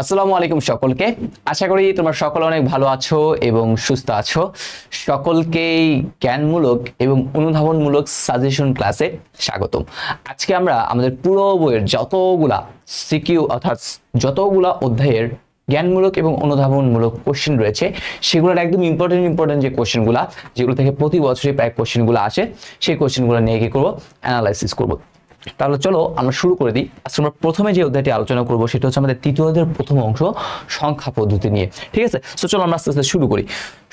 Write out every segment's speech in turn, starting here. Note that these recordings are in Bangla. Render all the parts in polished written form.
আসসালামু আলাইকুম সকলকে। আশা করি তোমরা সকলে অনেক ভালো আছো এবং সুস্থ আছো। সকলকেই জ্ঞানমূলক এবং অনুধাবনমূলক সাজেশন ক্লাসে স্বাগতম। আজকে আমরা আমাদের পুরো বইয়ের যতগুলা সিকিউ অর্থাৎ যতগুলা অধ্যায়ের জ্ঞানমূলক এবং অনুধাবনমূলক কোশ্চেন রয়েছে সেগুলোর একদম ইম্পর্টেন্ট যে কোশ্চেনগুলো যেগুলো থেকে প্রতি বছরই প্রায় কোশ্চেনগুলো আসে সেই কোশ্চেনগুলো নিয়ে কি করবো, অ্যানালাইসিস করব। তাহলে চলো আমরা শুরু করে দিই। আজকে আমরা প্রথমে যে অধ্যায়টি আলোচনা করব সেটা হচ্ছে আমাদের তৃতীয় অধ্যায়ের প্রথম অংশ, সংখ্যা পদ্ধতি নিয়ে। ঠিক আছে, তো চলো আমরা আস্তে আস্তে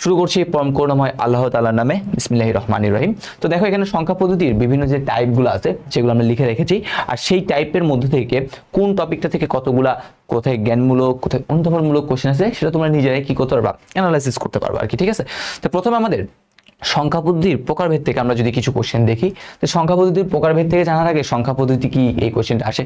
শুরু করছি পরম করুণাময় আল্লাহ তাআলার নামে, বিসমিল্লাহির রহমানির রহিম। তো দেখো এখানে সংখ্যা পদ্ধতির বিভিন্ন যে টাইপগুলো আছে সেগুলো আমরা লিখে রেখেছি, আর সেই টাইপের মধ্যে থেকে কোন টপিকটা থেকে কতগুলা কোথায় জ্ঞানমূলক কোথায় অনুধাবনমূলক কোশ্চেন আছে সেটা তোমরা নিজেরাই কি করতে পারবা, অ্যানালাইসিস করতে পারবা আর কি। ঠিক আছে, তো প্রথমে আমাদের সংখ্যা পদ্ধতির প্রকারভেদ থেকে আমরা যদি কিছু কোশ্চেন দেখি, তো সংখ্যা পদ্ধতির প্রকারভেদ থেকে জানার আগে সংখ্যা পদ্ধতি কি এই কোশ্চেনটা আসে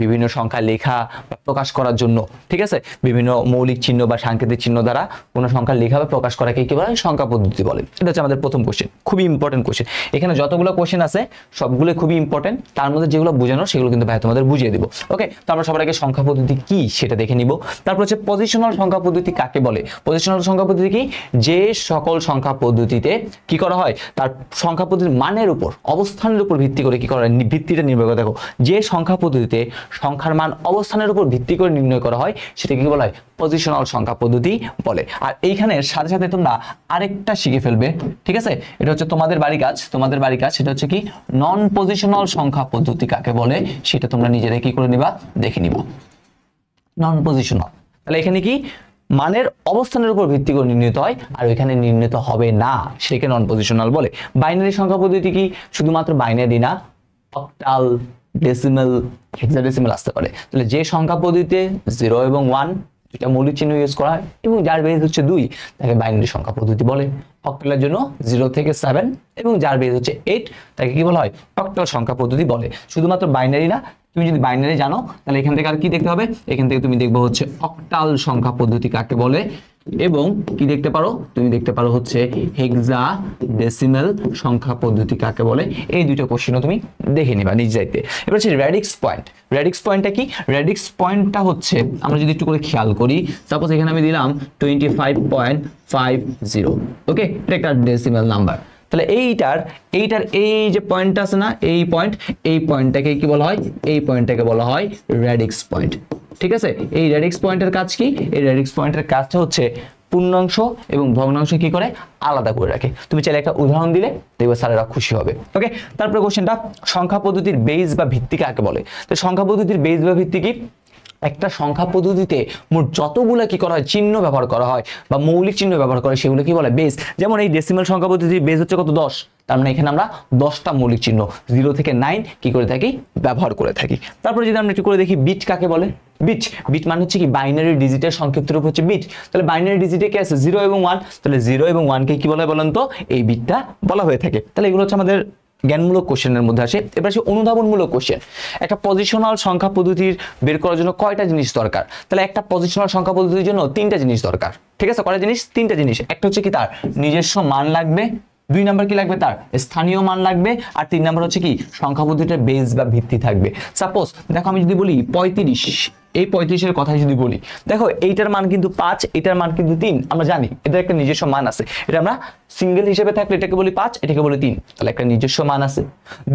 বিভিন্ন সংখ্যা লেখা বা প্রকাশ করার জন্য। ঠিক আছে, বিভিন্ন মৌলিক চিহ্ন বা সাংকেতিক চিহ্ন দ্বারা কোনো সংখ্যা লেখা বা প্রকাশ করাকে কি বলে, সংখ্যা পদ্ধতি বলে। এটা হচ্ছে আমাদের প্রথম কোশ্চেন, খুবই ইম্পর্টেন্ট কোশ্চেন। এখানে যতগুলো কোশ্চেন আছে সবগুলো খুবই ইম্পর্টেন্ট, তার মধ্যে যেগুলো বোঝানো সেগুলো কিন্তু ভাই তোমাদের বুঝিয়ে দিব। ওকে, তো আমরা সবার আগে সংখ্যা পদ্ধতি কি সেটা দেখে নিব। তারপর হচ্ছে পজিশনাল সংখ্যা পদ্ধতি কাকে বলে। পজিশনাল সংখ্যা পদ্ধতি কি, যে সকল সংখ্যা পদ্ধতিতে কি করা হয় তার সংখ্যা পদ্ধতির মানের উপর অবস্থানের উপর ভিত্তি করে কি করা হয়, ভিত্তিটা নির্ভর করে। দেখো যে সংখ্যা পদ্ধতিতে সংখ্যার মান অবস্থানের উপর ভিত্তি করে নির্ণয় করা হয় সেটাকে কি বলা হয়, পজিশনাল সংখ্যা পদ্ধতি বলে। আর এইখানের সাথে সাথে তোমরা আরেকটা শিখে ফেলবে। ঠিক আছে, এটা হচ্ছে তোমাদের বাড়ি কাজ সেটা হচ্ছে কি নন পজিশনাল সংখ্যা পদ্ধতি কাকে বলে সেটা তোমরা নিজেরাই কি করে নিবা, দেখে নিবা। নন পজিশনাল তাহলে এখানে কি মানের অবস্থানের উপর ভিত্তি করে নির্ণীত হয়, আর ওইখানে নির্ণীত হবে না, সেটাকে নন পজিশনাল বলে। বাইনারি সংখ্যা পদ্ধতি কি, শুধুমাত্র বাইনারি না, অক্টাল, ডেসিমেল, হেক্সাডেসিমেল আসতে পারে। তাহলে যে সংখ্যা পদ্ধতিতে 0 এবং 1 দুইটা মৌলিক চিহ্ন ইউজ করা হয় এবং যার বেস হচ্ছে 2 তাকে বাইনারি সংখ্যা পদ্ধতি বলে। অক্টালের জন্য 0 থেকে 7 এবং যার বেস হচ্ছে 8 তাকে কি বলা হয়, অক্টাল সংখ্যা পদ্ধতি বলে। শুধুমাত্র বাইনারি না, তুমি যদি বাইনারি জানো তাহলে এখান থেকে আর কি দেখতে হবে, এখান থেকে তুমি দেখবো হচ্ছে অক্টাল সংখ্যা পদ্ধতি কাকে বলে, এবং কি দেখতে পারো, তুমি দেখতে পারো হচ্ছে হেক্সাডেসিমেল সংখ্যা পদ্ধতি কাকে বলে। এই দুটো কোশ্চেনও তুমি দেখে নিবা নিজ দায়িত্বে। এবার হচ্ছে রেডিক্স পয়েন্ট। রেডিক্স পয়েন্টটা কি, রেডিক্স পয়েন্টটা হচ্ছে আমরা যদি একটু করে খেয়াল করি, সাপোজ এখানে আমি দিলাম 25.50। ওকে, এটা একটা ডেসিমেল নাম্বার। তাহলে এইটার এই যে পয়েন্টটা আছে না, এই পয়েন্টটাকে কি বলা হয়, এই পয়েন্টটাকে বলা হয় রেডিক্স পয়েন্ট। ঠিক আছে, এই রেডিক্স পয়েন্টের কাজ কি, এই রেডিক্স পয়েন্টের কাজটা হচ্ছে পূর্ণাংশ এবং ভগ্নাংশ কি করে আলাদা করে রাখে। তুমি চাইলে একটা উদাহরণ দিলে দেখবে স্যারেরা খুশি হবে। ওকে, তারপরে কোশ্চেনটা সংখ্যা পদ্ধতির বেস বা ভিত্তি কাকে বলে। তো সংখ্যা পদ্ধতির বেস বা ভিত্তি কি, একটা সংখ্যা পদ্ধতিতে মোট যতগুলো কি করা হয় চিহ্ন ব্যবহার করা হয় বা মৌলিক চিহ্ন ব্যবহার করে সেগুলো কি বলে, বেস। যেমন এই ডেসিমাল সংখ্যা পদ্ধতির বেস হচ্ছে কত, 10। তার মানে এখানে আমরা 10টা মৌলিক চিহ্ন 0 থেকে 9 কি করে থাকি, ব্যবহার করে থাকি। তারপরে যদি আমরা একটু করে দেখি বিট কাকে বলে। বিট মানে হচ্ছে কি বাইনারি ডিজিটের সংক্ষিপ্ত রূপ হচ্ছে বিট। তাহলে বাইনারি ডিজিটে কি আছে, 0 এবং 1। তাহলে 0 এবং 1 কে কি বলা হয় বলেন তো, এই বিটটা বলা হয়ে থাকে। তাহলে এগুলো হচ্ছে আমাদের জ্ঞানমূলক কোশ্চেনের মধ্যে আসে। এবার আসে অনুধাবনমূলক কোশ্চেন। একটা পজিশনাল সংখ্যা পদ্ধতির বের করার জন্য কয়টা জিনিস দরকার, তাহলে একটা পজিশনাল সংখ্যা পদ্ধতির জন্য 3টা জিনিস দরকার। ঠিক আছে, কয়টা জিনিস, 3টা জিনিস। একটা হচ্ছে কি তার নিজস্ব মান লাগবে, 2 নাম্বার কি লাগবে, তার স্থানীয় মান লাগবে, আর 3 নাম্বার হচ্ছে কি সংখ্যা পদ্ধতির বেস বা ভিত্তি থাকবে। সাপোজ দেখো আমি যদি বলি 35, এই 35-এর কথা যদি বলি, দেখো এইটার মান কিন্তু 5, এটার মান কিন্তু 3। আমরা জানি এদের একটা নিজস্ব মান আছে, এটা আমরা সিঙ্গেল হিসেবে থাকলে এটাকে বলি 5, এটাকে বলি 3, তাহলে একটা নিজস্ব মান আছে।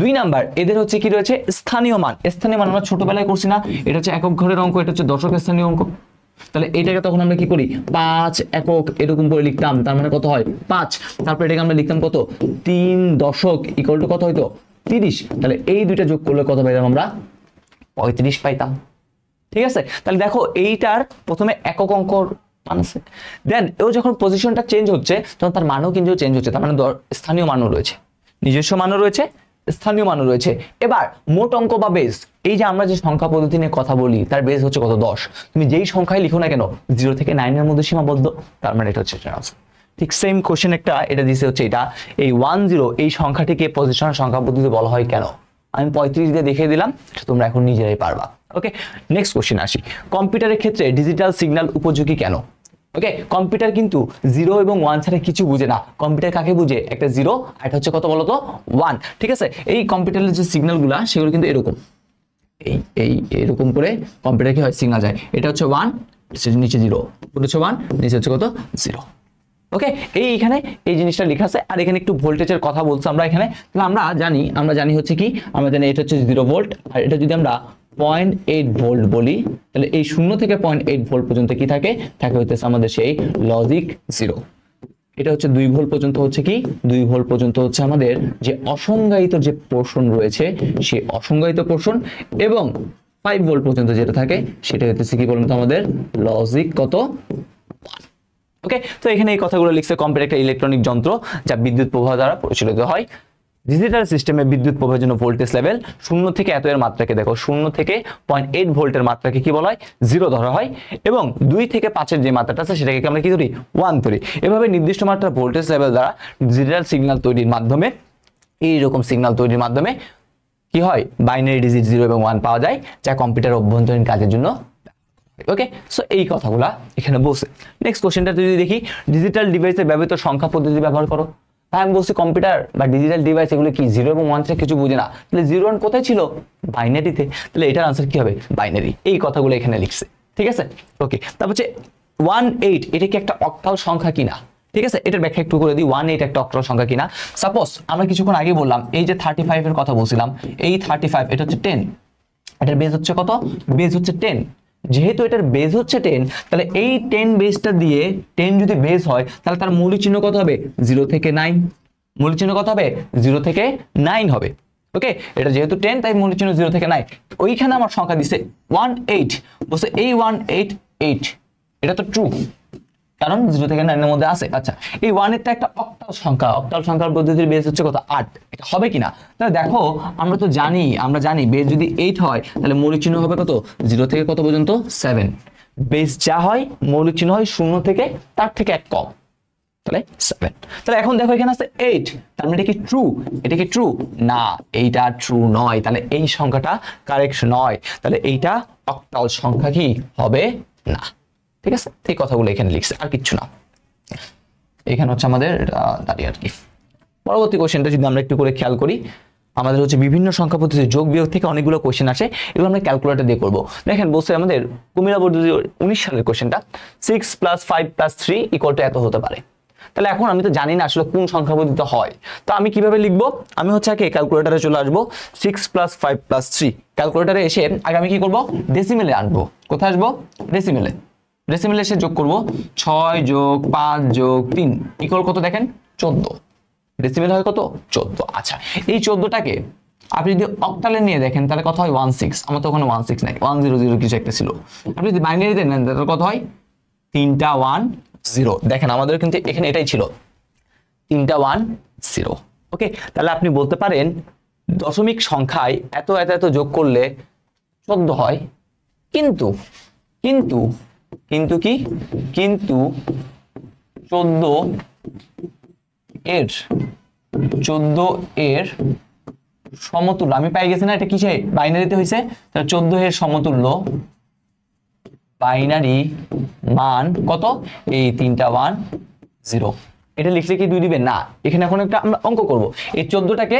2 নাম্বার এদের হচ্ছে কি রয়েছে, স্থানীয় মান। স্থানীয় মান আমরা ছোটবেলায় করছি না, এটা হচ্ছে একক ঘরের অঙ্ক, এটা হচ্ছে দশক স্থানীয় অঙ্ক। তাহলে এটাকে তখন আমরা কি করি, 5 একক এরকম করে লিখতাম, তার মানে কত হয় 5। তারপর এটাকে আমরা লিখতাম কত, 3 দশক ইকুয়াল টু কত হইতো, 30। তাহলে এই দুইটা যোগ করলে কত পাইতাম আমরা, 35 পাইতাম। ঠিক আছে, তাহলে দেখো এইটার প্রথমে একক অঙ্কর মান আছে, দেন ও যখন পজিশনটা চেঞ্জ হচ্ছে তখন তার মানও কিন্তু চেঞ্জ হচ্ছে, তার মানে স্থানীয় মানও রয়েছে, নিজস্ব মানও রয়েছে, স্থানীয় মানও রয়েছে। এবার মোট অঙ্ক বা বেস, এই যে আমরা যে সংখ্যা পদ্ধতি নিয়ে কথা বলি তার বেস হচ্ছে কত, 10। তুমি যেই সংখ্যায় লিখো না কেন 0 থেকে 9 এর মধ্যে সীমাবদ্ধ, তার মানে এটা হচ্ছে আনসার। ঠিক সেম কোশ্চেন একটা এটা দিছে হচ্ছে এটা, এই 10 এই সংখ্যাটিকে পজিশনাল সংখ্যা পদ্ধতি বলা হয় কেন, আমি 35 দিয়ে দেখিয়ে দিলাম, তোমরা এখন নিজেরাই পারবা। ওকে, নেক্সট কোশ্চেন আসি। কম্পিউটারের ক্ষেত্রে ডিজিটাল সিগন্যাল উপযোগী কেন। ওকে, কম্পিউটার কিন্তু 0 এবং 1 ছাড়া কিছু বুঝে না। কম্পিউটার কাকে বুঝে, একটা 0 আর এটা হচ্ছে কত বলতো, 1। ঠিক আছে, এই কম্পিউটারের যে সিগন্যালগুলো সেগুলো কিন্তু এরকম, এই এই এরকম করে কম্পিউটার কি হয় সিগন্যাল যায়, এটা হচ্ছে 1, নিচে 0, উপরে হচ্ছে 1, নিচে হচ্ছে কত 0। ওকে, এইখানে এই জিনিসটা লেখা আছে। আর এখানে একটু ভোল্টেজের কথা বলছি আমরা এখানে। তাহলে আমরা জানি হচ্ছে কি, আমরা জানি এটা হচ্ছে 0 ভোল্ট, আর এটা যদি আমরা 0.8 ভোল্ট বলি, তাহলে এই 0 থেকে 0.8 ভোল্ট পর্যন্ত কি থাকে হচ্ছে আমাদের সেই লজিক 0। এটা হচ্ছে 2 ভোল্ট পর্যন্ত হচ্ছে কি, 2 ভোল্ট পর্যন্ত হচ্ছে আমাদের যে অসংজ্ঞায়িত যে পোর্শন রয়েছে সেই অসংজ্ঞায়িত পোর্শন, এবং 5 ভোল্ট পর্যন্ত যেটা থাকে সেটা হচ্ছে কি বলুন তো আমাদের লজিক কত। ওকে, তো এখানে এই কথাগুলো লিখছে। কম্পিউটার একটা ইলেকট্রনিক যন্ত্র যা বিদ্যুৎ প্রবাহ দ্বারা পরিচালিত হয়। ডিজিটাল সিস্টেমে বিদ্যুৎ প্রবাহের জন্য ভোল্টেজ লেভেল 0 থেকে এত এর মাত্রাকে দেখো 0 থেকে 0.8 ভোল্টের মাত্রাকে কি বলা হয় 0 ধরা হয়, এবং 2 থেকে 5 এর যে মাত্রাটা আছে সেটাকে আমরা কি ধরি 1 ধরি। এভাবে নির্দিষ্ট মাত্রার ভোল্টেজ লেভেল দ্বারা ডিজিটাল সিগন্যাল তৈরির মাধ্যমে, এইরকম সিগন্যাল তৈরির মাধ্যমে কি হয় বাইনারি ডিজিট 0 এবং 1 পাওয়া যায়, যা কম্পিউটার অভ্যন্তরীণ কাজের জন্য। ওকে, সো এই কথাগুলা এখানে বলছে। নেক্সট কোশ্চেনটা যদি দেখি, ডিজিটাল ডিভাইসে ব্যবহৃত সংখ্যা পদ্ধতি ব্যবহার করো। তাই আমি বলছি কম্পিউটার বা ডিজিটাল ডিভাইস এগুলো কি 0 এবং 1 থেকে কিছু বুঝে না, তাহলে 0 1 কোথায় ছিল বাইনারিতে, তাহলে এটার আনসার কি হবে বাইনারি। এই কথাগুলো এখানে লিখছে, ঠিক আছে। ওকে, তারপর হচ্ছে 18 এটা কি একটা অক্টাল সংখ্যা কিনা, ঠিক আছে, এটার ব্যাখ্যা একটু করে দিই। 18 একটা অক্টাল সংখ্যা কিনা। সাপোজ আমরা কিছুক্ষণ আগে বললাম এই যে 35 এর কথা বলছিলাম, এই 35 এটা হচ্ছে 10, এটার বেস হচ্ছে কত, বেস হচ্ছে 10। যেহেতু এটার বেস হচ্ছে 10, তাহলে এই 10 বেসটা দিয়ে 10 যদি বেস হয় তাহলে তার মৌলিক চিহ্ন কত হবে 0 থেকে 9, মৌলিক চিহ্ন কত হবে 0 থেকে 9 হবে। ওকে, এটা যেহেতু 10 তাই মৌলিক চিহ্ন 0 থেকে 9। ওইখানে আমার সংখ্যা দিছে 18, বলছে এই 188, এটা তো ট্রু কারণ 0 থেকে 9 এর মধ্যে আছে। আচ্ছা, এই 1 এরটা একটা অক্টাল সংখ্যা, অক্টাল সংখ্যার পদ্ধতির বেস হচ্ছে কত 8, এটা হবে কিনা। তাহলে দেখো আমরা জানি বেস যদি 8 হয় তাহলে মৌলিক চিহ্ন হবে কত 0 থেকে কত পর্যন্ত 7। বেস যা হয় মৌলিক চিহ্ন হয় 0 থেকে তার থেকে 1 কম, তাহলে 7। তাহলে এখন দেখো এখানে আছে 8, তার মানে এটা কি ট্রু, এটা কি ট্রু না, এইটা ট্রু নয়, তাহলে এই সংখ্যাটা কারেক্ট নয়, তাহলে এইটা অক্টাল সংখ্যা কি হবে না। ঠিক আছে, এই কথাগুলো এখানে লিখছে, আর কিছু না। এখানে হচ্ছে আমাদের দাঁড়িয়ে আর কি। পরবর্তী কোশ্চেনটা যদি আমরা একটু করে খেয়াল করি, আমাদের হচ্ছে বিভিন্ন সংখ্যা পদ্ধতি যোগ বিয়োগ থেকে অনেকগুলো কোশ্চেন আসে, এগুলো আমরা ক্যালকুলেটর দিয়ে করবো। দেখেন বলছে আমাদের কুমিল্লা বোর্ড 2019 সালের কোশ্চেনটা 6 + 5 + 3 = এত হতে পারে। তাহলে এখন আমি তো জানি না আসলে কোন সংখ্যা পদ্ধতিতে হয়, তো আমি কিভাবে লিখবো, আমি হচ্ছে আগে ক্যালকুলেটরে চলে আসবো। 6 + 5 + 3 ক্যালকুলেটরে এসে আগে আমি কি করবো ডেসিমেলে আনবো। কোথায় আসবো ডেসিমেলে, ডেসিমেলে এসে যোগ করব 6 + 5 + 3 = কত দেখেন 14, ডেসিমেল হয় কত 14। আচ্ছা, এই 14টাকে আপনি যদি অক্টালে নিয়ে দেখেন তাহলে কত হয় 16, আমার তো ওখানে 16 নাই 100 কিছু একটা ছিল। আপনি যদি বাইনারিতে নেন তাহলে কত হয় 3টা 1 0। দেখেন আমাদের কিন্তু এখানে এটাই ছিল 3টা 1 0। ওকে, তাহলে আপনি বলতে পারেন দশমিক সংখ্যায় এত এত এত যোগ করলে 14 হয়, কিন্তু কিন্তু কিন্তু কি কিন্তু 14 এর সমতুল্য আমি পাই গেছি না, এটা কিসে বাইনারিতে হইছে, তাহলে 14 এর সমতুল্য বাইনারি মান কত এই 3টা 1 0। এটা লিখলে কি 2 দিবে না, এখানে এখন একটা আমরা অঙ্ক করব। এই 14টাকে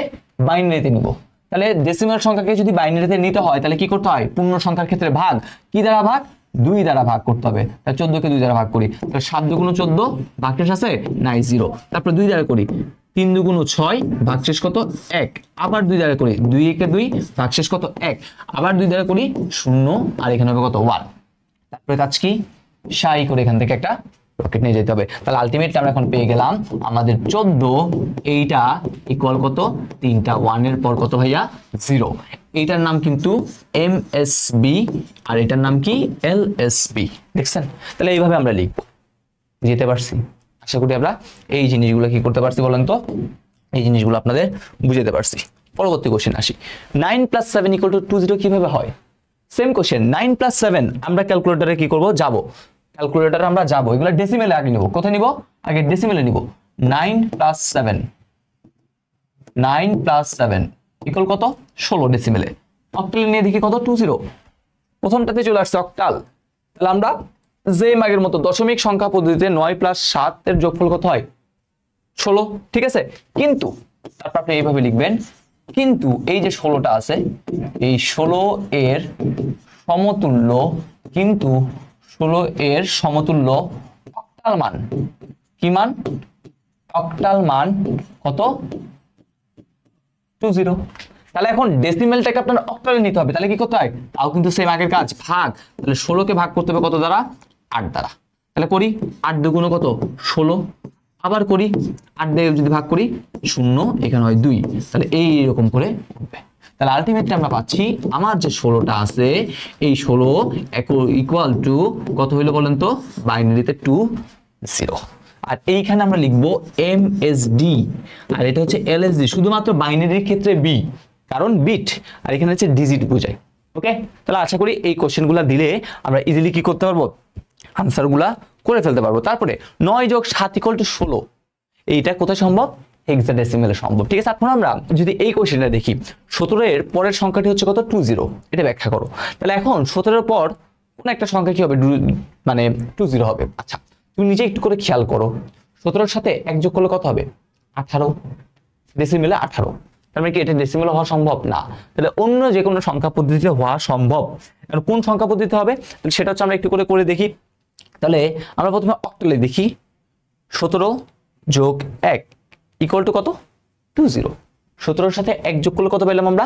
বাইনারিতে নিব, তাহলে ডেসিমাল সংখ্যাকে যদি বাইনারিতে নিতে হয় তাহলে কি করতে হয় পূর্ণ সংখ্যার ক্ষেত্রে ভাগ কি দ্বারা ভাগ 2 দ্বারা ভাগ করতে হবে। তাহলে 14 কে 2 দ্বারা ভাগ করি, তাহলে 7 × 14 ভাগশেষ আছে নাই 0, তারপর 2 দ্বারা করি 3 × 6 ভাগশেষ কত 1, আবার 2 দ্বারা করি 2 × 2 ভাগশেষ কত 1, আবার 2 দ্বারা করি 0, আর এখানে হবে কত 1। তারপরে কাজ কি শাই করে এখান থেকে একটা রকেট নিয়ে যেতে হবে। তাহলে আলটিমেটলি আমরা এখন পেয়ে গেলাম আমাদের 14 এইটা ইকুয়াল কত 3টা 1 এর পর কত ভাইয়া 0। এইটার নাম কিন্তু এমএসবি আর এটার নাম কি এলএসবি, দেখছেন। তাহলে এইভাবে আমরা লিখবো, যেতে পারছি, আশা করি আমরা এই জিনিসগুলো কি করতে পারছি বলেন তো, এই জিনিসগুলো আপনাদের বুঝাতে পারছি। পরবর্তী কোশ্চেন আসি, 9 + 7 = 20 কিভাবে হয়। সেম কোশ্চেন 9 + 7 আমরা ক্যালকুলেটরে কি করব যাব, ক্যালকুলেটরে আমরা যাব, এগুলো ডেসিমেলে আগে নিব। কোথায় নিব আগে ডেসিমেলে নিব। 9 + 7 = কত 16 ডেসিমেলে। অক্টালে নিয়ে দেখি কত 20, প্রথমটাতে চলে আসছে অক্টাল। তাহলে আমরা যে আগের মতো দশমিক সংখ্যা পদ্ধতিতে 9 + 7 এর যোগফল কত হয় 16, ঠিক আছে। কিন্তু তারপর আপনি এইভাবে লিখবেন কিন্তু এই যে 16টা আছে এই 16 এর সমতুল্য, কিন্তু 16 এর সমতুল্য অক্টাল মান, কি মান? অক্টাল মান কত? 20। তাহলে এখন ডেসিমেলটাকে আপনার অক্টালে নিতে হবে, তাহলে কি করতে হয়? তাও কিন্তু সেম আগের কাজ, ভাগ। তাহলে 16কে ভাগ করতে হবে কত দ্বারা? 8 দ্বারা। তাহলে করি 8 দুগুণ কত? 16। আবার করি 8 দিয়ে যদি ভাগ করি 0, এখানে হয় 2, তাহলে এইরকম করে উঠবে। তাহলে আলটিমেটলি আমরা পাচ্ছি আমার যে 16টা আছে এই 16 ইকুয়াল টু কত হইলো বলেন তো? বাইনারিতে 2 0। আর এইখানে আমরা লিখবো MSD, আর এটা হচ্ছে LSD, শুধুমাত্র বাইনারির ক্ষেত্রে B, কারণ বিট, আর এখানে হচ্ছে ডিজিট বোঝায়। ওকে, তাহলে আশা করি এই কোশ্চেনগুলো দিলে আমরা ইজিলি কি করতে পারবো? আনসারগুলা করে ফেলতে পারবো। তারপরে 9 যোগ 7 ইকুয়াল টু 16, এইটা কোথায় সম্ভব? হেক্সাডেসিমেলে সম্ভব। ঠিক আছে, এখন আমরা যদি এই কোশ্চেনটা দেখি, 17 এর পরের সংখ্যাটি হচ্ছে কত? 20, এটা ব্যাখ্যা করো। তাহলে এখন 17 এর পর কোন একটা সংখ্যা কি হবে? মানে 20 হবে। আচ্ছা, তুমি নিজে একটু করে খেয়াল করো, 17 এর সাথে 1 যোগ করলে কত হবে? 18, ডেসিমেলে 18। তার মানে কি এটা ডেসিমেলে হওয়া সম্ভব না? তাহলে অন্য যে কোনো সংখ্যা পদ্ধতিতে হওয়া সম্ভব। আর কোন সংখ্যা পদ্ধতি হবে সেটা হচ্ছে আমরা একটু করে করে দেখি। তাহলে আমরা প্রথমে অক্টালে দেখি, 17 যোগ 1 ইকুয়াল টু কত? 20। 17 এর সাথে 1 যোগ করলে কত পেলাম আমরা?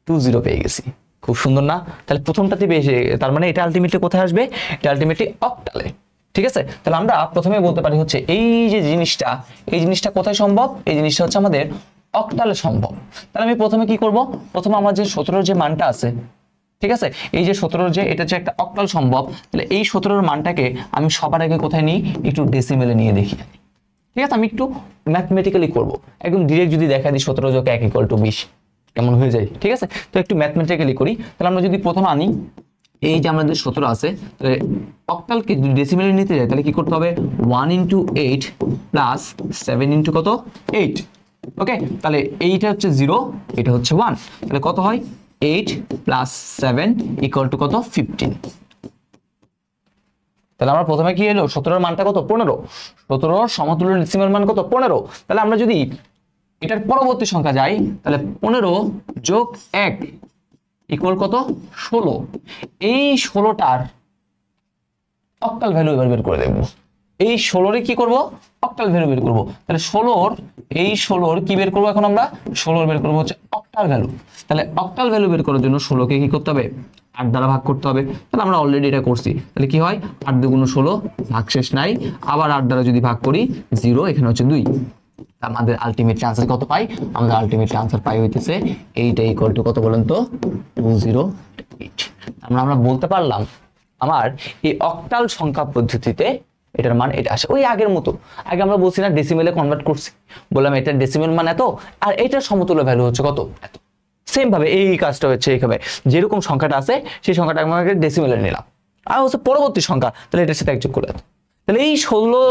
20 পেয়ে গেছি। খুব সুন্দর না? তাহলে প্রথমটাতে বেশি, তার মানে এটা আলটিমেটলি কোথায় আসবে? এটা আলটিমেটলি অক্টালে। ঠিক আছে, তাহলে আমরা প্রথমে বলতে পারি হচ্ছে এই যে জিনিসটা, এই জিনিসটা কোথায় সম্ভব? এই জিনিসটা হচ্ছে আমাদের অক্টালে সম্ভব। তাহলে আমি প্রথমে কি করব? প্রথমে আমার যে 17 যে মানটা আছে, ঠিক আছে, এই যে 17 যে এটা যে একটা অক্টাল সম্ভব, তাহলে এই 17 এর মানটাকে আমি সবার আগে কোথায় নিই? একটু ডেসিমেলে নিয়ে দেখি। ঠিক আছে, আমি একটু ম্যাথমেটিক্যালি করব। একদম ডিরেক্ট যদি দেখা দিই 17 যোগ 1 ইকুয়াল টু 20 কেমন হয়ে যায়? ঠিক আছে, তো একটু ম্যাথমেটিক্যালি করি। তাহলে আমরা যদি প্রথমে আনি এই যে আমাদের 17 আছে, তাহলে অক্টালকে যদি ডেসিমেলে নিতে যাই তাহলে কি করতে হবে? 1 × 8 প্লাস 7 × কত? 8। ওকে, তাহলে এইটা হচ্ছে 0, এটা হচ্ছে 1, তাহলে কত হয়? 8 প্লাস 7 ইকুয়াল টু কত? 15। তাহলে আমরা প্রথমে কি এলো? 17 এর মানটা কত? 15। 17 এর সমতুল্য ডেসিমেল মান কত? 15। তাহলে আমরা যদি এটার পরবর্তী সংখ্যা যাই, তাহলে 15 যোগ 1 ইকুয়াল কত? 16। এই 16টার অক্টাল ভ্যালু এবার বের করে দেখব। এই 16 কি করব? অক্টাল ভ্যালু বের করব। তাহলে 16 কি বের করব এখন আমরা? 16 বের করব হচ্ছে অক্টাল ভ্যালু। তাহলে অক্টাল ভ্যালু বের করার জন্য 16কে কি করতে হবে? 8 দ্বারা ভাগ করতে হবে। তাহলে আমরা অলরেডি এটা করছি। তাহলে কি হয়? 8 × 16, ভাগ শেষ নাই। আবার 8 দ্বারা যদি ভাগ করি 0, এখানে হচ্ছে 2। আমাদের আলটিমেট আনসার কত পাই? আমাদের আলটিমেট আনসার পাই হইতেছে এইটা ইকুয়াল টু কত বলেন তো? 208। আমরা বলতে পারলাম আমার এই অক্টাল সংখ্যা পদ্ধতিতে এটার মান এটা আসে। ওই আগের মতো, আগে আমরা বলছি না ডেসিমেলে কনভার্ট করছি, বললাম এটা ডেসিমেল মান এত, আর এটার সমতুল্য ভ্যালু হচ্ছে কত? এত। সেম ভাবে এই কাজটা হচ্ছে এখানে, যেরকম সংখ্যাটা আছে সেই সংখ্যাটা আমরা ডেসিমেলে নিলাম, আর হচ্ছে পরবর্তী সংখ্যা, তাহলে এটার সাথে একযোগ করে এত। তাহলে এই 16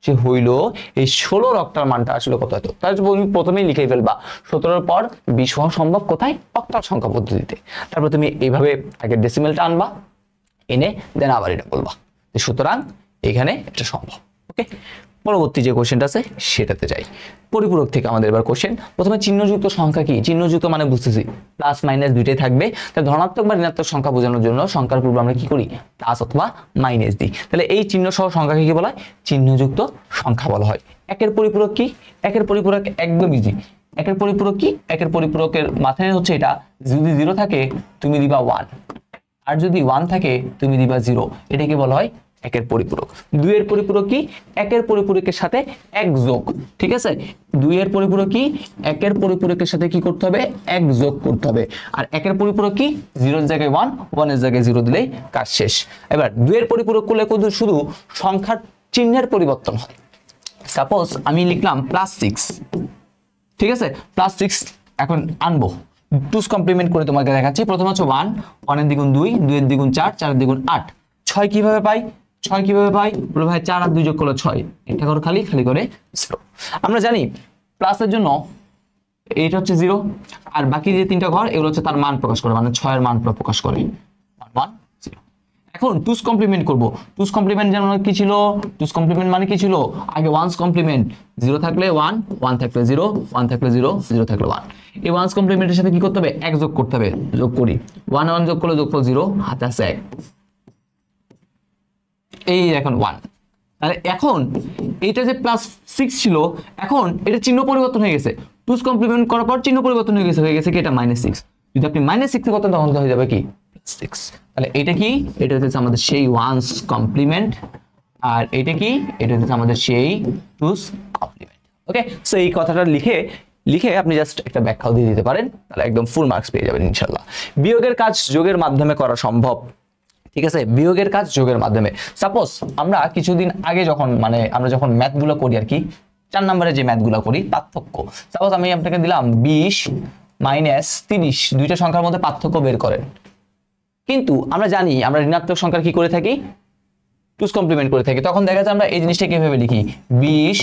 যে হইলো, এই 16 অক্টাল মানটা আসলে কত হতো? তাহলে তুমি প্রথমেই লিখে ফেলবা 17 এর পর 20 হওয়া সম্ভব কোথায়? অক্টাল সংখ্যা পদ্ধতিতে। তারপর তুমি এইভাবে আগে ডেসিমেলটা আনবা, এনে দেন আবার এটা বলবা। সুতরাং এখানে এটা সম্ভব। ওকে, পরবর্তী যে কোশ্চেনটা আছে সেটাতে যাই। পরিপূরক থেকে আমাদের এবার কোশ্চেন। প্রথমে চিহ্নযুক্ত সংখ্যা কি? চিহ্নযুক্ত মানে বুঝতেছি প্লাস মাইনাস দুইটাই থাকবে। তাহলে ধনাত্মক বা ঋণাত্মক সংখ্যা বোঝানোর জন্য সংখ্যার পূর্বে আমরা কি করি? প্লাস অথবা মাইনাস দিই। তাহলে এই চিহ্ন সহ সংখ্যাকে কি বলা হয়? চিহ্নযুক্ত সংখ্যা বলা হয়। একের পরিপূরক কি? একের পরিপূরক একদম ইজি। একের পরিপূরক কি? একের পরিপূরকের মাথায় হচ্ছে এটা, যদি 0 থাকে তুমি দিবা 1, আর যদি 1 থাকে তুমি দিবা 0। এটাকে বলা হয় একের পরিপূরক। 2 এর পরিপূরক কি? একের পরিপূরকের সাথে 1 যোগ। ঠিক আছে, 2 এর পরিপূরক কি? একের পরিপূরকের সাথে কি করতে হবে? 1 যোগ করতে হবে। আর একের পরিপূরক কি? 0 এর জায়গায় 1, 1 এর জায়গায় 0 দিলেই কাজ শেষ। এবার 2 এর পরিপূরক করলে শুধু সংখ্যার চিহ্নের পরিবর্তন হয়। সাপোজ আমি লিখলাম +6, ঠিক আছে, +6 এখন আনবো, 2's কমপ্লিমেন্ট করে তোমাকে দেখাচ্ছি। প্রথমে হচ্ছে 1, 1 এর দ্বিগুণ 2, 2 এর দ্বিগুণ 4, 4 এর দ্বিগুণ 8। 6 কিভাবে পাই? 6 কিভাবে পাই? বলে ভাই 4 আর 2 যোগ করলে 6, এটা করো খালি করে 0। আমরা জানি প্লাসের জন্য এইটা হচ্ছে 0, আর বাকি যে তিনটা ঘর এগুলো হচ্ছে তার মান প্রকাশ করে, মানে 6 এর মান প্রকাশ করে 1 1 0। এখন টুস কমপ্লিমেন্ট করব। টুস কমপ্লিমেন্ট যেমন কি ছিল, টুস কমপ্লিমেন্ট মানে কি ছিল, আগে ওয়ান্স কমপ্লিমেন্ট, 0 থাকলে 1, 1 থাকলে 0, 1 থাকলে 0, 0 থাকলে 1। এই ওয়ান্স কমপ্লিমেন্টের সাথে কি করতে হবে, 1 যোগ করতে হবে। যোগ করি, 1 1 যোগ করলে যোগফল 0, হাতে আছে 1, এই এখন 1। তাহলে এখন এইটা যে +6 ছিল, এখন এটা চিহ্ন পরিবর্তন হয়ে গেছে। টুস কমপ্লিমেন্ট করার পর চিহ্ন পরিবর্তন হয়ে গেছে কি এটা -6। যদি আপনি -6 এর করতেন তখন হয়ে যাবে কি +6। তাহলে এটা কি, এটা হচ্ছে আমাদের সেই ওয়ান্স কমপ্লিমেন্ট, আর এটা কি, এটা হচ্ছে আমাদের সেই টুস কমপ্লিমেন্ট। ওকে, সো এই কথাটা লিখে আপনি জাস্ট একটা ব্যাখ্যাও দিয়ে দিতে পারেন, তাহলে একদম ফুল মার্কস পেয়ে যাবেন ইনশাআল্লাহ। বিয়োগের কাজ যোগের মাধ্যমে করা সম্ভব। ঠিক আছে, বিয়োগের কাজ যোগের মাধ্যমে। সাপোজ আমরা কিছুদিন আগে আমরা যখন ম্যাথগুলো করি আর কি, 4 নম্বরে যে ম্যাথগুলো করি, পার্থক্য। সাপোজ আমি আপনাকে দিলাম 20 - 30, দুইটা সংখ্যার মধ্যে পার্থক্য বের করেন। কিন্তু আমরা জানি আমরা ঋণাত্মক সংখ্যার কি করে থাকি, টুস কমপ্লিমেন্ট করে থাকি। তখন দেখা যায় আমরা এই জিনিসটা কিভাবে লিখি, 20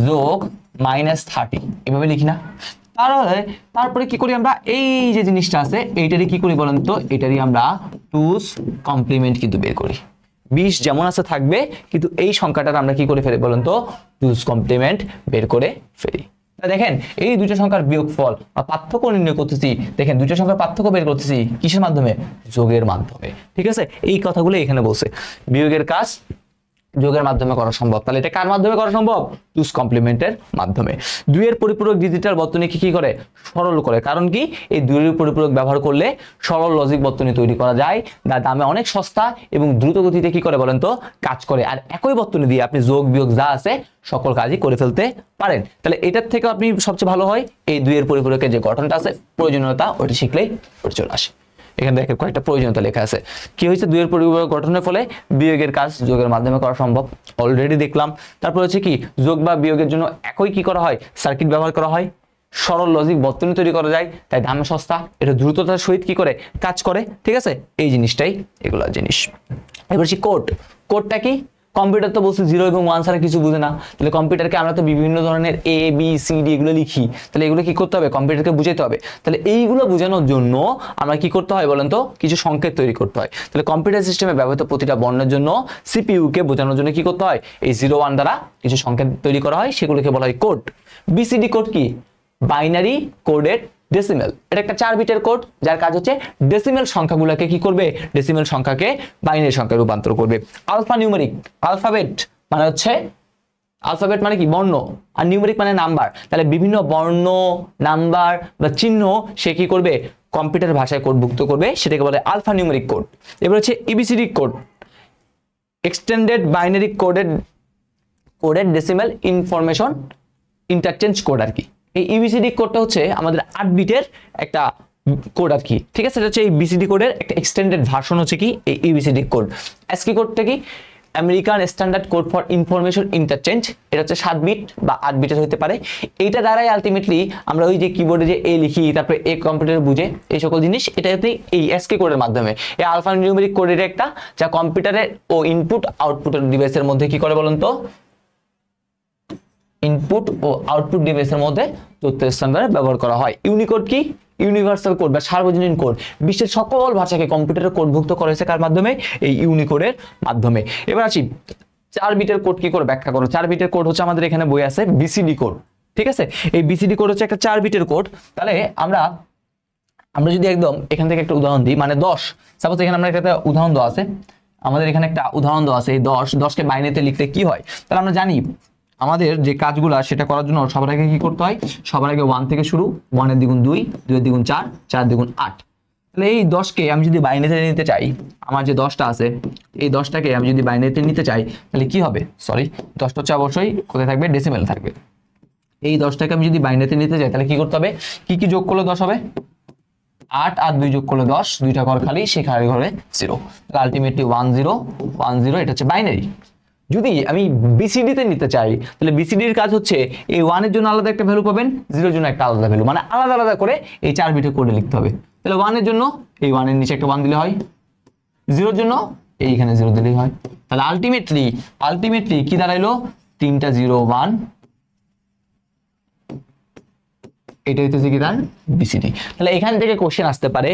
যোগ -30 এভাবে লিখি না। তারপরে কি করি আমরা, এই যে জিনিসটা আছে এইটারই কি করি বলেন তো, এটারই আমরা টুস কমপ্লিমেন্ট কিন্তু বের করি। 20 যেমন আছে থাকবে, কিন্তু এই সংখ্যাটার আমরা কি করে ফেলি বলেন তো, টুস কমপ্লিমেন্ট বের করে ফেলি। দেখেন এই দুইটা সংখ্যার বিয়োগফল বা পার্থক্য নির্ণয় করতেছি, দেখেন দুইটা সংখ্যার পার্থক্য বের করতেছি কিসের মাধ্যমে, যোগের মাধ্যমে। ঠিক আছে, এই কথাগুলো এখানে বলছে, বিয়োগের কাজ যোগের মাধ্যমে করা সম্ভব। তাহলে এটা কার মাধ্যমে করা সম্ভব, টুস কমপ্লিমেন্টের মাধ্যমে। 2 এর পরিপূরক ডিজিটাল বর্তনীকে কি করে, সরল করে। কারণ কি, এই 2 এর পরিপূরক ব্যবহার করলে সরল লজিক বর্তনী তৈরি করা যায়, যা দামে অনেক সস্তা এবং দ্রুত গতিতে কি করে বলেন তো, কাজ করে। আর একই বর্তনী দিয়ে আপনি যোগ বিয়োগ যা আছে সকল কাজই করে ফেলতে পারেন। তাহলে এটার থেকে আপনি সবচেয়ে ভালো হয় এই 2 এর পরিপূরকের যে গঠনটা আছে, প্রয়োজনীয়তা, ওটা শিখলেই চলে আসে। এখানে দেখেন কয়েকটা প্রয়োজনীয়তা লেখা আছে। কি হয়েছে, 2 এর পরিপূরক গঠনের ফলে বিয়োগের কাজ যোগের মাধ্যমে করা সম্ভব, অলরেডি দেখলাম। তারপর হচ্ছে কি, যোগ বা বিয়োগের জন্য একই কি করা হয়, সার্কিট ব্যবহার করা হয়, সরল লজিক বর্তনী তৈরি করা যায়, তাই দামে সস্তা, এটা দ্রুততার সহিত কি করে কাজ করে। ঠিক আছে, এই জিনিসটাই এগুলা জিনিস। এবার হচ্ছে কোডটা কি, কম্পিউটার তো বলছি 0 এবং 1 ছাড়া কিছু বুঝে না। তাহলে কম্পিউটারকে আমরা তো বিভিন্ন ধরনের ABCD এগুলো লিখি, তাহলে এগুলো কি করতে হবে, কম্পিউটারকে বুঝাইতে হবে। তাহলে এইগুলো বোঝানোর জন্য আমরা কি করতে হয় বলেন তো, কিছু সংকেত তৈরি করতে হয়। তাহলে কম্পিউটার সিস্টেমে ব্যবহৃত প্রতিটা বর্ণের জন্য CPU কে বোঝানোর জন্য কি করতে হয়, এই 0 1 দ্বারা কিছু সংকেত তৈরি করা হয়, সেগুলোকে বলা হয় কোড। BCD কোড কি, বাইনারি কোডেড ডেসিমেল। এটা একটা 4 বিটের কোড, যার কাজ হচ্ছে ডেসিমেল সংখ্যাগুলোকে কি করবে, ডেসিমেল সংখ্যাকে বাইনারি সংখ্যায় রূপান্তর করবে। আলফা নিউমেরিক, আলফাবেট মানে কি, বর্ণ, আর নিউমেরিক মানে নাম্বার। তাহলে বিভিন্ন বর্ণ, নাম্বার বা চিহ্ন সে কি করবে, কম্পিউটার ভাষায় কোডভুক্ত করবে, সেটাকে বলে আলফা নিউমেরিক কোড। এবার হচ্ছে EBCD code, extended binary coded decimal information interchange code আর কি। এই EBCD কোডটা হচ্ছে আমাদের 8 বিটের একটা কোড আর কি। ঠিক আছে, এটা হচ্ছে এই BCD কোডের একটা এক্সটেন্ডেড ভার্সন হচ্ছে কি এই EBCD কোড। ASCII কোডটা কি, American standard code for information interchange. এটা হচ্ছে 7 বিট বা 8 বিটের হতে পারে। এইটা দ্বারাই আলটিমেটলি আমরা ওই যে কিবোর্ডে যে A লিখি, তারপরে A কম্পিউটার বুঝে এই সকল জিনিস, এটাতে এই ASCII কোডের মাধ্যমে। এই আলফা নিউমেরিক কোডের একটা, যা কম্পিউটারের ও ইনপুট আউটপুটের ডিভাইসের মধ্যে কি করে বলুন তো, ইনপুট ও আউটপুট ডিভাইসের মধ্যে তথ্য স্থানান্তরে ব্যবহার করা হয়। ইউনিকোড কি, ইউনিভার্সাল কোড বা সার্বজনীন কোড। বিশ্বের সকল ভাষাকে কম্পিউটারে কোডভুক্ত করা হয়েছে কার মাধ্যমে, এই ইউনিকোডের মাধ্যমে। এবার আসি 4 বিটের কোড কি করে ব্যাখ্যা করো। 4 বিটের কোড হচ্ছে আমাদের এখানে বই আছে BCD কোড। ঠিক আছে, এই BCD কোড হচ্ছে একটা 4 বিটের কোড। তাহলে আমরা যদি একদম এখান থেকে একটা উদাহরণ দিই, মানে 10, সাপোজ এখানে আমরা একটা উদাহরণ দেওয়া আছে, আমাদের এখানে একটা উদাহরণ দেওয়া আছে, এই 10কে বাইনারিতে লিখতে কি হয়। তাহলে আমরা জানি আমাদের যে কাজগুলো সেটা করার জন্য সবার আগে কি করতে হয়, সবার আগে 1 থেকে শুরু, 1 এর দ্বিগুণ 2, 2 এর দ্বিগুণ 4, 4 এর দ্বিগুণ 8। তাহলে এই 10কে আমি যদি বাইনারিতে নিতে চাই, আমার যে 10টা আছে এই 10টাকে আমি যদি বাইনারিতে নিতে চাই, তাহলে কি হবে, সরি 10টা হচ্ছে অবশ্যই কোথায় থাকবে, ডেসিমেল থাকবে। এই 10টাকে আমি যদি বাইনারিতে নিতে চাই, তাহলে কি করতে হবে, কি যোগ করলে 10 হবে, 8 আর 2 যোগ করলে 10, দুইটা ঘর খালি, সেই খালি ঘরে 0। তাহলে আলটিমেটলি 1 0 1 0, এটা হচ্ছে বাইনারি। যদি আমি BCD তে নিতে চাই, তাহলে BCD এর কাজ হচ্ছে এই 1 এর জন্য আলাদা একটা ভ্যালু পাবেন, 0 এর জন্য একটা আলাদা ভ্যালু, মানে আলাদা আলাদা করে এই 4 বিটের কোডে লিখতে হবে। তাহলে 1 এর জন্য এই 1 এর নিচে একটা 1 দিলে হয়, 0 এর জন্য এইখানে 0 দিলেই হয়। তাহলে আলটিমেটলি কি দাঁড়াইলো, 3টা 0 1, এটা হইতেছে কি তার BCD। তাহলে এখান থেকে কোশ্চেন আসতে পারে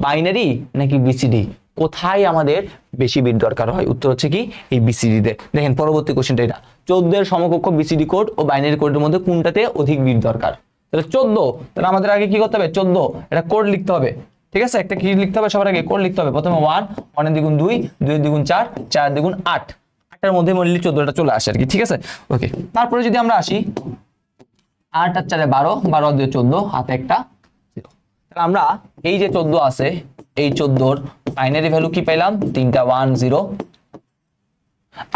বাইনারি নাকি BCD, কোথায় আমাদের বেশি বিট দরকার হয়? উত্তর হচ্ছে কি এই বিসিডি তে। দেখেন পরবর্তী কোশ্চেনটা এটা, 14 এর সমকক্ষ বিসিডি কোড ও বাইনারি কোডের মধ্যে কোনটাতে অধিক বিট দরকার? তাহলে 14, তাহলে আমাদের আগে কি করতে হবে? 14 এটা কোড লিখতে হবে, ঠিক আছে? একটা কি লিখতে হবে? সবার আগে কোড লিখতে হবে। প্রথমে 1, 1 এর দ্বিগুণ 2, 2 এর দ্বিগুণ 4, 4 এর দ্বিগুণ 8, 8 এর মধ্যে মূল্য 14টা চলে আসে আর কি, ঠিক আছে? ওকে, তারপরে যদি আমরা আসি 8 আর 4 এ 12, 12 আর 2 14, হাতে একটা 0। তাহলে আমরা এই যে 14 আছে, এই 14 এর বাইনারি ভ্যালু কি পেলাম? 3টা 1 0।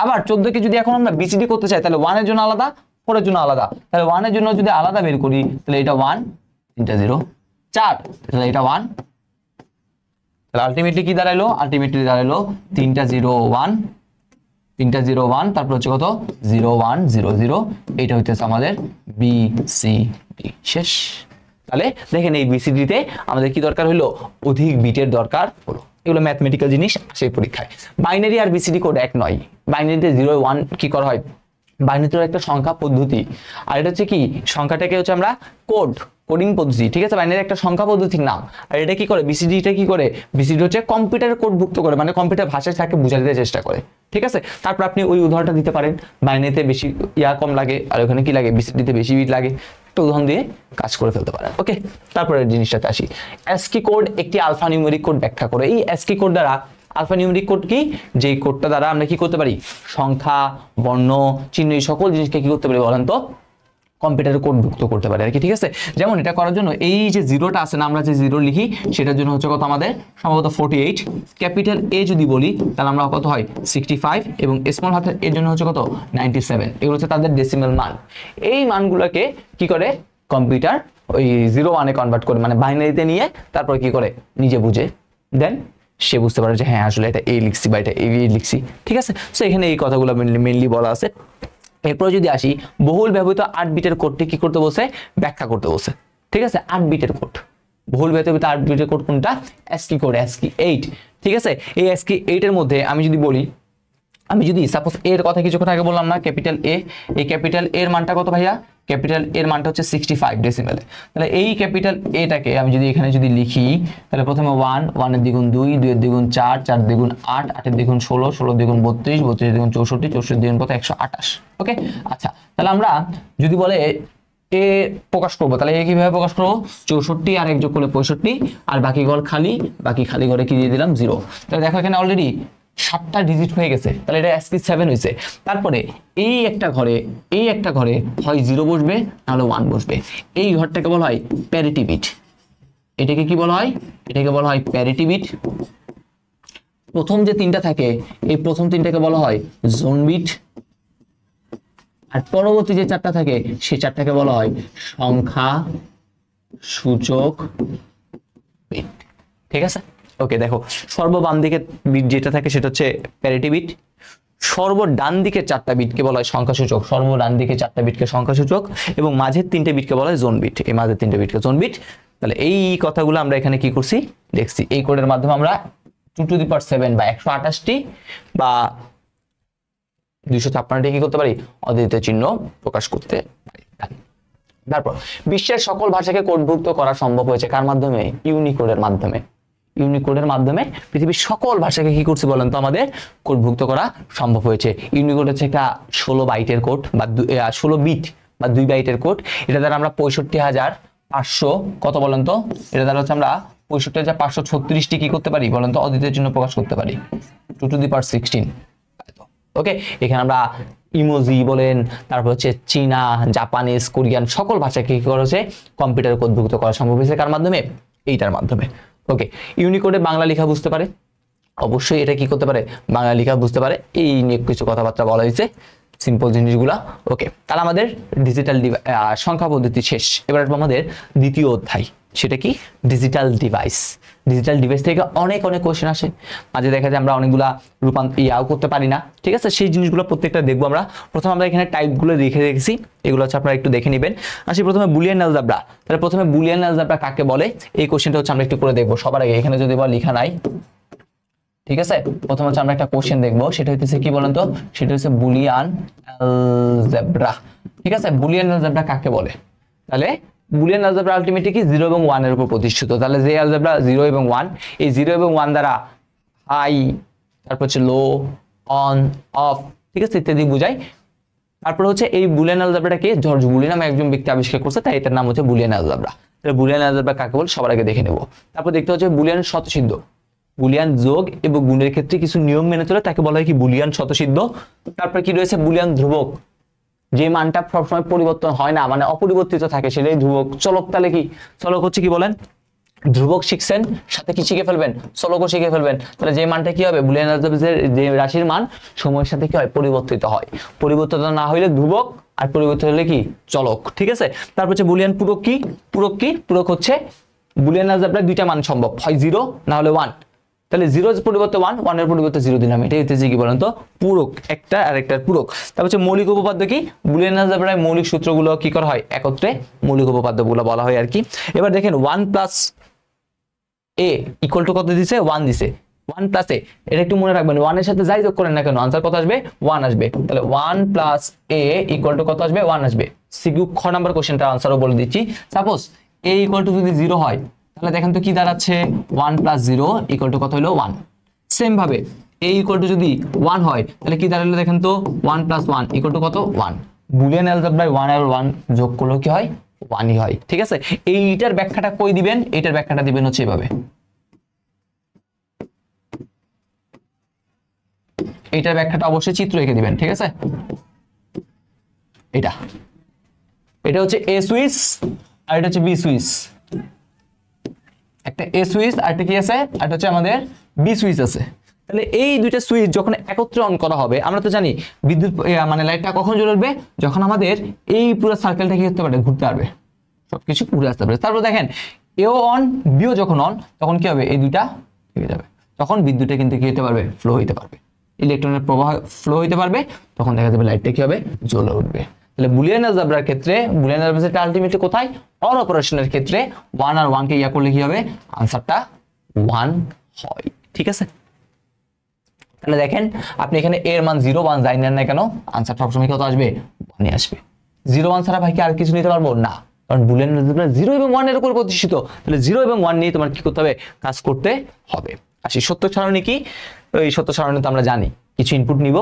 আবার 14 কে যদি এখন আমরা বিসিডি করতে চাই তাহলে 1 এর জন্য আলাদা, 4 এর জন্য আলাদা। তাহলে 1 এর জন্য যদি আলাদা বের করি তাহলে এটা 1, 3টা 0, 4, তাহলে এটা 1। তাহলে আলটিমেটলি কি দাঁড়াইলো? আলটিমেটলি দাঁড়াইলো 3টা 0 1, 3টা 0 1, তারপর হচ্ছে কত? 0 1 0 0। এটা হইতেছে আমাদের বি সি ডি। শেষ। তাহলে দেখেন এই বিসিডি তে আমাদের কি দরকার হলো? অধিক বিটের দরকার হলো। এগুলো ম্যাথমেটিক্যাল জিনিস সেই পরীক্ষায়। বাইনারি আর বিসিডি কোড এক নয়। বাইনারিতে 0 1 কি করা হয়? বাইনারিতে একটা সংখ্যা পদ্ধতি, আর এটা হচ্ছে কি সংখ্যাটাকে হচ্ছে আমরা কোডিং পদ্ধতি, ঠিক আছে? বাইনারি একটা সংখ্যা পদ্ধতির নাম। আর এটা কি করে? বিসিডিটা কি করে? বিসিডি হচ্ছে কম্পিউটারে কোডভুক্ত করে, মানে কম্পিউটার ভাষায় তাকে বোঝাতে চেষ্টা করে, ঠিক আছে? তারপর আপনি ওই উদাহরণটা দিতে পারেন, বাইনারিতে বেশি কম লাগে আর ওখানে কি লাগে? বিসিডিতে বেশি বিট লাগে। একটা উদাহরণ দিয়ে কাজ করে ফেলতে পারেন। ওকে, তারপরে জিনিসটাতে আসি। অ্যাসকি কোড একটি আলফা নিউমেরিক কোড ব্যাখ্যা করে। এই অ্যাসকি কোড দ্বারা, আলফা নিউমেরিক কোড কি? যে কোডটা দ্বারা আমরা কি করতে পারি? সংখ্যা, বর্ণ, চিহ্ন এই সকল জিনিসকে কি করতে পারি বলেন তো? কম্পিউটারে কোডভুক্ত করতে পারি আর কি, ঠিক আছে? যেমন এটা করার জন্য এই যে জিরোটা আছে না, আমরা যে জিরো লিখি সেটার জন্য হচ্ছে কত আমাদের? সম্ভবত 48। ক্যাপিটাল এ যদি বলি তাহলে আমরা কত হয়? 65, এবং স্মল হাতের এর জন্য হচ্ছে কত? 97। এগুলো হচ্ছে তাদের ডেসিমাল মান। এই মানগুলোকে কি করে কম্পিউটার ওই 0 1 কনভার্ট করে, মানে বাইনারিতে নিয়ে তারপর কি করে নিজে বুঝে দেন সে বুঝতে পারে যে হ্যাঁ আসলে এটা এ লিখছি বা এটা এ লিখছি, ঠিক আছে? সো এখানে এই কথাগুলো মেইনলি বলা আছে। এরপর যদি আসি, বহুল ব্যবহৃত 8 বিটের কোডটি কি করতে বসে? ব্যাখ্যা করতে বসে, ঠিক আছে? 8 বিটের কোড, বহুল ব্যবহৃত 8 বিটের কোড কোনটা? অ্যাসকি কোড, অ্যাসকি 8, ঠিক আছে? এই অ্যাসকি 8 এর মধ্যে আমি যদি বলি, আমি যদি সাপোজ এর কথা কিছুক্ষণ আগে বললাম না, ক্যাপিটাল এ, এই ক্যাপিটাল এর মানটা কত ভাইয়া? ক্যাপিটাল এর মানটা হচ্ছে 65 ডেসিমেলে। তাহলে এই ক্যাপিটাল এটাকে আমি যদি এখানে যদি লিখি তাহলে প্রথমে 1, 1 এর দ্বিগুণ 2, 2 এর দ্বিগুণ 4, 4 এর দ্বিগুণ 8, 8 এর দ্বিগুণ 16, 16 এর দ্বিগুণ 32, 32 এর দ্বিগুণ 64, 64 এর দ্বিগুণ কত? 128। ওকে, আচ্ছা, তাহলে আমরা যদি বলে এ প্রকাশ করবো তাহলে এ কিভাবে প্রকাশ করবো? 64 আর 1 যোগ করলে 65, আর বাকি ঘর খালি, বাকি খালি ঘরে কি দিয়ে দিলাম? 0। তাহলে দেখো এখানে অলরেডি 7টা ডিজিট হয়ে গেছে, তাহলে এটা ASCII 7 হয়েছে। তারপরে এই একটা ঘরে হয় 0 বসবে নাহলে 1 বসবে। এই ঘরটাকে বলা হয় প্যারিটি বিট। এটাকে কি বলা হয়? এটাকে বলা হয় প্যারিটি বিট। প্রথম যে 3টা থাকে এই প্রথম 3টাকে বলা হয় জোন বিট, আর পরবর্তী যে 4টা থাকে সেই 4টাকে বলা হয় সংখ্যা সূচক বিট, ঠিক আছে? ওকে, দেখো সর্ববাম দিকে বিট যেটা থাকে সেটা হচ্ছে প্যারিটি বিট, সর্বডান দিকে 4টা বিটকে বলা হয় সংখ্যাসূচক, সর্বডান দিকে 4টা বিটকে সংখ্যাসূচক, এবং মাঝের 3টে বিটকে বলা হয় জোন বিট, এই মাঝের 3টে বিটকে জোন বিট। তাহলে এই কথাগুলো আমরা এখানে কি করছি দেখছি। এই কোডের মাধ্যমে আমরা 2 টু দি পাওয়ার 7 বা 128টি বা 256টি কি করতে পারি? অদ্বিতীয় চিহ্ন প্রকাশ করতে পারি। তারপর বিশ্বের সকল ভাষাকে কোডভুক্ত করা সম্ভব হয়েছে কার মাধ্যমে? ইউনিকোডের মাধ্যমে। ইউনিকোডের মাধ্যমে পৃথিবীর সকল ভাষাকে কি করছে বলেন তো আমাদের কোডভুক্ত করা সম্ভব হয়েছে। ইউনিকোড হচ্ছে একটা 16 বাইটের কোড বা 16 বিট বা 2 বাইটের কোড। এটা দ্বারা আমরা 65,500 কত বলেন তো? এটা দ্বারা হচ্ছে আমরা 65,536টি কি করতে পারি বলেন তো? অদ্বিতীয় চিহ্ন প্রকাশ করতে পারি, 2 টু দি পাওয়ার 16। ওকে, এখানে আমরা ইমোজি বলেন, তারপর হচ্ছে চীনা, জাপানিজ, কোরিয়ান সকল ভাষাকে কি করেছে? কম্পিউটারে কোডভুক্ত করা সম্ভব হয়েছে কার মাধ্যমে? এইটার মাধ্যমে। ওকে, ইউনিকোডে বাংলা লেখা বুঝতে পারে, অবশ্যই এটা কি করতে পারে? বাংলা লেখা বুঝতে পারে। এই নিয়ে কিছু কথাবার্তা বলা হয়েছে, সিম্পল জিনিসগুলা। ওকে, তাহলে আমাদের ডিজিটাল সংখ্যা পদ্ধতি শেষ। এবার আমাদের দ্বিতীয় অধ্যায়, সেটা কি? Digital device. ডিজিটাল ডিভাইস থেকে অনেক কোশ্চেন আসে, মাঝে দেখা যায় আমরা অনেকগুলা ইয়াও করতে পারি না, ঠিক আছে? সেই জিনিসগুলো প্রত্যেকটা দেখবো আমরা। প্রথমে আমরা এখানে টাইপগুলো রেখেছি, এগুলো হচ্ছে আপনারা একটু দেখে নেবেন। আসি প্রথমে বুলিয়ান অ্যালজেব্রা। তাহলে প্রথমে বুলিয়ান অ্যালজেব্রা কাকে বলে এই কোশ্চেনটা হচ্ছে আমরা একটু করে দেখবো। সবার আগে এখানে যদি লেখা নাই, ঠিক আছে? প্রথমে হচ্ছে আমরা একটা কোশ্চেন দেখবো, সেটা হচ্ছে কি বলেন তো? সেটা হচ্ছে বুলিয়ান অ্যালজেব্রা, ঠিক আছে? বুলিয়ান অ্যালজেব্রা কাকে বলে? তাহলে বুলিয়ান অ্যালজেব্রা আলটিমেটলি কি 0 এবং 1 এর উপর প্রতিষ্ঠিত। তাহলে যে অ্যালজেব্রা 0 এবং 1, এই 0 এবং 1 দ্বারা হাই, তারপর হচ্ছে লো, অন, অফ, ঠিক আছে, ইত্যাদি বোঝায়। তারপর হচ্ছে এই বুলিয়ান অ্যালজেব্রাটাকে জর্জ বুলি নামে একজন ব্যক্তি আবিষ্কার করছে, তাই এটার নাম হচ্ছে বুলিয়ান অ্যালজেব্রা। তাহলে বুলিয়ান অ্যালজেব্রা কাকে বলে সবার আগে দেখে নেব। তারপর দেখতে হচ্ছে বুলিয়ান স্বতঃসিদ্ধ। বুলিয়ান যোগ এবং গুণের ক্ষেত্রে কিছু নিয়ম মেনে চলে তাকে বলা হয় কি বুলিয়ান স্বতঃসিদ্ধ। তারপর কি রয়েছে বুলিয়ান ধ্রুবক, যে মানটা সবসময় পরিবর্তন হয় না, মানে অপরিবর্তিত থাকে, সেটাই ধ্রুবক। চলক তাহলে কি, চলক হচ্ছে কি বলেন, ধ্রুবক শিখছেন, সাথে কি শিখে ফেলবেন, চলকও শিখে ফেলবেন। তাহলে যে মানটা কি হবে, বুলিয়ান অ্যালজেব্রার যে রাশির মান সময়ের সাথে কি হয়, পরিবর্তিত হয়। পরিবর্তিত না হইলে ধ্রুবক, আর পরিবর্তিত হলে কি চলক, ঠিক আছে। তারপর হচ্ছে বুলিয়ান পূরক কি, পূরক কি, পূরক হচ্ছে বুলিয়ান অ্যালজেব্রায় দুইটা মান সম্ভব, হয় 0 না হলে 1। তাহলে 0 এর পরিবর্তে 1, 1 এর পরিবর্তে 0 দিলাম, এটাই হচ্ছে কি বলেন তো পূরক, একটা আর একটার পূরক। তারপর হচ্ছে মৌলিক উপপাদ্য কি, বুলিয়ান অ্যালজেব্রায় মৌলিক সূত্রগুলো কি করা হয়, একত্রে মৌলিক উপপাদ্যগুলো বলা হয় আর কি। এবার দেখেন 1 প্লাস এ ইকুয়াল টু কত দিছে, 1 দিছে। 1 প্লাস এ, এটা একটু মনে রাখবেন, 1 এর সাথে যাই যোগ করেন না কেন আনসার কত আসবে, 1 আসবে। তাহলে 1 প্লাস এ ইকুয়াল টু কত আসবে, 1 আসবে। সিকিউ খ নাম্বার কোশ্চেনটা আনসারও বলে দিচ্ছি। সাপোজ এ ইকুয়াল টু যদি 0 হয়, তাহলে দেখেন তো কি দাঁড়াচ্ছে, 1 প্লাস 0 ইকুয়াল টু কত হলো, 1। সেম ভাবে এ ইকুয়াল টু যদি 1 হয়, তাহলে কি দাঁড়ালো দেখেন তো, 1 প্লাস 1 ইকুয়াল টু কত, 1। বুলিয়ান অ্যালজেব্রায় 1 আর 1 যোগ করলে কি হয়, 1ই হয়, ঠিক আছে। এইটার ব্যাখ্যাটা কই দিবেন, এইটার ব্যাখ্যাটা দিবেন হচ্ছে এভাবে, এইটার ব্যাখ্যাটা অবশ্যই চিত্র এঁকে দিবেন, ঠিক আছে। এটা এটা হচ্ছে এ সুইচ আর এটা হচ্ছে বি সুইচ, একটা এ সুইচ আর একটা কি আছে, আর এটা হচ্ছে আমাদের বি সুইচ আছে। তাহলে এই দুইটা সুইচ যখন একত্রে অন করা হবে, আমরা তো জানি বিদ্যুৎ মানে লাইটটা কখন জ্বলবে, যখন আমাদের এই পুরো সার্কেলটা কি করতে পারে, ঘুরতে পারবে, সবকিছু ঘুরে আসতে পারে। তারপর দেখেন এও অন বিও যখন অন, তখন কি হবে, এই দুইটা থেকে যাবে, তখন বিদ্যুৎটা কিন্তু কি হতে পারবে, ফ্লো হইতে পারবে, ইলেকট্রনের প্রবাহ ফ্লো হইতে পারবে, তখন দেখা যাবে লাইটটা কি হবে, জ্বলে উঠবে। তাহলে বুলিয়ান অ্যালজেব্রার ক্ষেত্রে, বুলিয়ান অ্যালজেব্রাটা আলটিমেটলি কোথায়, অর অপারেশনের ক্ষেত্রে 1 আর 1 কে ইয়া করলে কি হবে, আনসারটা 1 হয়, ঠিক আছে। তাহলে দেখেন আপনি এখানে এর মান 0 1 যাই নেন না কেন, আনসার সবসময় কত আসবে, 1 আসবে। 0 1 ছাড়া ভাই কি আর কিছু নিতে পারবো না, কারণ বুলিয়ান অ্যালজেব্রা 0 এবং 1 এর উপর প্রতিষ্ঠিত। তাহলে 0 এবং 1 নিয়ে তোমার কি করতে হবে, কাজ করতে হবে। আসি সত্য সারণী কি, এই সত্য সারণী তো আমরা জানি, কিছু ইনপুট নিব,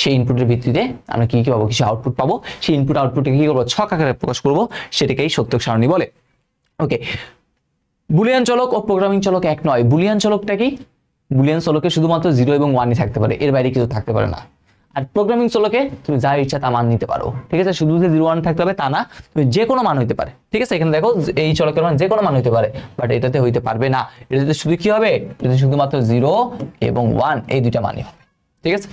সেই ইনপুটের ভিত্তিতে আমরা কি কি পাবো, কিছু আউটপুট পাবো, সেই ইনপুট আউটপুটকে কি করবো, ছক আকারে প্রকাশ করব, সেটাকেই সত্য সারণী বলে। ওকে, বুলিয়ান চলক ও প্রোগ্রামিং চলক এক নয়। বুলিয়ান চলকটা কি, বুলিয়ান চলকে শুধুমাত্র 0 এবং 1ই থাকতে পারে, এর বাইরে কিছু থাকতে পারে না। আর প্রোগ্রামিং চলকে তুমি যা ইচ্ছা তা মান নিতে পারো, ঠিক আছে। শুধু যে 0 1 থাকতে হবে তা না, তুমি যে কোনো মান হইতে পারে, ঠিক আছে। এখানে দেখো এই চলকের মান যে কোনো মান হইতে পারে, বাট এটাতে হইতে পারবে না, এটাতে শুধু কি হবে, এটাতে শুধুমাত্র 0 এবং 1 এই দুইটা মানই হবে, ঠিক আছে।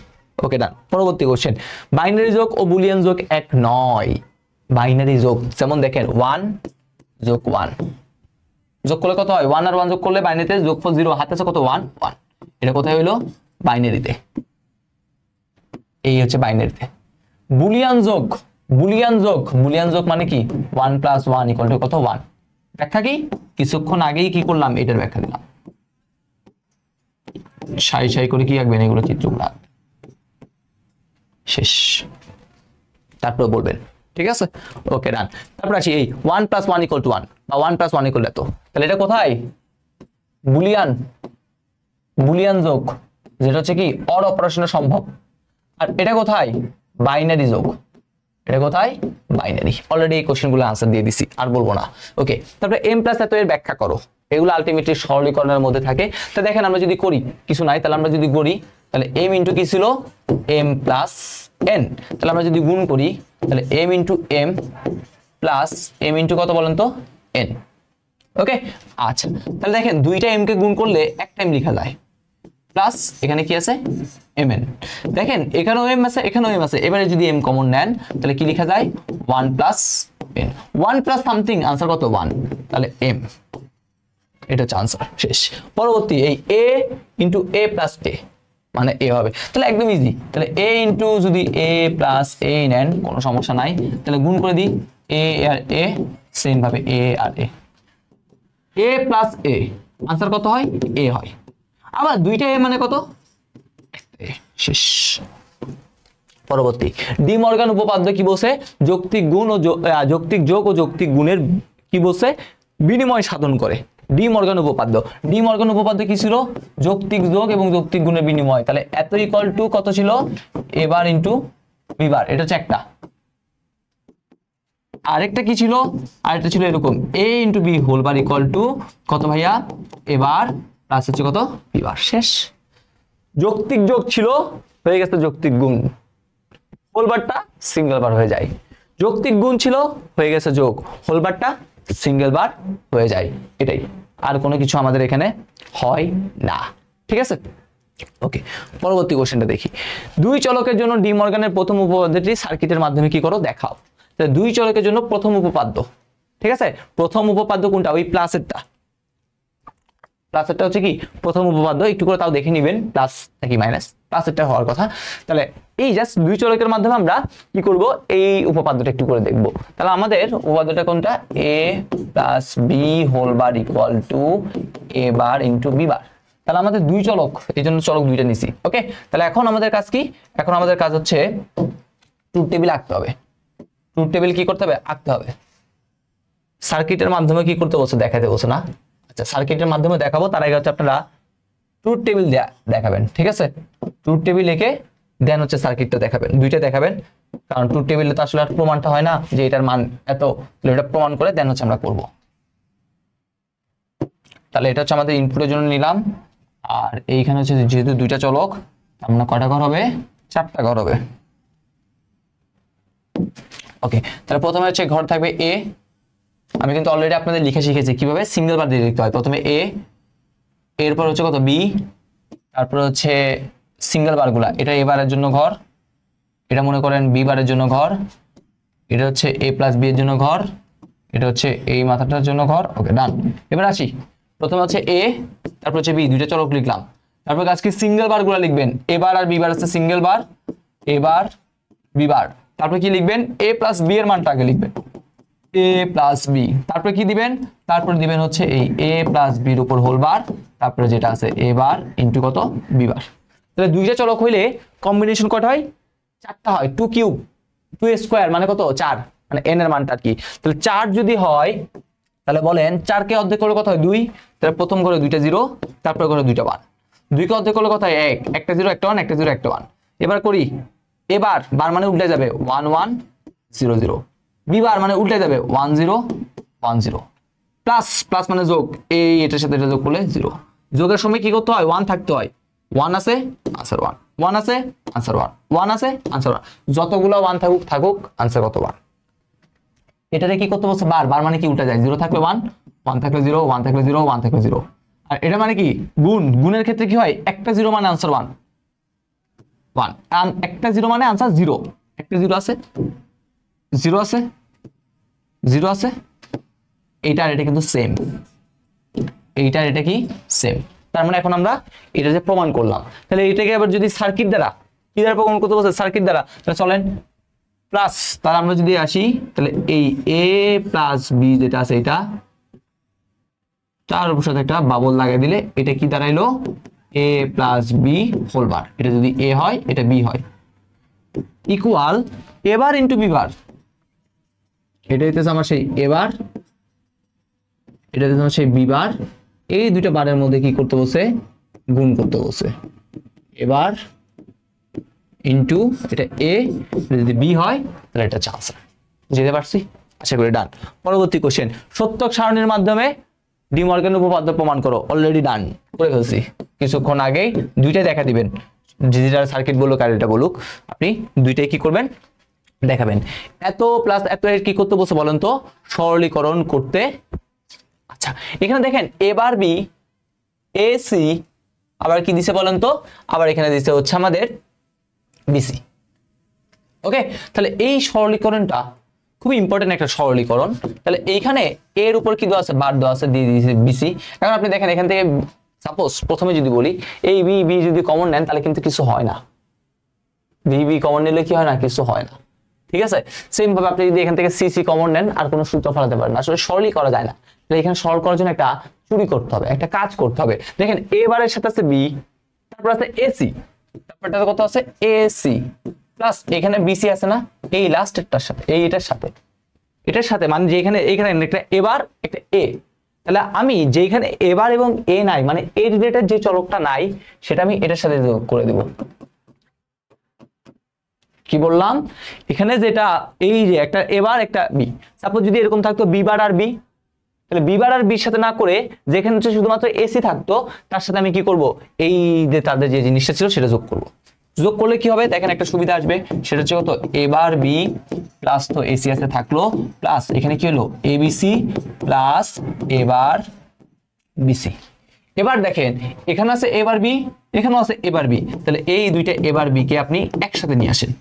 ওকে ডান। পরবর্তী কোশ্চেন, বাইনারি যোগ ও বুলিয়ান যোগ এক নয়। বাইনারি যোগ যেমন দেখেন 1 যোগ 1 যোগ করলে কত হয়, 1 আর 1 যোগ করলে বাইনারিতে যোগফল 0, হাতে আছে কত 1 1, এটা কোথায় হইলো, বাইনারিতে, এই হচ্ছে বাইনারিতে। বুলিয়ান যোগ, বুলিয়ান যোগ, বুলিয়ান যোগ মানে কি, 1 প্লাস 1 ইকুয়াল টু কত, 1। ব্যাখ্যা কি, কিছুক্ষণ আগেই কি করলাম, এটার ব্যাখ্যা দিলাম। সাই সাই করে কি আঁকবেন, এগুলো চিত্রগুলো আঁকবেন, শেষ, তারপর বলবেন, ঠিক আছে। ওকে ডান। তারপর আসি এই 1 প্লাস 1 ইকুয়াল টু 1 বা 1 প্লাস 1 ইকুয়াল এত, তাহলে এটা কোথায়, বুলিয়ান, বুলিয়ান যোগ, যেটা হচ্ছে কি অর অপারেশনে সম্ভব। আর এটা কোথায়, বাইনারি যোগ, এটা কোথায়, বাইনারি। অলরেডি এই কোশ্চেনগুলো আনসার দিয়ে দিছি, আর বলবো না। ওকে, তারপরে m প্লাস এত এর ব্যাখ্যা করো, এগুলো আলটিমেটলি সরলীকরণের মধ্যে থাকে। তো দেখেন আমরা যদি করি, কিছু নাই, তাহলে আমরা যদি করি, তাহলে m ইন্টু কি ছিল, m প্লাস n, তাহলে আমরা যদি গুণ করি, তাহলে m into m plus m into কত বলেন তো, n। ওকে, আচ্ছা, তাহলে দেখেন দুইটা m কে গুণ করলে এক টাইম লেখা যায়, প্লাস এখানে কি আছে, mn। দেখেন এখানেও m আছে, এখানেও m আছে, এবারে যদি m কমন নেন তাহলে কি লেখা যায়, 1 plus n, 1 plus something, answer কত, 1, তাহলে m, এটা হচ্ছে আনসার, শেষ। পরবর্তী এই a into a plus a মানে a হবে, তাহলে একদম ইজি। তাহলে a ইন্টু যদি a প্লাস a নেন কোনো সমস্যা নাই, তাহলে গুণ করে দিই a আর a, সেম ভাবে a আর a প্লাস a, আনসার কত হয়, a হয়। আবার দুইটা a মানে কত, শেষ। পরবর্তী, ডি মর্গান উপপাদ্য কি বলছে, যৌক্তিক গুণ ও যৌক্তিক যোগ ও যৌক্তিক গুণের কি বলছে, বিনিময় সাধন করে। ডি মর্গান উপপাদ্য। ডি মর্গান উপপাদ্য কি ছিল? যৌক্তিক যোগ এবং যৌক্তিক গুণের বিনিময়। তাহলে এত ইকুয়াল টু কত ছিল? A bar into B bar. এটা হচ্ছে একটা। আরেকটা কি ছিল? আরেকটা ছিল এরকম, A into B whole bar equal to কত ভাইয়া? এ বার প্লাস হচ্ছে কত? B bar. শেষ। যৌক্তিক যোগ ছিল, হয়ে গেছে যৌক্তিক গুণ, হোল বারটা সিঙ্গেল বার হয়ে যায়। যৌক্তিক গুণ ছিল, হয়ে গেছে যোগ, হোল বারটা সিঙ্গেল বার হয়ে যায়। এটাই, আর কোনো কিছু আমাদের এখানে হয় না। ঠিক আছে, ওকে। পরবর্তী কোশ্চেনটা দেখি। দুই চলকের জন্য ডি মর্গানের প্রথম উপপাদ্যটি সার্কিটের মাধ্যমে কি করো দেখাও। তাহলে দুই চলকের জন্য প্রথম উপপাদ্য, ঠিক আছে, প্রথম উপপাদ্য কোনটা? ওই প্লাসেরটা। প্লাসেরটা হচ্ছে কি প্রথম উপপাদ্য, একটু করে তাও দেখে নেবেন প্লাস নাকি মাইনাস। প্লাসেরটা হওয়ার কথা। তাহলে এই জাস্ট দুই চলকের মাধ্যমে আমরা কি করব? এই উপপাদ্যটা একটু করে দেখব। তাহলে আমাদের উপপাদ্যটা কোনটা? A plus B whole bar equal to A bar into B bar. তাহলে আমাদের দুই চলক, এই জন্য চলক দুইটা নিছি। ওকে, তাহলে এখন আমাদের কাজ কি? এখন আমাদের কাজ হচ্ছে ট্রুথ টেবিল আঁকতে হবে। ট্রুথ টেবিল কি করতে হবে? আঁকতে হবে। সার্কিটের মাধ্যমে কি করতে বলছে? দেখাতে বলছে না? আচ্ছা, সার্কিটের মাধ্যমে দেখাবো, তার আগে হচ্ছে আপনারা ট্রুথ টেবিল দেখাবেন। ঠিক আছে, ট্রুথ টেবিল এঁকে দেন হচ্ছে সার্কিটটা দেখাবেন, দুইটা দেখাবেন। কারণ ট্রুথ টেবিলে তো আসলে আর প্রমাণটা হয় না যে এটার মান এত, এটা প্রমাণ করে দেন হচ্ছে আমরা করব। তাহলে এটা হচ্ছে আমাদের ইনপুটের জন্য নিলাম। আর এইখানে হচ্ছে যেহেতু দুইটা চলক, আমরা কয়টা ঘর হবে? 4টা ঘর হবে। ওকে, তাহলে প্রথমে হচ্ছে ঘর থাকবে এ। আমি কিন্তু অলরেডি আপনাদের লিখে শিখেছি কিভাবে সিঙ্গেল বার দিয়ে লিখতে হয়। প্রথমে এ, এরপর হচ্ছে কত? বি, তারপর হচ্ছে সিঙ্গেল বারগুলা। এটা এ বারের জন্য ঘর, এটা মনে করেন বি বারের জন্য ঘর, এটা হচ্ছে এ প্লাস বি এর জন্য ঘর, এটা হচ্ছে এই মাথাটার জন্য ঘর। ওকে, ডান। এবার আসি, প্রথমে হচ্ছে এ, তারপর হচ্ছে বি, দুইটা চলক লিখলাম। তারপর আজকে সিঙ্গেল বারগুলা লিখবেন। এ বার আর বি বার আছে সিঙ্গেল বার, এ বার বি বার। তারপর কি লিখবেন? এ প্লাস বি এর মানটা আগে লিখবেন, এ প্লাস বি। তারপরে কি দিবেন? তারপরে দিবেন হচ্ছে এই এ প্লাস বির উপর হোল বার, তারপরে যেটা আছে এ বার ইন্টু কত? B bar. তাহলে দুইটা চলক হইলে কম্বিনেশন কত হয়? 4টা হয়। 2 কিউব, 2 স্কোয়ার মানে কত? 4, মানে এন এর মানটা কি। তাহলে 4 যদি হয়, তাহলে বলেন 4 কে অর্ধেক করলে কত হয়? 2। তাহলে প্রথম করে দুইটা 0, তারপরে করে দুইটা 1। 2 কে অর্ধেক করলে কত হয়? 1, একটা 0 একটা 1, একটা 0 একটা 1। এবার করি, এবার বার মানে উল্টে যাবে 1 1 0 0। বি বার মানে উল্টে যাবে 1 0 1 0। প্লাস প্লাস মানে যোগ, এই এটার সাথে এটা যোগ করলে 0। যোগের সময় কি করতে হয়? 1 থাকতে হয়। 1 আছে, আনসার 1, 1 আছে, আনসার 1, 1 আছে, আনসার 1। যতগুলো 1 থাকুক থাকুক, আনসার কত? 1। এটারে কি করতে বলছে? বার। বার মানে কি উল্টা যায়, 0 থাকলে 1, 1 থাকলে 0, 1 থাকলে 0, 1 থাকলে 0। আর এটা মানে কি? গুণ। গুণের ক্ষেত্রে কি হয়? একটা 0 মানে আনসার 1 1, একটা 0 মানে আনসার 0। একটা 0 আছে, 0 আছে, 0 আছে। এইটা আর এটা কিন্তু সেম, এইটা আর এটা কি সেম। তার মানে এখন আমরা এটা যে প্রমাণ করলাম, তাহলে এটাকে আবার যদি সার্কিট দ্বারা কি দ্বারা প্রমাণ করতে বলছে? সার্কিট দ্বারা। তাহলে চলেন প্লাস, তাহলে আমরা যদি আসি, তাহলে এই এ প্লাস বি যেটা আছে এটা, তার উপর সাথে একটা বাবল লাগিয়ে দিলে এটা কি দাঁড়াইলো? এ প্লাস বি হোল বার। এটা যদি এ হয়, এটা বি হয়, ইকুয়াল এ বার ইন্টু বি বার। এটা হইতেছে আমার সেই এ বার, এটা হইতেছে আমার সেই বি বার। এই দুইটা বারের মধ্যে কি করতে বলছে? গুণ করতে বলছে। এবার ইন্টু এটা এ, যদি বি হয় তাহলে এটা চান্স। বুঝতে পারছি? আশা করি ডান। পরবর্তী কোশ্চেন, সত্যক সারণীর মাধ্যমে ডি মর্গান উপপাদ্য প্রমাণ করো। অলরেডি ডান করে ফেলছি কিছুক্ষণ আগেই। দুইটাই দেখা দিবেন, ডিজিটাল সার্কিট বলুক আর এটা বলুক, আপনি দুইটাই কি করবেন? দেখাবেন। এত প্লাস এত এর কি করতে বলছে বলেন তো? সরলীকরণ করতে। আচ্ছা, এখানে দেখেন এবার বি, এ সি, আবার কি দিছে বলেন তো? আবার এখানে দিছে হচ্ছে আমাদের বিসি। ওকে, তাহলে এই সরলীকরণটা খুবই ইম্পর্টেন্ট একটা সরলীকরণ। তাহলে এইখানে এর উপর কি দেওয়া আছে? বার দেওয়া আছে, দিয়ে দিয়েছে বিসি। এখন আপনি দেখেন এখান থেকে সাপোজ প্রথমে যদি বলি এই বি বি যদি কমন নেন তাহলে কিন্তু কিছু হয় না। বি বি কমন নিলে কি হয় না? কিছু হয় না। ঠিক আছে, সেম ভাবে আপনি যদি এখান থেকে সি সি কমন নেন আর কোনো সূত্র ফেলাতে পারেন না, আসলে সরলই করা যায় না। তাহলে এখানে সরল করার জন্য একটা চুরি করতে হবে, একটা কাজ করতে হবে। দেখেন এ বারের সাথে আছে বি, তারপর আছে এসি, তারপরটা কত আছে? এসি প্লাস এখানে বিসি আছে না? এই লাস্টেরটার সাথে, এই এটার সাথে, এটার সাথে, মানে যে এখানে এখানে একটা এবার একটা এ, তাহলে আমি যেখানে এবার এবং এ নাই মানে এ রিলেটেড যে চলকটা নাই সেটা আমি এটার সাথে যোগ করে দেব। কি বললাম এখানে যেটা এই যে একটা এবার একটা বি, সাপোজ যদি এরকম থাকতো বি বার আর বি, তাহলে বি বার আর বির সাথে না করে যেখানে হচ্ছে শুধুমাত্র এসি থাকতো তার সাথে আমি কি করব এই যে তাদের যে জিনিসটা ছিল সেটা যোগ করব। যোগ করলে কি হবে দেখেন একটা সুবিধা আসবে, সেটা হচ্ছে কত এবার বি প্লাস তো এসি আছে থাকলো প্লাস এখানে কি হলো এবিসি প্লাস এবার বিসি। এবার দেখেন এখানে আছে এবার বি এখানেও আছে এবার বি, তাহলে এই দুইটা এবার বি কে আপনি একসাথে নিয়ে আসেন,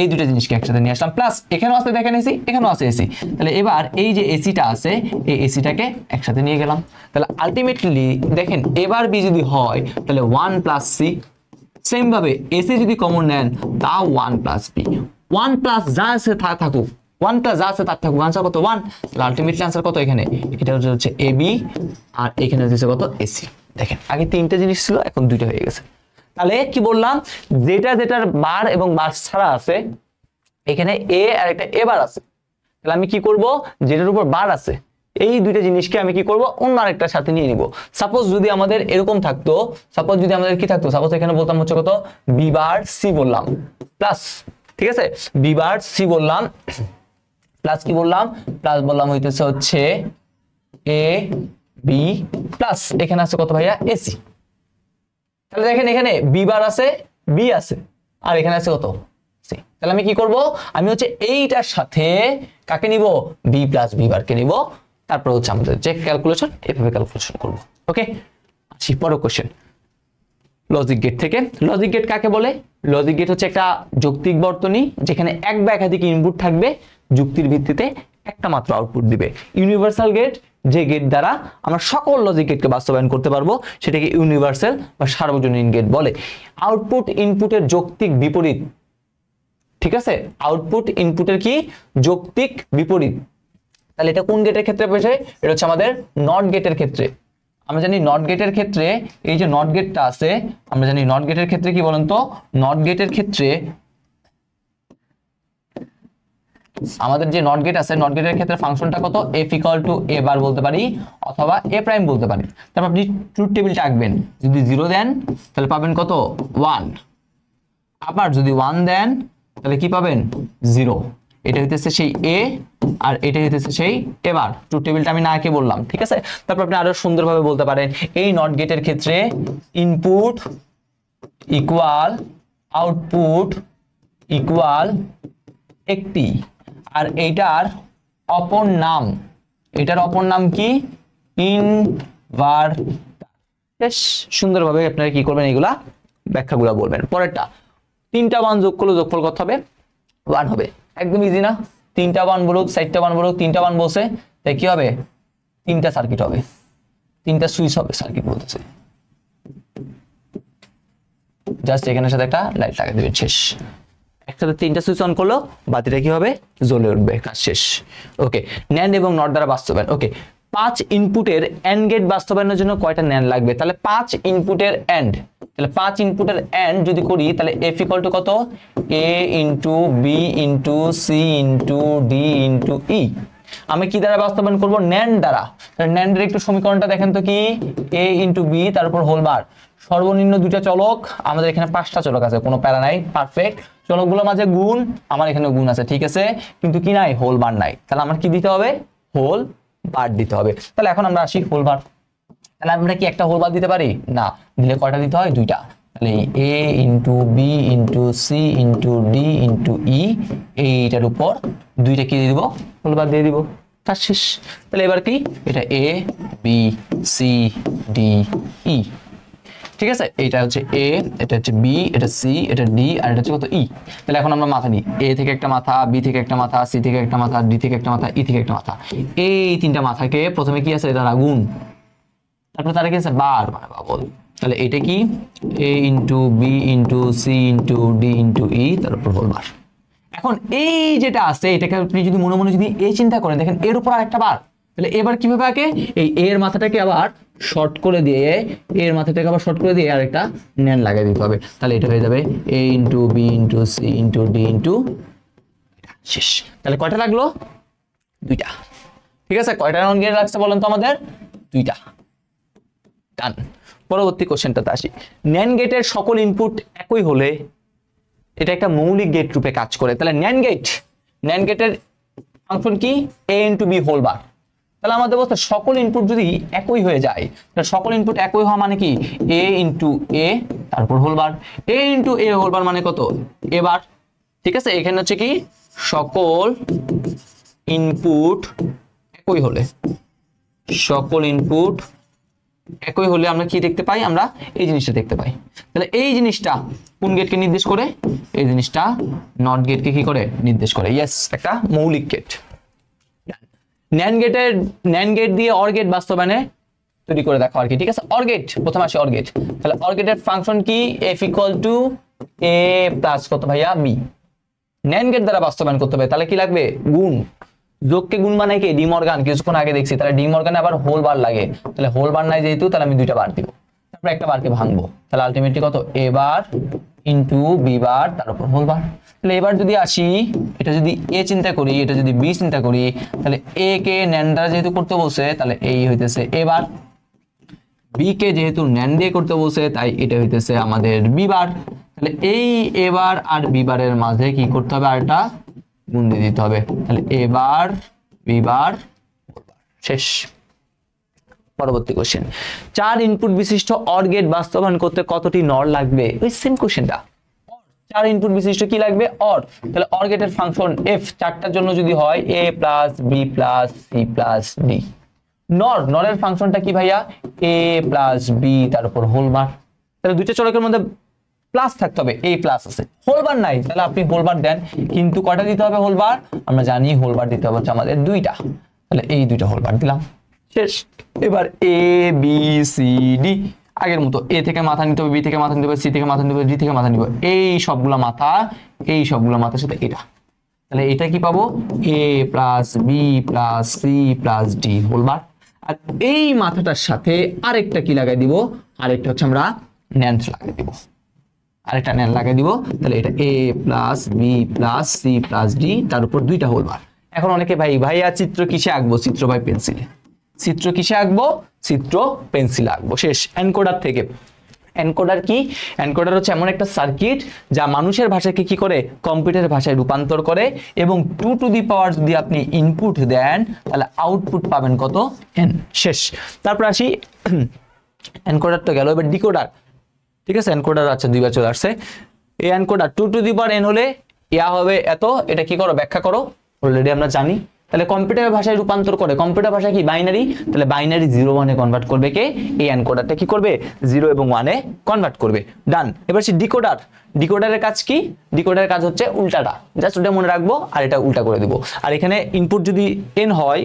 এই দুটো জিনিসকে একসাথে নিয়ে আসলাম প্লাস এখানেও আছে দেখেন এসি এখানেও আছে এসি, তাহলে এবার এই যে এসিটা আছে এই এসিটাকে একসাথে নিয়ে গেলাম। তাহলে আলটিমেটলি দেখেন এবার বি যদি হয় তাহলে 1 প্লাস সি, সেম ভাবে এসি যদি কমন নেন তাও 1 প্লাস বি, 1 প্লাস যা আছে তা থাকুক 1 প্লাস যা আছে তার থাকুক, আনসার কত 1, তাহলে আলটিমেটলি আনসার কত এখানে এটা হচ্ছে এ বি আর এখানে হচ্ছে কত এসি। দেখেন আগে তিনটা জিনিস ছিল এখন দুইটা হয়ে গেছে। তাহলে কি বললাম যেটা যেটার বার এবং বার ছাড়া আছে এখানে এ আর একটা এবার আছে, তাহলে আমি কি করব যেটার উপর বার আছে এই দুইটা জিনিসকে আমি কি করব অন্য আরেকটার সাথে নিয়ে নিব। সাপোজ যদি আমাদের এরকম থাকতো, সাপোজ যদি আমাদের কি থাকতো, সাপোজ এখানে বলতাম হচ্ছে কত বি বার সি বললাম প্লাস, ঠিক আছে বি বার সি বললাম প্লাস কি বললাম প্লাস বললাম হইতেছে হচ্ছে এ বি প্লাস এখানে আছে কত ভাইয়া এসি। তাহলে দেখেন এখানে বি বার আছে বি আছে আর এখানে আছে কত সি, তাহলে আমি কি করব আমি হচ্ছে এইটার সাথে কাকে নিব বি প্লাস বি বার কে নিব, তারপর হচ্ছে আমাদের যে ক্যালকুলেশন এভাবে ক্যালকুলেশন করব। ওকে আসি পরের কোশ্চেন লজিক গেট থেকে। লজিক গেট কাকে বলে? লজিক গেট হচ্ছে একটা যৌক্তিক বর্তনী যেখানে এক বা একাধিক ইনপুট থাকবে, যুক্তির ভিত্তিতে একটা মাত্র আউটপুট দিবে। ইউনিভার্সাল গেট যে গেট দ্বারা আমরা সকল লজিক গেটকে বাস্তবায়ন করতে পারবো সেটাকে ইউনিভার্সাল বা সার্বজনীন গেট বলে। আউটপুট ইনপুটের যৌক্তিক বিপরীত, ঠিক আছে আউটপুট ইনপুটের কি যৌক্তিক বিপরীত। তাহলে এটা কোন গেটের ক্ষেত্রে বসে? এটা হচ্ছে আমাদের নট গেটের ক্ষেত্রে। আমরা জানি নট গেটের ক্ষেত্রে এই যে নট গেটটা আছে, আমরা জানি নট গেটের ক্ষেত্রে কি বলেন তো, নট গেটের ক্ষেত্রে আমাদের যে নট গেট আছে নট গেটের ক্ষেত্রে ফাংশনটা কত f ইকুয়াল টু a বার বলতে পারি অথবা a প্রাইম বলতে পারি। তারপর আপনি ট্রুথ টেবিলটা আঁকবেন, যদি 0 দেন তাহলে পাবেন কত 1, আবার যদি 1 দেন তাহলে কি পাবেন 0। এটা হইতেছে সেই a আর এটা হইতেছে সেই এবার ট্রুথ টেবিলটা আমি না এঁকে বললাম, ঠিক আছে। তারপর আপনি আরো সুন্দরভাবে বলতে পারেন এই নট গেটের ক্ষেত্রে ইনপুট ইকুয়াল আউটপুট ইকুয়াল একটি, আর এইটার অপর নাম, এটার অপর নাম কি ইনভার্টার। বেশ সুন্দরভাবে আপনারা কি করবেন এগুলা ব্যাখ্যাগুলো বলবেন। পরেরটা তিনটা মান যোগ করলে যোগফল কত হবে 1 হবে, একদম ইজি না। তিনটা মান বলুক 4টা মান বলুক তিনটা মান বসে তাই কি হবে তিনটা সার্কিট হবে, তিনটা সুইচ হবে সার্কিট বলতেছে। জাস্ট এখানের সাথে একটা লাইট লাগিয়ে দেবেন, শেষ। একসাথে তিনটা সুইচ অন করলো বাতিটা কি হবে জ্বলে উঠবে, কাজ শেষ। ওকে ন্যান্ড এবং নট দ্বারা বাস্তবায়ন। ওকে 5 ইনপুটের এন্ড গেট বাস্তবায়নের জন্য কয়টা ন্যান্ড লাগবে? তাহলে 5 ইনপুটের এন্ড, তাহলে 5 ইনপুটের এন্ড যদি করি তাহলে f ইকুয়াল টু কত a into b into c into d into e। আমি কি দ্বারা বাস্তবায়ন করব ন্যান্ড দ্বারা। তাহলে ন্যান্ডের একটু সমীকরণটা দেখেন তো কি a ইনটু b তারপর হোল বার, সর্বনিম্ন দুইটা চলক, আমাদের এখানে 5টা চলক আছে কোনো প্যারা নাই, পারফেক্ট। চলকগুলোর মাঝে গুণ, আমার এখানে গুণ আছে ঠিক আছে, কিন্তু কি নাই হোল বার নাই, তাহলে আমার কি দিতে হবে হোল বার দিতে হবে। তাহলে এখন আমরা আসি হোল বার। তাহলে আমরা কি একটা হোল বার দিতে পারি না, দিলে কয়টা দিতে হয় দুইটা। তাহলে a into b into c into d into e এইটার উপর দুইটা কি দিয়ে দিব হোল বার দিয়ে দিব, কাজ শেষ। তাহলে এবার কি এটা a b c d e, ঠিক আছে। এটা হচ্ছে a, এটা হচ্ছে b, এটা c, এটা d আর এটা হচ্ছে কত e। তাহলে এখন আমরা মাথা নিই, a থেকে একটা মাথা, b থেকে একটা মাথা, c থেকে একটা মাথা, d থেকে একটা মাথা, e থেকে একটা মাথা। এই তিনটা মাথাকে প্রথমে কি আছে তারা গুণ, তারপর তারা কি আছে বার মানে বাবল। তাহলে এটা কি a into b into c into d into e তারপর হোল বার। এখন এই যেটা আছে এটাকে আপনি যদি মনে মনে যদি a চিন্তা করেন দেখেন এর উপর আরেকটা বার, তাহলে এবার কিভাবে আঁকে এই a এর মাথাটাকে আবার শর্ট করে দিয়ে এর মাথাটাকে আবার শর্ট করে দিয়ে আরেকটা ন্যান্ড লাগিয়ে দিতে হবে। তাহলে এটা হয়ে যাবে a into b into c into d into শেষ। তাহলে কয়টা লাগলো দুইটা, ঠিক আছে, কয়টা নট গেট লাগছে বলেন তো আমাদের? দুইটা। ডান। পরবর্তী কোশ্চেনটাতে আসি। ন্যান্ড গেটের সকল ইনপুট একই হলে এটা একটা মৌলিক গেট রূপে কাজ করে। তাহলে ন্যান্ড গেটের ফাংশন কি? a into b whole bar. তাহলে আমাদের বলতে সকল ইনপুট যদি একই হয়ে যায়, তাহলে সকল ইনপুট একই হওয়া মানে কি? a ইনটু a তারপর whole bar. a into a whole bar মানে কত? a বার। ঠিক আছে, এখানে হচ্ছে কি সকল ইনপুট একই হলে, সকল ইনপুট একই হলে আমরা কি দেখতে পাই? আমরা এই জিনিসটা দেখতে পাই। তাহলে এই জিনিসটা কোন গেটকে নির্দেশ করে? এই জিনিসটা নট গেটকে কি করে নির্দেশ করে। ইয়েস, একটা মৌলিক গেট। ন্যান্ড গেট দিয়ে অর গেট বাস্তবায়নে তৈরি করে দেখো আর কি। ঠিক আছে, অর গেট প্রথমে আসে অর গেট। তাহলে অর গেটের ফাংশন কি? f equal to a plus কত ভাইয়া? b। ন্যান্ড গেট দ্বারা বাস্তবায়ন করতে হবে, তাহলে কি লাগবে? গুণ। যোগকে গুণ বানায় কে? D Morgan. কিছুক্ষণ আগে দেখছি। তাহলে ডি মর্গানে আবার হোল বার লাগে। তাহলে হোল বার নাই যেহেতু, তাহলে আমি দুইটা বার দিব, তারপর একটা বারকে ভাঙবো। তাহলে আলটিমেটলি কত? a বার ইনটু b বার তার উপর হোল বার। তাহলে এবার যদি আসি, এটা যদি a চিন্তা করি, এটা যদি b চিন্তা করি, তাহলে a কে ন্যান্ড দ্বারা যেহেতু করতে বলছে, তাহলে এই হইতেছে a বার। b কে যেহেতু ন্যান্ড দিয়ে করতে বলছে, তাই এটা হইতেছে আমাদের b বার। তাহলে এই a বার আর b বারের মাঝে কি করতে হবে? আর একটা গুণ দিয়ে দিতে হবে। তাহলে a বার b বার শেষ। পরবর্তী কোশ্চেন, 4 ইনপুট বিশিষ্ট অর গেট বাস্তবায়ন করতে কতটি নর লাগবে? ওই সেম কোশ্চেনটা। 4 ইনপুট বিশিষ্ট কি লাগবে? অর। তাহলে অর গেটের ফাংশন f 4টার জন্য যদি হয় a plus b plus c plus d। নরের ফাংশনটা কি ভাইয়া? a প্লাস b তার উপর হোল বার। তাহলে দুইটা চলকের মধ্যে প্লাস থাকতে হবে, a প্লাস আছে, হোল বার নাই, তাহলে আপনি হোল বার দেন, কিন্তু কয়টা দিতে হবে হোল বার? আমরা জানি হোল বার দিতে হবে হচ্ছে আমাদের দুইটা। তাহলে এই দুইটা হোল বার দিলাম, শেষ। এবার a b c d আগের মতো a থেকে মাথা নিতে হবে, b থেকে মাথা নিতে হবে, c থেকে মাথা নিতে হবে, d থেকে মাথা নিতে হবে, এই সবগুলো মাথার সাথে এটা। তাহলে এটা কি পাবো? a plus b plus c plus d whole bar. আর এই মাথাটার সাথে আরেকটা কি লাগাই দিব? আরেকটা হচ্ছে আমরা ন্যান্ড লাগাই দিব, আরেকটা ন্যান্ড লাগাই দিব। তাহলে এটা a plus b plus c plus d তার উপর দুইটা হোল বার। এখন অনেকে ভাইয়া চিত্র কিসে আঁকবো? চিত্র ভাই পেন্সিলে। চিত্র কিসে আঁকবো? চিত্র পেন্সিলে আঁকবো, শেষ। এনকোডার থেকে। এনকোডার কি? এনকোডার হচ্ছে এমন একটা সার্কিট যা মানুষের ভাষাকে কি করে? কম্পিউটারের ভাষায় রূপান্তর করে, এবং 2 টু দি পাওয়ার যদি আপনি ইনপুট দেন, তাহলে আউটপুট পাবেন কত? n। শেষ। তারপর আসি, এনকোডার তো গেল, এবার ডিকোডার। ঠিক আছে, এনকোডার আছে দুইবার চলে আসছে। এই encoder 2 to the power n হলে ইয়া হবে এত। এটা কি করো? ব্যাখ্যা করো। অলরেডি আমরা জানি। তাহলে কম্পিউটার ভাষায় রূপান্তর করে। কম্পিউটার ভাষা কি? বাইনারি। তাহলে বাইনারি 0 1 এ কনভার্ট করবে কে? এই এনকোডারটা কি করবে? 0 এবং 1 এ কনভার্ট করবে। ডান। এবার সে ডিকোডার। ডিকোডারের কাজ কি? ডিকোডারের কাজ হচ্ছে উল্টাটা, জাস্ট ওটা মনে রাখবো আর এটা উল্টা করে দিব। আর এখানে ইনপুট যদি n হয়,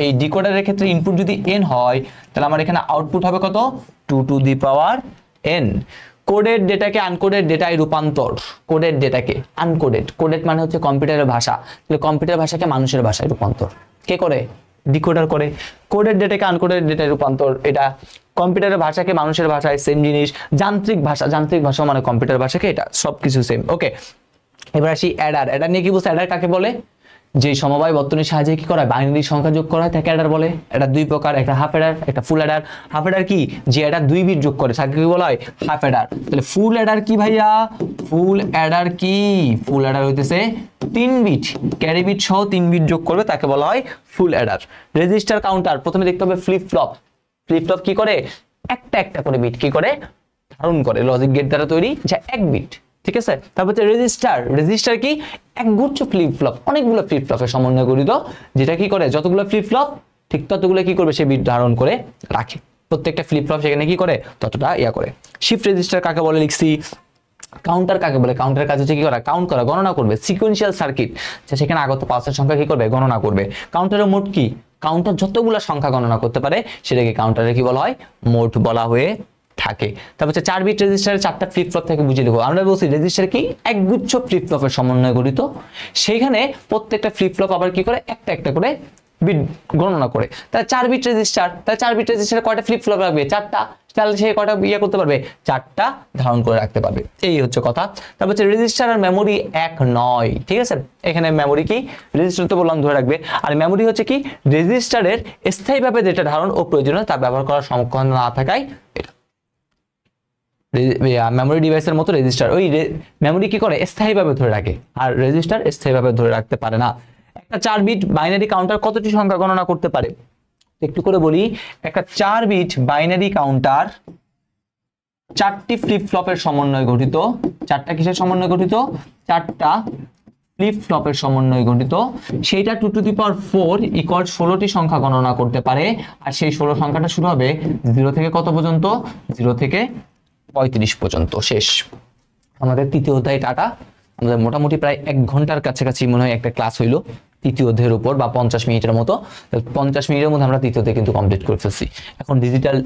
এই ডিকোডারের ক্ষেত্রে ইনপুট যদি n হয়, তাহলে আমার এখানে আউটপুট হবে কত? 2 to the power n। Coded ডেটাকে আনকোডেড ডেটায় রূপান্তর। কোডেড ডেটাকে আনকোডেড, কোডেড মানে হচ্ছে কম্পিউটারের ভাষা, তাহলে কম্পিউটার ভাষাকে মানুষের ভাষায় রূপান্তর কে করে? ডিকোডার করে। কোডেড ডেটাকে আনকোডেড ডেটায় রূপান্তর, এটা কম্পিউটারের ভাষাকে মানুষের ভাষায়, সেম জিনিস। যান্ত্রিক ভাষা মানে কম্পিউটার ভাষাকে, এটা সবকিছু সেম। ওকে, এবার আসি অ্যাডার। অ্যাডার নিয়ে কি বলছে? অ্যাডার কাকে বলে? যে সমবায় বর্তনীর সাহায্যে কি করা হয়? বাইনারি সংখ্যা যোগ করা হয়, তাকে অ্যাডার বলে। এটা দুই প্রকার, একটা হাফ অ্যাডার, একটা ফুল অ্যাডার। হাফ অ্যাডার কি? যে অ্যাডার 2 বিট যোগ করে, তাকে কি বলা হয়? Half Eder. তাহলে ফুল অ্যাডার কি ভাইয়া? ফুল অ্যাডার কি? ফুল অ্যাডার হইতেছে 3 বিট, ক্যারি বিট সহ 3 বিট যোগ করবে, তাকে বলা হয় ফুল অ্যাডার। রেজিস্টার কাউন্টার, প্রথমে দেখতে হবে ফ্লিপ ফ্লপ। ফ্লিপ ফ্লপ কি করে? একটা একটা করে বিট কি করে? ধারণ করে, লজিক গেট দ্বারা তৈরি, যা 1 বিট। ঠিক আছে, তারপর হচ্ছে রেজিস্টার। রেজিস্টার কি? একগুচ্ছ ফ্লিপ ফ্লপ, অনেকগুলো ফ্লিপ ফ্লপের সমন্বয় গঠিত, যেটা কি করে? যতগুলো ফ্লিপ ফ্লপ ঠিক ততগুলো কি করবে? সে বিট ধারণ করে রাখে। প্রত্যেকটা ফ্লিপ ফ্লপ সেখানে কি করে? ততটা ইয়া করে। শিফট রেজিস্টার কাকে বলে লিখছি। কাউন্টার কাকে বলে? কাউন্টারের কাজ হচ্ছে কি করা? কাউন্ট করা, গণনা করবে। সিকোয়েন্সিয়াল সার্কিট, সেখানে আগত পাসের সংখ্যা কি করবে? গণনা করবে। কাউন্টারের মোট কি? কাউন্টার যতগুলো সংখ্যা গণনা করতে পারে সেটাকে কাউন্টারে কি বলা হয়? মোট বলা হয়ে থাকে। তারপর হচ্ছে 4 বিট রেজিস্টারে 4টা ফ্লিপ ফ্লপ থেকে বুঝিয়ে লিখো। আমরা বলছি রেজিস্টার কি? একগুচ্ছ ফ্লিপ ফ্লপের সমন্বয়ে গঠিত, সেখানে প্রত্যেকটা ফ্লিপ ফ্লপ আবার কি করে? একটা একটা করে বিট গণনা করে। তাহলে 4 বিট রেজিস্টার, তাহলে 4 বিট রেজিস্টারে কয়টা ফ্লিপ ফ্লপ লাগবে? 4টা। তাহলে সে কটা ইয়ে করতে পারবে, 4টা ধারণ করে রাখতে পারবে। এই হচ্ছে কথা। তারপর হচ্ছে রেজিস্টার আর মেমোরি এক নয়, ঠিক আছে। এখানে মেমোরি কি, রেজিস্টার তো বললাম ধরে রাখবে, আর মেমোরি হচ্ছে কি রেজিস্টারের স্থায়ীভাবে যেটা ধারণ ও প্রয়োজনীয় তা ব্যবহার করার সক্ষম না থাকায় এটা মেমোরি ডিভাইসের মতো রেজিস্টার ওই মেমোরি কি করে স্থায়ীভাবে ধরে রাখে, আর রেজিস্টার স্থায়ীভাবে ধরে রাখতে পারে না। একটা 4 বিট বাইনারি কাউন্টার কতটি সংখ্যা গণনা করতে পারে? একটু করে বলি, একটা 4 বিট বাইনারি কাউন্টার 4টি ফ্লিপ ফ্লপের সমন্বয়ে গঠিত। 4টা কিসের সমন্বয়ে গঠিত? 4টা ফ্লিপ ফ্লপের সমন্বয়ে গঠিত। সেইটা 2 টু দি পাওয়ার 4 ইকুয়াল 16টি সংখ্যা গণনা করতে পারে। আর সেই 16 সংখ্যাটা শুরু হবে 0 থেকে কত পর্যন্ত? 0 থেকে 35 পর্যন্ত। শেষ আমাদের তৃতীয় অধ্যায় টাটা। আমাদের মোটামুটি প্রায় 1 ঘন্টার কাছাকাছি মনে হয় একটা ক্লাস হইলো তৃতীয় অধ্যায়ের উপর, বা 50 মিনিটের মতো। 50 মিনিটের মধ্যে আমরা তৃতীয় অধ্যায় কিন্তু কমপ্লিট করে ফেলছি। এখন ডিজিটাল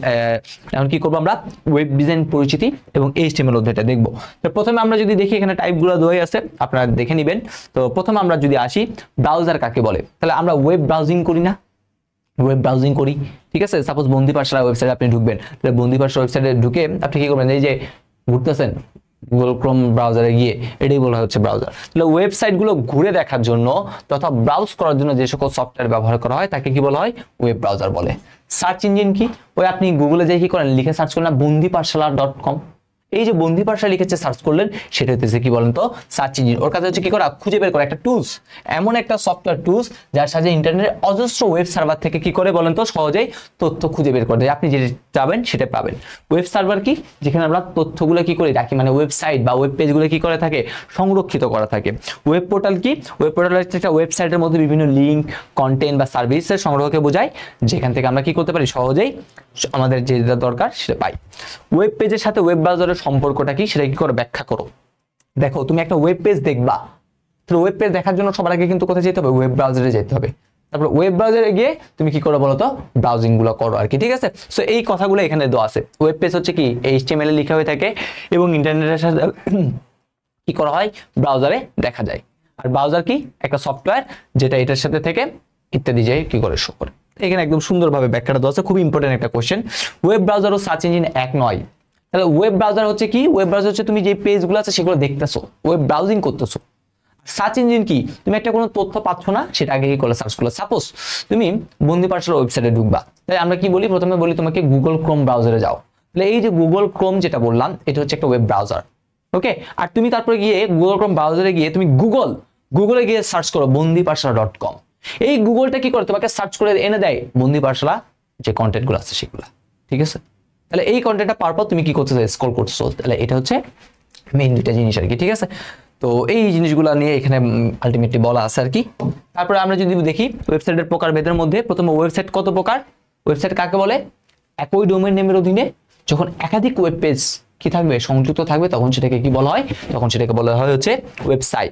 এখন কি করবো আমরা? ওয়েব ডিজাইন পরিচিতি এবং HTML অধ্যায়টা দেখবো। তো প্রথমে আমরা যদি দেখি এখানে টাইপগুলো দেওয়াই আছে, আপনারা দেখে নেবেন। তো প্রথমে আমরা যদি আসি ব্রাউজার কাকে বলে, তাহলে আমরা ওয়েব ব্রাউজিং করি না? ওয়েব ব্রাউজিং করি, ঠিক আছে। সাপোজ বন্দি পাঠশালা ওয়েবসাইটে আপনি ঢুকবেন, তাহলে বন্দি পাঠশালা ওয়েবসাইটে ঢুকে আপনি কি করবেন? এই যে ঘুরতেছেন গুগল ক্রোম ব্রাউজারে গিয়ে, এটাই বলা হচ্ছে ব্রাউজার। তাহলে ওয়েবসাইটগুলো ঘুরে দেখার জন্য তথা ব্রাউজ করার জন্য যে সকল সফটওয়্যার ব্যবহার করা হয় তাকে কি বলা হয়? ওয়েব ব্রাউজার বলে। সার্চ ইঞ্জিন কি? ওই আপনি গুগলে যাই কি করেন, লিখে সার্চ করেন না bondipathshala.com, এই যে বন্দি পাঠশালা লিখেছে সার্চ করলেন, সেটা হচ্ছে কি বলেন তো? Search engine. ওর কাছে হচ্ছে কি করা? খুঁজে বের করা একটা টুলস, এমন একটা সফটওয়্যার টুলস যার সাহায্যে ইন্টারনেটের অজস্র ওয়েব সার্ভার থেকে কি করে বলেন তো সহজেই তথ্য খুঁজে বের করে দেয়। আপনি যেটা চাবেন সেটা পাবেন। ওয়েব সার্ভার কি? যেখানে আমরা তথ্যগুলো কি করে রাখি, মানে ওয়েবসাইট বা ওয়েব পেজগুলো কি করে থাকে? সংরক্ষিত করা থাকে। ওয়েব পোর্টাল কি? ওয়েব পোর্টাল হচ্ছে একটা ওয়েবসাইটের মধ্যে বিভিন্ন লিঙ্ক, কন্টেন্ট বা সার্ভিসের সংগ্রহকে বোঝায়, যেখান থেকে আমরা কি করতে পারি? সহজেই আমাদের যেটা দরকার সেটা পাই। ওয়েব পেজের সাথে ওয়েব ব্রাউজারের সম্পর্কটা কি সেটা কি করে ব্যাখ্যা করো। দেখো তুমি একটা ওয়েব পেজ দেখবা, তো ওয়েব পেজ দেখার জন্য সবার আগে কিন্তু কোথায় যেতে হবে? ওয়েব ব্রাউজারে যেতে হবে। তারপর ওয়েব ব্রাউজারে গিয়ে তুমি কি করো বলো তো? ব্রাউজিং গুলো করো আর কি, ঠিক আছে। সো এই কথাগুলো এখানে দেওয়া আছে। ওয়েব পেজ হচ্ছে কি HTML এ লেখা হয়ে থাকে এবং ইন্টারনেটের সাথে কি করা হয়? ব্রাউজারে দেখা যায়। আর ব্রাউজার কি? একটা সফটওয়্যার যেটা এটার সাথে থেকে ইত্যাদি যায় কি করে শো করে। এখানে একদম সুন্দরভাবে ব্যাখ্যাটা দেওয়া আছে, খুব ইম্পর্টেন্ট একটা কোশ্চেন। ওয়েব ব্রাউজার ও সার্চ ইঞ্জিন এক নয়। তাহলে ওয়েব ব্রাউজার হচ্ছে কি? ওয়েব ব্রাউজার হচ্ছে তুমি যে পেজগুলো আছে সেগুলো দেখতেছো, ওয়েব ব্রাউজিং করতেছো। সার্চ ইঞ্জিন কি? তুমি একটা কোনো তথ্য পাচ্ছ না, সেটা আগে কি করে সার্চ করলে। সাপোজ তুমি বন্দি পাঠশালা ওয়েবসাইটে ঢুকবা, তাই আমরা কি বলি? প্রথমে বলি তোমাকে গুগল ক্রোম ব্রাউজারে যাও। তাহলে এই যে গুগল ক্রোম যেটা বললাম, এটা হচ্ছে একটা ওয়েব ব্রাউজার, ওকে। আর তুমি তারপরে গিয়ে গুগল ক্রোম ব্রাউজারে গিয়ে তুমি গুগলে গিয়ে সার্চ করো bondipathshala.com। এই গুগলটা কি করে? তোমাকে সার্চ করে এনে দেয় বন্দি পাঠশালা যে কন্টেন্ট গুলো আছে সেগুলো, ঠিক আছে। তাহলে এই কন্টেন্টটা পাওয়ার পর তুমি কি করতেছো? স্ক্রল করতেছো। তাহলে এটা হচ্ছে মেইন দুইটা জিনিস আর কি, ঠিক আছে। তো এই জিনিসগুলো নিয়ে এখানে আলটিমেটলি বলা আছে আর কি। তারপরে আমরা যদি দেখি ওয়েবসাইটের প্রকারভেদের মধ্যে, প্রথমে ওয়েবসাইট কত প্রকার? ওয়েবসাইট কাকে বলে? একই ডোমেইন নেমের অধীনে যখন একাধিক ওয়েব পেজ কি থাকবে? সংযুক্ত থাকবে, তখন সেটাকে কি বলা হয়? তখন সেটাকে বলা হয় হচ্ছে ওয়েবসাইট।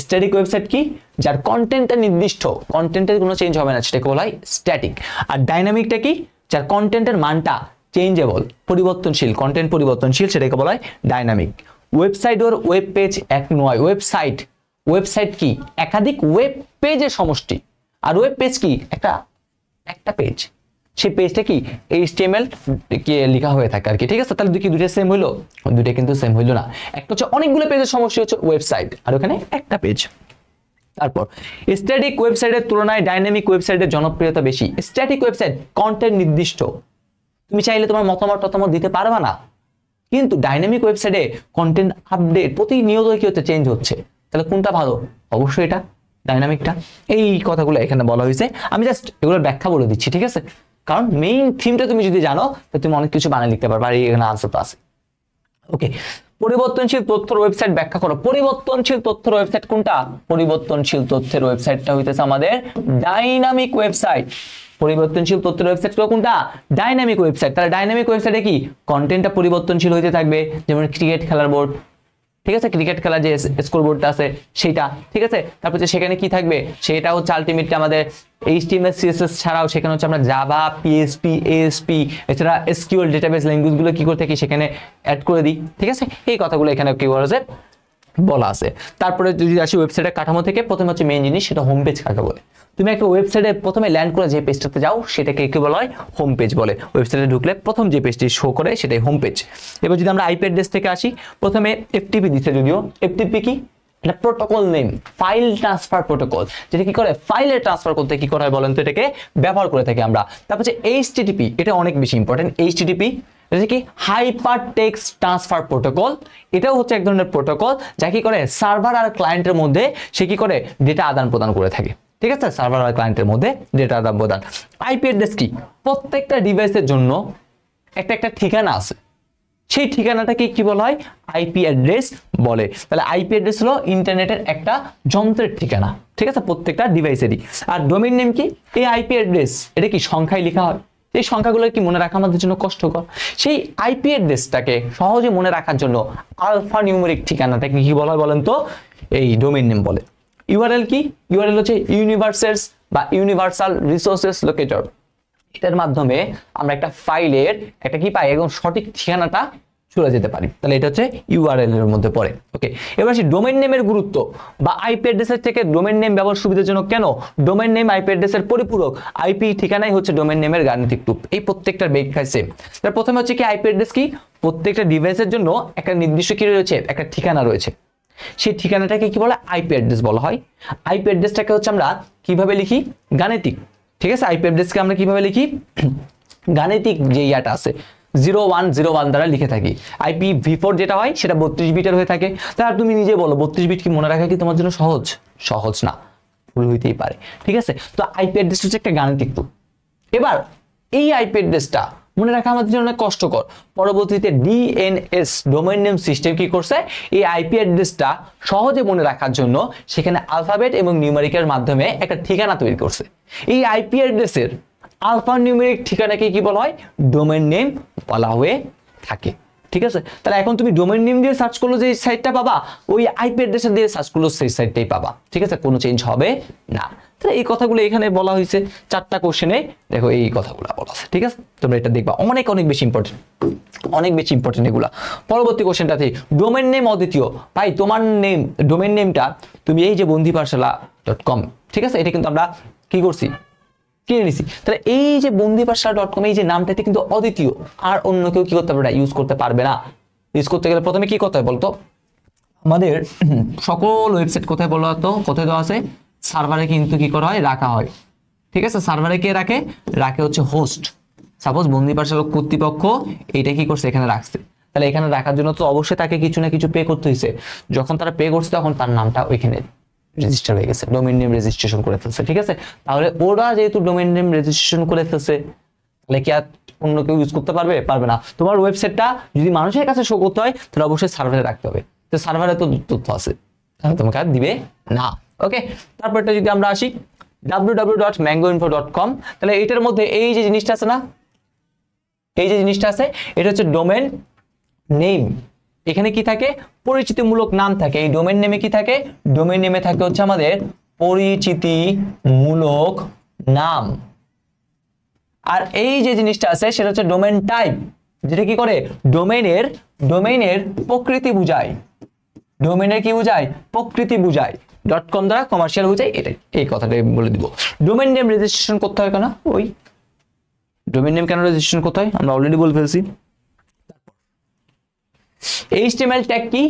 স্ট্যাটিক ওয়েবসাইট কি? যার কন্টেন্টটা নির্দিষ্ট, কন্টেন্টের কোনো চেঞ্জ হবে না, সেটাকে বলা হয় স্ট্যাটিক। আর ডাইনামিকটা কি? যার কন্টেন্টের মানটা চেঞ্জেবল, পরিবর্তনশীল, কন্টেন্ট পরিবর্তনশীল, সেটাকে বলা হয় ডাইনামিক। ওয়েবসাইট ওর ওয়েব পেজ এক নয়। ওয়েবসাইট কি? একাধিক ওয়েব পেজের সমষ্টি। আর ওয়েব পেজ কি? একটা পেজ। সেই পেজটা কি HTML কে লেখা হয়ে থাকে আর কি, ঠিক আছে। তাহলে কি দুটো সেম হইলো? দুটো কিন্তু সেম হইলো না। একটা হচ্ছে অনেকগুলো পেজের সমষ্টি হচ্ছে ওয়েবসাইট, আর ওখানে একটা পেজ। তারপর স্ট্যাটিক ওয়েবসাইটের তুলনায় ডাইনামিক ওয়েবসাইটের জনপ্রিয়তা বেশি। স্ট্যাটিক ওয়েবসাইট কন্টেন্ট নির্দিষ্ট, তুমি চাইলে তোমার মতামত দিতে পারবা না। কিন্তু ডাইনামিক ওয়েবসাইটে কন্টেন্ট আপডেট প্রতিনিয়ত কি হচ্ছে? চেঞ্জ হচ্ছে। তাহলে কোনটা ভালো? অবশ্যই এটা ডাইনামিকটা। এই কথাগুলো এখানে বলা হয়েছে, আমি জাস্ট এগুলোর ব্যাখ্যা বলে দিচ্ছি, ঠিক আছে। কারণ মেইন থিমটা তুমি যদি জানো তো তুমি অনেক কিছু বানিয়ে লিখতে পারবে, আর এখানে আনসার তো আছে, ওকে। পরিবর্তনশীল তথ্যের ওয়েবসাইট ব্যাখ্যা করো। পরিবর্তনশীল তথ্যের ওয়েবসাইট কোনটা? পরিবর্তনশীল তথ্যের ওয়েবসাইটটা হইতেছে আমাদের ডাইনামিক ওয়েবসাইট। পরিবর্তনশীল তথ্যের ওয়েবসাইট কোনটা? Dynamic website. তাহলে ডাইনামিক ওয়েবসাইটে কি? কন্টেন্টটা পরিবর্তনশীল হইতে থাকবে, যেমন ক্রিকেট খেলার বোর্ড, ঠিক আছে, ক্রিকেট খেলার যে স্কোর বোর্ডটা আছে সেটা, ঠিক আছে। তারপর সেখানে কি থাকবে? সেটা হচ্ছে আলটিমেটলি আমাদের HTML CSS ছাড়াও সেখানে হচ্ছে আমরা জাভা, PHP, ASP এছাড়া SQL ডেটাবেস ল্যাঙ্গুয়েজগুলো কি করে থাকি সেখানে অ্যাড করে দিই, ঠিক আছে। এই কথাগুলো এখানে কি বলা যায় বলা আছে। তারপরে যদি আসি ওয়েবসাইটের কাঠামো থেকে, প্রথমে হচ্ছে মেইন জিনিস, সেটা হোম পেজ কাকে বলে। তুমি একটা ওয়েবসাইটে প্রথমে ল্যান্ড করে যে পেজটাতে যাও সেটাকে কি বলা হয়? হোম পেজ বলে। ওয়েবসাইটে ঢুকলে প্রথম যে পেজটি শো করে সেটাই হোম পেজ। এবার যদি আমরা আইপি অ্যাড্রেস থেকে আসি, প্রথমে এফটিপি দিচ্ছে, যদিও এফটিপি কি, এটা protocol name, file transfer protocol, যেটা কি করে ফাইলে ট্রান্সফার করতে কি করা হয় বলেন তো, এটাকে ব্যবহার করে থাকি আমরা। তারপর হচ্ছে এইচটিটিপি, এটা অনেক বেশি ইম্পর্টেন্ট। এইচটিটিপি এটা কি, হাইপার টেক্সট ট্রান্সফার প্রোটোকল। এটাও হচ্ছে এক ধরনের প্রোটোকল যা কি করে সার্ভার আর ক্লায়েন্টের মধ্যে সে কি করে ডেটা আদান প্রদান করে থাকে। ঠিক আছে, সার্ভার আর ক্লায়েন্টের মধ্যে ডেটা আদান প্রদান। আইপি অ্যাড্রেস কি, প্রত্যেকটা ডিভাইসের জন্য একটা ঠিকানা আছে, সেই ঠিকানাটাকে কি বলা হয়? আইপি অ্যাড্রেস বলে। তাহলে আইপি অ্যাড্রেস হলো ইন্টারনেটের একটা যন্ত্রের ঠিকানা, ঠিক আছে, প্রত্যেকটা ডিভাইসেরই। আর ডোমেইন নেম কি, এই আইপি অ্যাড্রেস এটা কি সংখ্যায় লেখা হয়, এই সংখ্যাগুলো কি মনে রাখা আমাদের জন্য কষ্টকর। সেই আইপি অ্যাড্রেসটাকে সহজে মনে রাখার জন্য আলফা নিউমেরিক ঠিকানাটাকে কি বলা হয় বলেন তো? এই ডোমেইন নেম বলে। ইউআরএল কি, ইউআরএল হচ্ছে ইউনিভার্সালস বা ইউনিভার্সাল রিসোর্সেস লোকেটর। এটার মাধ্যমে আমরা একটা ফাইলের একটা কি পাই, একদম সঠিক ঠিকানাটা চলে যেতে পারি। তাহলে এটা হচ্ছে ইউআরএল এর মধ্যে পড়ে। ওকে, এবার আসি ডোমেইন নেমের গুরুত্ব বা আইপি অ্যাড্রেসের থেকে ডোমেইন নেম ব্যবহার সুবিধাজনক কেন? ডোমেইন নেম আইপি অ্যাড্রেসের পরিপূরক, আইপি ঠিকানাই হচ্ছে ডোমেইন নেমের গাণিতিক রূপ। এই প্রত্যেকটার ব্যাখ্যা সেম। তার প্রথমে হচ্ছে কি, আইপি অ্যাড্রেস কি, প্রত্যেকটা ডিভাইসের জন্য একটা নির্দিষ্ট কি রয়েছে, একটা ঠিকানা রয়েছে। সেই ঠিকানাটাকে কি বলে? আইপি অ্যাড্রেস বলা হয়। আইপি অ্যাড্রেসটাকে হচ্ছে আমরা কিভাবে লিখি? গাণিতিক। ঠিক আছে, আইপি অ্যাড্রেসকে আমরা কিভাবে লিখি? গাণিতিক যে ইয়াটা আছে 0101 দ্বারা লিখে থাকি। আইপি v4 যেটা হয় সেটা 32 বিটের হয়ে থাকে। তাহলে তুমি নিজে বলো 32 বিট কি মনে রাখা কি তোমার জন্য সহজ? সহজ না, ভুল হইতেই পারে। ঠিক আছে, তো আইপি অ্যাড্রেস হচ্ছে একটা গাণিতিক রূপ। এবার এই আইপি অ্যাড্রেসটা মনে রাখা আমাদের জন্য অনেক কষ্টকর। পরবর্তীতে ডিএনএস ডোমেইন নেম সিস্টেম কি করছে, এই আইপি অ্যাড্রেসটা সহজে মনে রাখার জন্য সেখানে আলফাবেট এবং নিউমেরিকের মাধ্যমে একটা ঠিকানা তৈরি করছে। এই আইপি অ্যাড্রেসের আলফা নিউমেরিক ঠিকানাকে কি বলা হয়? ডোমেইন নেম বলা হয়ে থাকে। ঠিক আছে, তাহলে এখন তুমি ডোমেইন নেম দিয়ে সার্চ করলো যে সাইটটা পাবা, ওই আইপি অ্যাড্রেস দিয়ে সার্চ করলো সেই সাইটটাই পাবা। ঠিক আছে, কোনো চেঞ্জ হবে না। তাহলে এই কথাগুলো এখানে বলা হয়েছে, 4টা কোশ্চেনে দেখো এই কথাগুলো বলা আছে। ঠিক আছে, তোমরা এটা দেখবা, অনেক অনেক বেশি ইম্পর্টেন্ট, অনেক বেশি ইম্পর্টেন্ট এগুলা। পরবর্তী কোশ্চেনটাতে ডোমেইন নেম অদ্বিতীয়। ভাই তোমার নেম, ডোমেইন নেমটা তুমি এই যে বন্দিপাঠশালা.com, ঠিক আছে, এটা কিন্তু আমরা কি করছি? কিনে নিছি। তাহলে এই যে বন্দিপাঠশালা.com এই যে নামটাতে কিন্তু অদ্বিতীয়, আর অন্য কেউ কি করতে পারবে না, ইউজ করতে পারবে না। ইউজ করতে গেলে প্রথমে কি করতে হয় বলতো? আমাদের সকল ওয়েবসাইট কোথায় বলা হতো, কোথায় দেওয়া আছে? সার্ভারে কিন্তু কি করা হয়? রাখা হয়। ঠিক আছে, সার্ভারে কে রাখে? রাখে হচ্ছে হোস্ট। সাপোজ বন্দিপাঠশালা কর্তৃপক্ষ এইটা কি করছে? এখানে রাখছে। তাহলে এখানে রাখার জন্য তো অবশ্যই তাকে কিছু না কিছু পে করতে হয়েছে। যখন তারা পে করছে তখন তার নামটা ওইখানে রেজিস্টার হয়ে গেছে, ডোমেইন নেম রেজিস্ট্রেশন করে ফেলছে। ঠিক আছে, তাহলে ওরা যেহেতু ডোমেইন নেম রেজিস্ট্রেশন করে ফেলছে, তাহলে কি আর অন্য কেউ ইউজ করতে পারবে? পারবে না। তোমার ওয়েবসাইটটা যদি মানুষের কাছে শো করতে হয় তাহলে অবশ্যই সার্ভারে রাখতে হবে। তো সার্ভারে তো তথ্য আছে, তাহলে তোমাকে আর দিবে না। ওকে, তারপরটা যদি আমরা আসি www.mangoinfo.com, তাহলে এইটার মধ্যে এই যে জিনিসটা আছে না, এই যে জিনিসটা আছে, এটা হচ্ছে ডোমেইন নেম। এখানে কি থাকে? পরিচিতিমূলক নাম থাকে। এই ডোমেইন নেমে কি থাকে? ডোমেইন নেমে থাকে হচ্ছে আমাদের পরিচিতিমূলক নাম। আর এই যে জিনিসটা আছে সেটা হচ্ছে ডোমেইন টাইপ, যেটা কি করে? ডোমেইনের প্রকৃতি বুঝায়। ডোমেইনের কি বুঝায়? প্রকৃতি বুঝায়। .com দ্বারা কমার্শিয়াল বুঝায়, এটাই, এই কথাটাই বলে দিব। ডোমেইন নেম রেজিস্ট্রেশন করতে হয় কেন? ওই ডোমেইন নেম কেন রেজিস্ট্রেশন করতে হয় আমরা অলরেডি বলে ফেলছি। HTML ট্যাগ কি?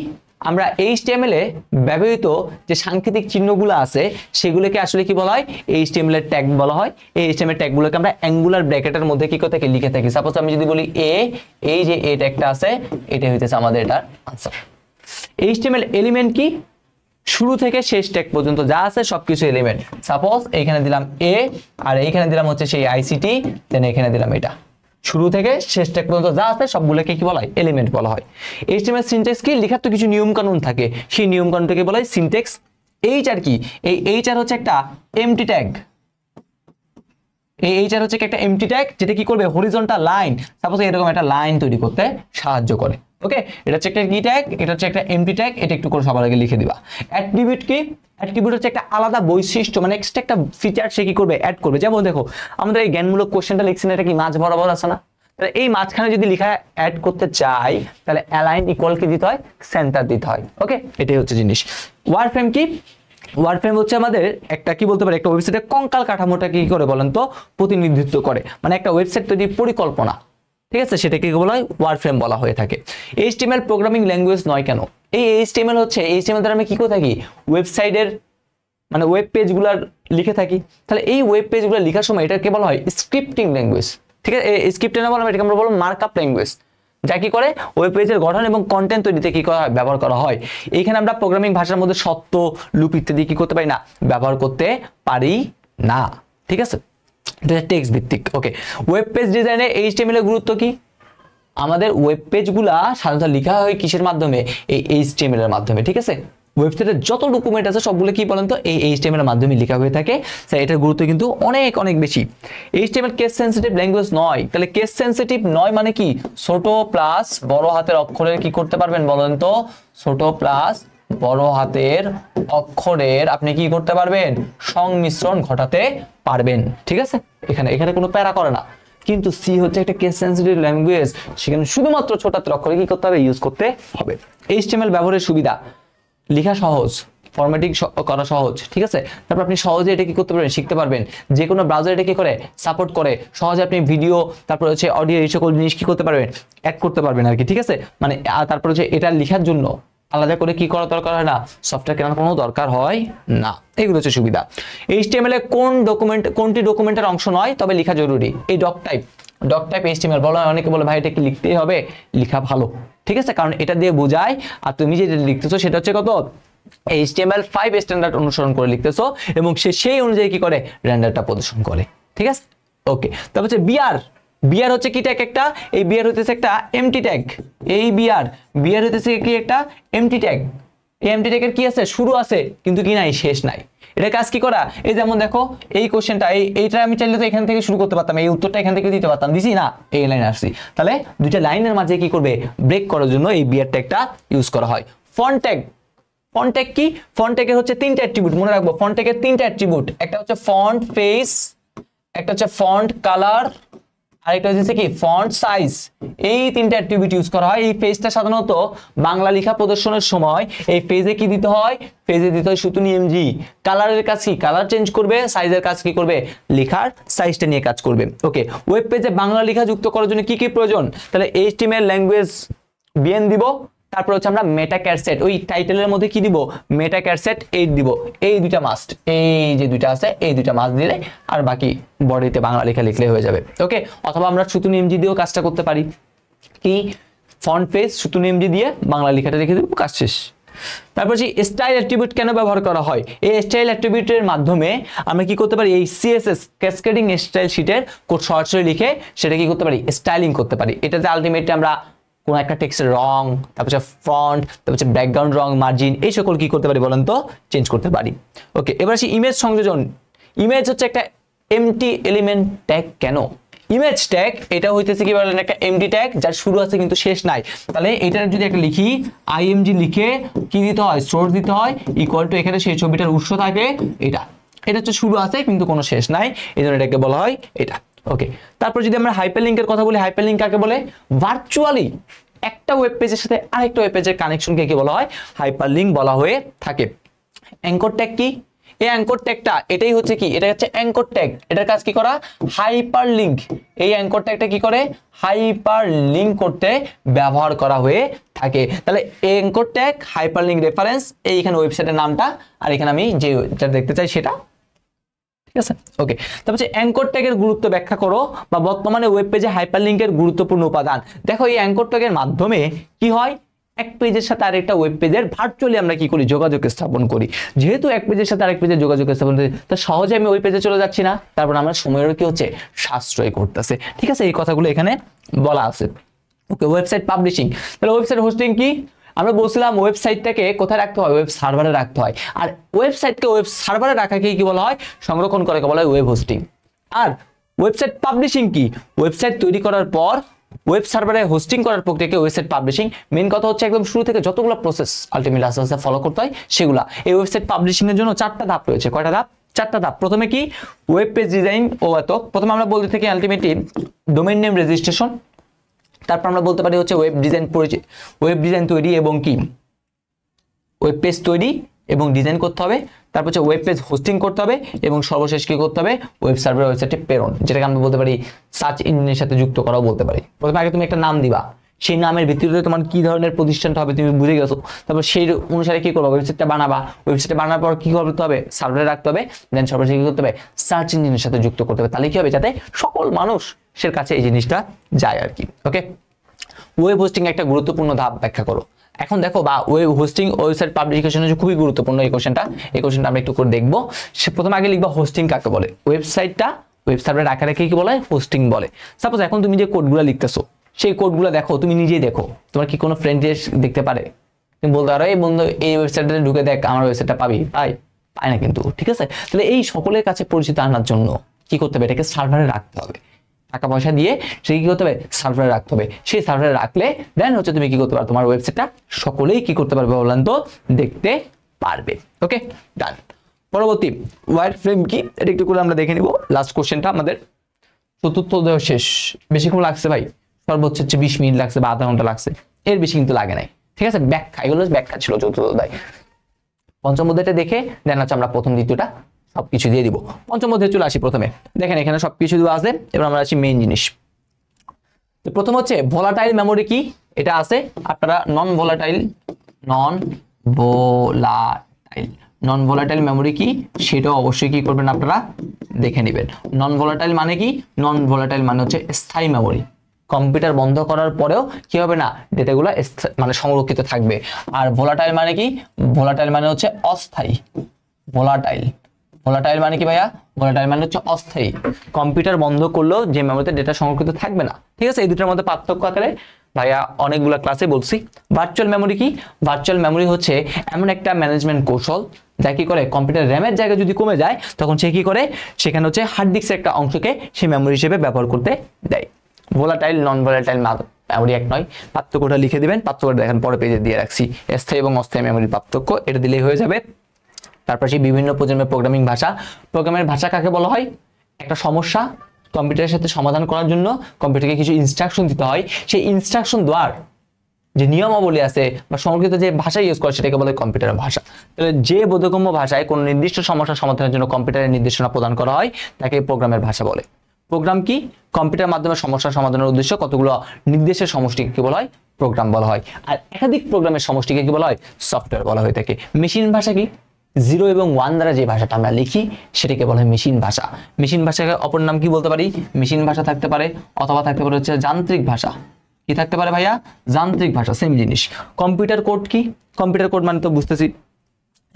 আমরা HTML এ ব্যবহৃত যে সাংকেতিক চিহ্নগুলো আছে সেগুলোকে আসলে কি বলা হয়? HTML এর ট্যাগ বলা হয়। এই HTML ট্যাগগুলোকে আমরা অ্যাঙ্গুলার ব্র্যাকেটের মধ্যে কি করতে লিখে থাকি। সাপোজ আমি যদি বলি এ, এই যে এ ট্যাগটা আছে এটা হইতেছে আমাদের এটার আনসার। HTML এলিমেন্ট কি? শুরু থেকে শেষ ট্যাগ পর্যন্ত যা আছে সবকিছু এলিমেন্ট। সাপোজ এইখানে দিলাম এ, আর এইখানে দিলাম হচ্ছে সেই আইসিটি, দেন এখানে দিলাম এটা। শুরু থেকে শেষ ট্যাগ পর্যন্ত যা আছে সবগুলোকে কি বলা হয়? এলিমেন্ট বলা হয়। HTML সিনট্যাক্স কি? লেখার তো কিছু নিয়ম কানুন থাকে, সেই নিয়ম কানুনটাকে বলা হয় সিনট্যাক্স। এইচআর কি? এই এইচআর হচ্ছে একটা এমটি ট্যাগ। এই এইচআর হচ্ছে একটা এমটি ট্যাগ যেটা কি করবে? হরিজন্টাল লাইন, সাপোজ এরকম একটা লাইন তৈরি করতে সাহায্য করে। ওকে, এটা হচ্ছে একটা কি ট্যাগ? এটা হচ্ছে একটা এমটি ট্যাগ। এটা একটু করে সবার আগে লিখে দিবা। অ্যাট্রিবিউট কি? অ্যাট্রিবিউট হচ্ছে একটা আলাদা বৈশিষ্ট্য, মানে এক্সট্রা একটা ফিচার সে কি করবে? অ্যাড করবে। যেমন দেখো আমাদের এই জ্ঞানমূলক কোশ্চেনটা লিখছি না, এটা কি মাঝ বরাবর আছে না? তাহলে এই মাঝখানে যদি লেখা অ্যাড করতে চাই তাহলে অ্যালাইন ইকুয়াল কি দিতে হয়, সেন্টার দিতে হয়। ওকে, এটাই হচ্ছে জিনিস। ওয়ারফ্রেম কি, ওয়ারফ্রেম হচ্ছে আমাদের একটা কি বলতে পারি, একটা ওয়েবসাইটের কঙ্কাল কাঠামোটা কি করে বলেন তো, প্রতিনিধিত্ব করে। মানে একটা ওয়েবসাইট তৈরির পরিকল্পনা, ঠিক আছে, সেটাকে কি বলা হয়, ওয়ারফ্রেম বলা হয়ে থাকে। এইচটিএমএল প্রোগ্রামিং ল্যাঙ্গুয়েজ নয় কেন? এই এইচটিএমএল হচ্ছে, এইচটিএমএল দ্বারা আমি কি করে থাকি, ওয়েবসাইটের মানে ওয়েব পেজগুলার লিখে থাকি। তাহলে এই ওয়েব পেজগুলো লেখার সময় এটাকে বলা হয় স্ক্রিপ্টিং ল্যাঙ্গুয়েজ, ঠিক আছে। স্ক্রিপ্টে না বললাম, এটাকে আমরা বলবো মার্কআপ ল্যাঙ্গুয়েজ, যা কি করে ওয়েব পেজের গঠন এবং কন্টেন্ট তৈরিতে কি করা হয়, ব্যবহার করা হয়। এইখানে আমরা প্রোগ্রামিং ভাষার মধ্যে সত্য, লুপ ইত্যাদি কি করতে পারি না, ব্যবহার করতে পারি না, ঠিক আছে। এটা টেক্সট ভিত্তিক। ওকে, ওয়েব পেজ ডিজাইনে এইচটিএমএল এর গুরুত্ব কি? আমাদের ওয়েব পেজগুলা সাধারণত লেখা হয় কিসের মাধ্যমে, এই এইচটিএমএল এর মাধ্যমে, ঠিক আছে। ওয়েবসাইটের যত ডকুমেন্ট আছে সবগুলো কি বলেন তো, এই এইচটিএমএল এর মাধ্যমে লেখা হয়ে থাকে। স্যার এটার গুরুত্ব কিন্তু অনেক অনেক বেশি। এইচটিএমএল কেস সেনসিটিভ ল্যাঙ্গুয়েজ নয়। তাহলে কেস সেনসিটিভ নয় মানে কি, ছোট প্লাস বড় হাতের অক্ষরের কি করতে পারবেন বলেন তো, ছোট প্লাস বড় হাতের অক্ষরের আপনি কি করতে পারবেন, সংমিশ্রণ ঘটাতে পারবেন, ঠিক আছে। এখানে এখানে কোনো প্যারা করে না। কিন্তু সি হচ্ছে একটা কেস সেনসিটিভ ল্যাঙ্গুয়েজ, সেখানে শুধুমাত্র ছোট হাতের অক্ষরে কি করতে হবে, ইউজ করতে হবে। এইচটিএমএল ব্যবহারের সুবিধা, লেখা সহজ, ফরম্যাটিং করা সহজ, ঠিক আছে। তারপর আপনি সহজে এটা কি করতে পারবেন, শিখতে পারবেন। যে কোনো ব্রাউজার এটা কি করে, সাপোর্ট করে। সহজে আপনি ভিডিও, তারপর হচ্ছে অডিও, এই সকল জিনিস কি করতে পারবেন, অ্যাড করতে পারবেন আর কি, ঠিক আছে। মানে তারপর হচ্ছে এটা লেখার জন্য আলাদা করে কি করা দরকার হয় না, সফটওয়্যার কেনার কোনো দরকার হয় না। এগুলো হচ্ছে সুবিধা। এইচটিএমএল এ কোনটি ডকুমেন্টের অংশ নয় তবে লেখা জরুরি? এই ডক টাইপ এইচটিএমএল বলা হয়। অনেকে বলে ভাই এটা কি লিখতেই হবে, লেখা ভালো, ঠিক আছে, কারণ এটা দিয়ে বোঝায় আর তুমি যেটা লিখতেছো সেটা হচ্ছে কত, HTML5 স্ট্যান্ডার্ড অনুসরণ করে লিখতেছো এবং সেই অনুযায়ী কি করে, রেন্ডারটা প্রদর্শন করে, ঠিক আছে। ওকে, তারপর হচ্ছে বিআর হচ্ছে কি ট্যাগ একটা, এই বিআর হইতেছে একটা এমটি ট্যাগ। এই বিআর হইতেছে কি একটা এমটি ট্যাগ। এই এমটি ট্যাগের কি আছে, শুরু আছে কিন্তু কি নাই, শেষ নাই। এটা কাজ কি করা, এই যেমন দেখো এই কোশ্চেনটা, এইটা আমি চাইলে তো এখান থেকে শুরু করতে পারতাম, এই উত্তরটা এখান থেকে দিতে পারতাম, দিছি না, এই লাইনে আসছি। তাহলে দুইটা লাইনের মাঝে কি করবে, ব্রেক করার জন্য এই বিআর ট্যাগটা ইউজ করা হয়। ফন্ট ট্যাগ কি, ফন্ট ট্যাগের হচ্ছে তিনটা অ্যাট্রিবিউট, মনে রাখবো। ফন্ট ট্যাগের তিনটা অ্যাট্রিবিউট, একটা হচ্ছে ফন্ট ফেস, একটা হচ্ছে ফন্ট কালার, আরেকটা হচ্ছে কি ফন্ট সাইজ। এই তিনটা অ্যাট্রিবিউট ইউজ করা হয়। এই পেজটা সাধারণত বাংলা লেখা প্রদর্শনের সময় এই পেজে কি দিতে হয়, পেজে দিতে হয় শুধু এমজি। কালারের কাজ কি, কালার চেঞ্জ করবে। সাইজের কাজ কি করবে, লেখার সাইজটা নিয়ে কাজ করবে। ওকে, ওয়েব পেজে বাংলা লেখা যুক্ত করার জন্য কি কি প্রয়োজন, তাহলে এইচটিএমএল ল্যাঙ্গুয়েজ বিএন দিব, তারপর হচ্ছে আমরা মেটা ক্যারসেট, ওই টাইটেলের মধ্যে কি দিব, মেটা ক্যারসেট 8 দিব। এই দুইটা মাস্ট, এই যে দুইটা আছে এই দুইটা মাস্ট দিলে আর বাকি বডিতে বাংলা লেখা লিখলে হয়ে যাবে। ওকে, অথবা আমরা সুতুন এমজি দিয়েও কাজটা করতে পারি, কি ফন্ট ফেস সুতুন এমজি দিয়ে বাংলা লেখাটা লিখে দেব, কাজ শেষ। তারপর হচ্ছে স্টাইল অ্যাট্রিবিউট কেন ব্যবহার করা হয়, এই স্টাইল অ্যাট্রিবিউটের মাধ্যমে আমরা কি করতে পারি, এই সিএসএস ক্যাসকেডিং স্টাইল শীটের কোড সরাসরি লিখে সেটা কি করতে পারি, স্টাইলিং করতে পারি। এটাতে আলটিমেটলি আমরা কোন একটা টেক্সটের রং, তারপর হচ্ছে ফন্ট, তারপর হচ্ছে ব্যাকগ্রাউন্ড রং, মার্জিন, এই সকল কি করতে পারি বলেন তো, চেঞ্জ করতে পারি। ওকে, এবার আসি ইমেজ সংযোজন। ইমেজ হচ্ছে একটা এমটি এলিমেন্ট ট্যাগ। কেন ইমেজ ট্যাগ, এটা হইতেছে কি বলেন, একটা এমটি ট্যাগ যার শুরু আছে কিন্তু শেষ নাই। তাহলে এটার যদি একটা লিখি, আইএমজি লিখে কি দিতে হয়, সোর্স দিতে হয়, ইকুয়াল টু এখানে সেই ছবিটার উৎস থাকে, এটা হচ্ছে শুরু আছে কিন্তু কোনো শেষ নাই, এই জন্য এটাকে বলা হয় এটা। ওকে, তারপর যদি আমরা হাইপারলিংকের কথা বলি, হাইপারলিংক কাকে বলে, ভার্চুয়ালি একটা ওয়েব পেজের সাথে আরেকটা ওয়েব পেজের কানেকশনকে কি বলা হয়, হাইপারলিংক বলা হয়ে থাকে। অ্যাঙ্কর ট্যাগ কি, এই অ্যাঙ্কর ট্যাগটা এটাই হচ্ছে কি, এটা হচ্ছে অ্যাঙ্কর ট্যাগ। এটার কাজ কি করা, হাইপারলিংক। এই অ্যাঙ্কর ট্যাগটা কি করে, হাইপারলিংক করতে ব্যবহার করা হয়ে থাকে। তাহলে অ্যাঙ্কর ট্যাগ, হাইপারলিংক রেফারেন্স, এইখানে ওয়েবসাইটের নামটা, আর এখানে আমি যেটা দেখতে চাই সেটা, ঠিক আছে। ওকে, তারপর হচ্ছে অ্যাঙ্কর ট্যাগের গুরুত্ব ব্যাখ্যা করো, বা বর্তমানে ওয়েব পেজে হাইপারলিংকের গুরুত্বপূর্ণ উপাদান। দেখো এই অ্যাঙ্কর ট্যাগের মাধ্যমে কি হয়, এক পেজের সাথে আরেকটা ওয়েব পেজের ভার্চুয়ালি আমরা কি করি, যোগাযোগ স্থাপন করি। যেহেতু এক পেজের সাথে আরেক পেজের যোগাযোগ স্থাপন করি, তা সহজে আমি ওই পেজে চলে যাচ্ছি না, তারপর আমরা সময়েরও কি হচ্ছে, সাশ্রয় করতেছে, ঠিক আছে। এই কথাগুলো এখানে বলা আছে। ওকে, ওয়েবসাইট পাবলিশিং, তাহলে ওয়েবসাইট হোস্টিং কি, আমরা বলছিলাম ওয়েবসাইটটাকে কোথায় রাখতে হয়, ওয়েব সার্ভারে রাখতে হয়। আর ওয়েবসাইটকে ওয়েব সার্ভারে রাখাকে কি বলা হয়, সংরক্ষণ করে বলা হয় ওয়েব হোস্টিং। আর ওয়েবসাইট পাবলিশিং কি, ওয়েবসাইট তৈরি করার পর ওয়েব সার্ভারে হোস্টিং করার প্রক্রিয়াকে ওয়েবসাইট পাবলিশিং। মেন কথা হচ্ছে একদম শুরু থেকে যতগুলো প্রসেস আলটিমেটলি আস্তে আস্তে ফলো করতে হয় সেগুলা। এই ওয়েবসাইট পাবলিশিং এর জন্য 4টা ধাপ রয়েছে। কয়টা ধাপ, চারটা ধাপ। প্রথমে কি ওয়েব পেজ ডিজাইন ও এত প্রথমে আমরা বলতে থাকি আলটিমেটলি ডোমেইন নেম রেজিস্ট্রেশন, তারপর আমরা বলতে পারি হচ্ছে ওয়েব ডিজাইন তৈরি এবং কি ওয়েব পেজ তৈরি এবং ডিজাইন করতে হবে, তারপর হচ্ছে ওয়েব পেজ হোস্টিং করতে হবে এবং সর্বশেষ কি করতে হবে ওয়েব সার্ভার ওয়েবসাইটে প্রেরণ, যেটাকে আমরা বলতে পারি সার্চ ইঞ্জিনের সাথে যুক্ত করাও বলতে পারি। প্রথমে আগে তুমি একটা নাম দিবা, সেই নামের ভিত্তিতে তোমার কি ধরনের প্রতিষ্ঠানটা হবে তুমি বুঝে গেছো, তারপর সেই অনুসারে কি করবে ওয়েবসাইটটা বানাবা, ওয়েবসাইটটা বানানোর পর কি করতে হবে সার্ভারে রাখতে হবে, দেন সর্বশেষ কি করতে হবে সার্চ ইঞ্জিনের সাথে যুক্ত করতে হবে, তাহলে কি হবে যাতে সকল মানুষের কাছে এই জিনিসটা যায় আর কি। ওকে, ওয়েব হোস্টিং একটা গুরুত্বপূর্ণ ধাপ ব্যাখ্যা করো। এখন দেখো বা ওয়েব হোস্টিং ওয়েবসাইট পাবলিকেশন হচ্ছে খুবই গুরুত্বপূর্ণ এই কোশ্চেনটা আমরা একটু করে দেখবো। সে প্রথমে আগে লিখবা হোস্টিং কাকে বলে, ওয়েবসাইটটা ওয়েব সার্ভারে রাখা রেখে কি বলে হোস্টিং বলে। সাপোজ এখন তুমি যে কোডগুলো লিখতেছো সেই কোডগুলো দেখো, তুমি নিজেই দেখো, তোমার কি কোনো ফ্রেন্ড দেখতে পারে? তুমি বলতে পারো এই বন্ধু এই ওয়েবসাইটে ঢুকে দেখ আমার ওয়েবসাইটটা পাবি, পায় না কিন্তু, ঠিক আছে। তাহলে এই সকলের কাছে পরিচিত আনার জন্য কি করতে হবে, এটাকে সার্ভারে রাখতে হবে, টাকা পয়সা দিয়ে সে কি করতে হবে সার্ভারে রাখতে হবে। সেই সার্ভারে রাখলে দেন হচ্ছে তুমি কি করতে পারো তোমার ওয়েবসাইটটা সকলেই কি করতে পারবে বলেন তো দেখতে পারবে। ওকে ডান। পরবর্তী ওয়াইড ফ্রেম কি এটা একটু করে আমরা দেখে নিব। লাস্ট কোশ্চেনটা আমাদের চতুর্থ অধ্যায় শেষ, বেশিক্ষণ লাগছে ভাই, সর্বোচ্চ হচ্ছে 20 মিনিট লাগছে বা আধা ঘন্টা লাগছে, এর বেশি কিন্তু লাগে নাই, ঠিক আছে। ব্যাখ্যা এগুলো ব্যাখ্যা ছিল চতুর্থ অধ্যায়। পঞ্চম অধ্যায়টা দেখে দেন হচ্ছে আমরা প্রথম দ্বিতীয়টা সবকিছু দিয়ে দিব। পঞ্চম অধ্যায়ে চলে আসি। প্রথমে দেখেন এখানে সবকিছু দেওয়া আছে, এবার আমরা আসি মেইন জিনিস। তো প্রথম হচ্ছে ভোলাটাইল মেমোরি কি, এটা আছে আপনারা নন ভোলাটাইল মেমোরি কি সেটাও অবশ্যই কি করবেন আপনারা দেখে নেবেন। নন ভোলাটাইল মানে কি, নন ভোলাটাইল মানে হচ্ছে স্থায়ী মেমোরি, কম্পিউটার বন্ধ করার পরেও কি হবে না ডেটাগুলো মানে সংরক্ষিত থাকবে। আর ভোলাটাইল মানে কি, ভোলাটাইল মানে হচ্ছে অস্থায়ী। ভোলাটাইল মানে কি ভাইয়া, ভোলাটাইল মানে হচ্ছে অস্থায়ী, কম্পিউটার বন্ধ করলেও যে মেমোরিতে ডেটা সংরক্ষিত থাকবে না, ঠিক আছে। এই দুটোর মধ্যে পার্থক্য আকারে ভাইয়া অনেকগুলো ক্লাসে বলছি। ভার্চুয়াল মেমোরি কি, ভার্চুয়াল মেমোরি হচ্ছে এমন একটা ম্যানেজমেন্ট কৌশল যা কি করে কম্পিউটার র্যামের জায়গা যদি কমে যায় তখন সে কি করে সেখানে হচ্ছে হার্ড ডিস্কের একটা অংশকে সে মেমোরি হিসেবে ব্যবহার করতে দেয়। ভোলাটাইল নন ভোলাটাইল মেমোরি এক নয়, পার্থক্যটা লিখে দিবেন, পার্থক্যটা দেখেন পরে পেজে দিয়ে রাখছি, স্থায়ী এবং অস্থায়ী মেমোরির পার্থক্য, এটা দিলেই হয়ে যাবে। তারপর সেই বিভিন্ন প্রজন্মের প্রোগ্রামিং ভাষা, প্রোগ্রামের ভাষা কাকে বলা হয়, একটা সমস্যা কম্পিউটারের সাথে সমাধান করার জন্য কম্পিউটারকে কিছু ইনস্ট্রাকশন দিতে হয়, সেই ইনস্ট্রাকশন দেওয়ার যে নিয়মাবলী আছে বা সংরক্ষিত যে ভাষা ইউজ করে সেটাকে বলে কম্পিউটারের ভাষা। তাহলে যে বোধগম্য ভাষায় কোনো নির্দিষ্ট সমস্যা সমাধানের জন্য কম্পিউটারের নির্দেশনা প্রদান করা হয় তাকে প্রোগ্রামের ভাষা বলে। প্রোগ্রাম কি, কম্পিউটার মাধ্যমে সমস্যা সমাধানের উদ্দেশ্য কতগুলো নির্দেশের সমষ্টিকে কি বলা হয় প্রোগ্রাম বলা হয়। আর একাধিক প্রোগ্রামের সমষ্টিকে কি বলা হয় সফটওয়্যার বলা হয়ে থাকে। মেশিন ভাষা কি, 0 এবং 1 দ্বারা যে ভাষাটা আমরা লিখি সেটাকে বলা হয় মেশিন ভাষা। মেশিন ভাষাকে অপর নাম কি বলতে পারি, মেশিন ভাষা থাকতে পারে অথবা থাকতে পারে হচ্ছে যান্ত্রিক ভাষা। কি থাকতে পারে ভাইয়া, যান্ত্রিক ভাষা, সেম জিনিস। কম্পিউটার কোড কি, কম্পিউটার কোড মানে তো বুঝতেছি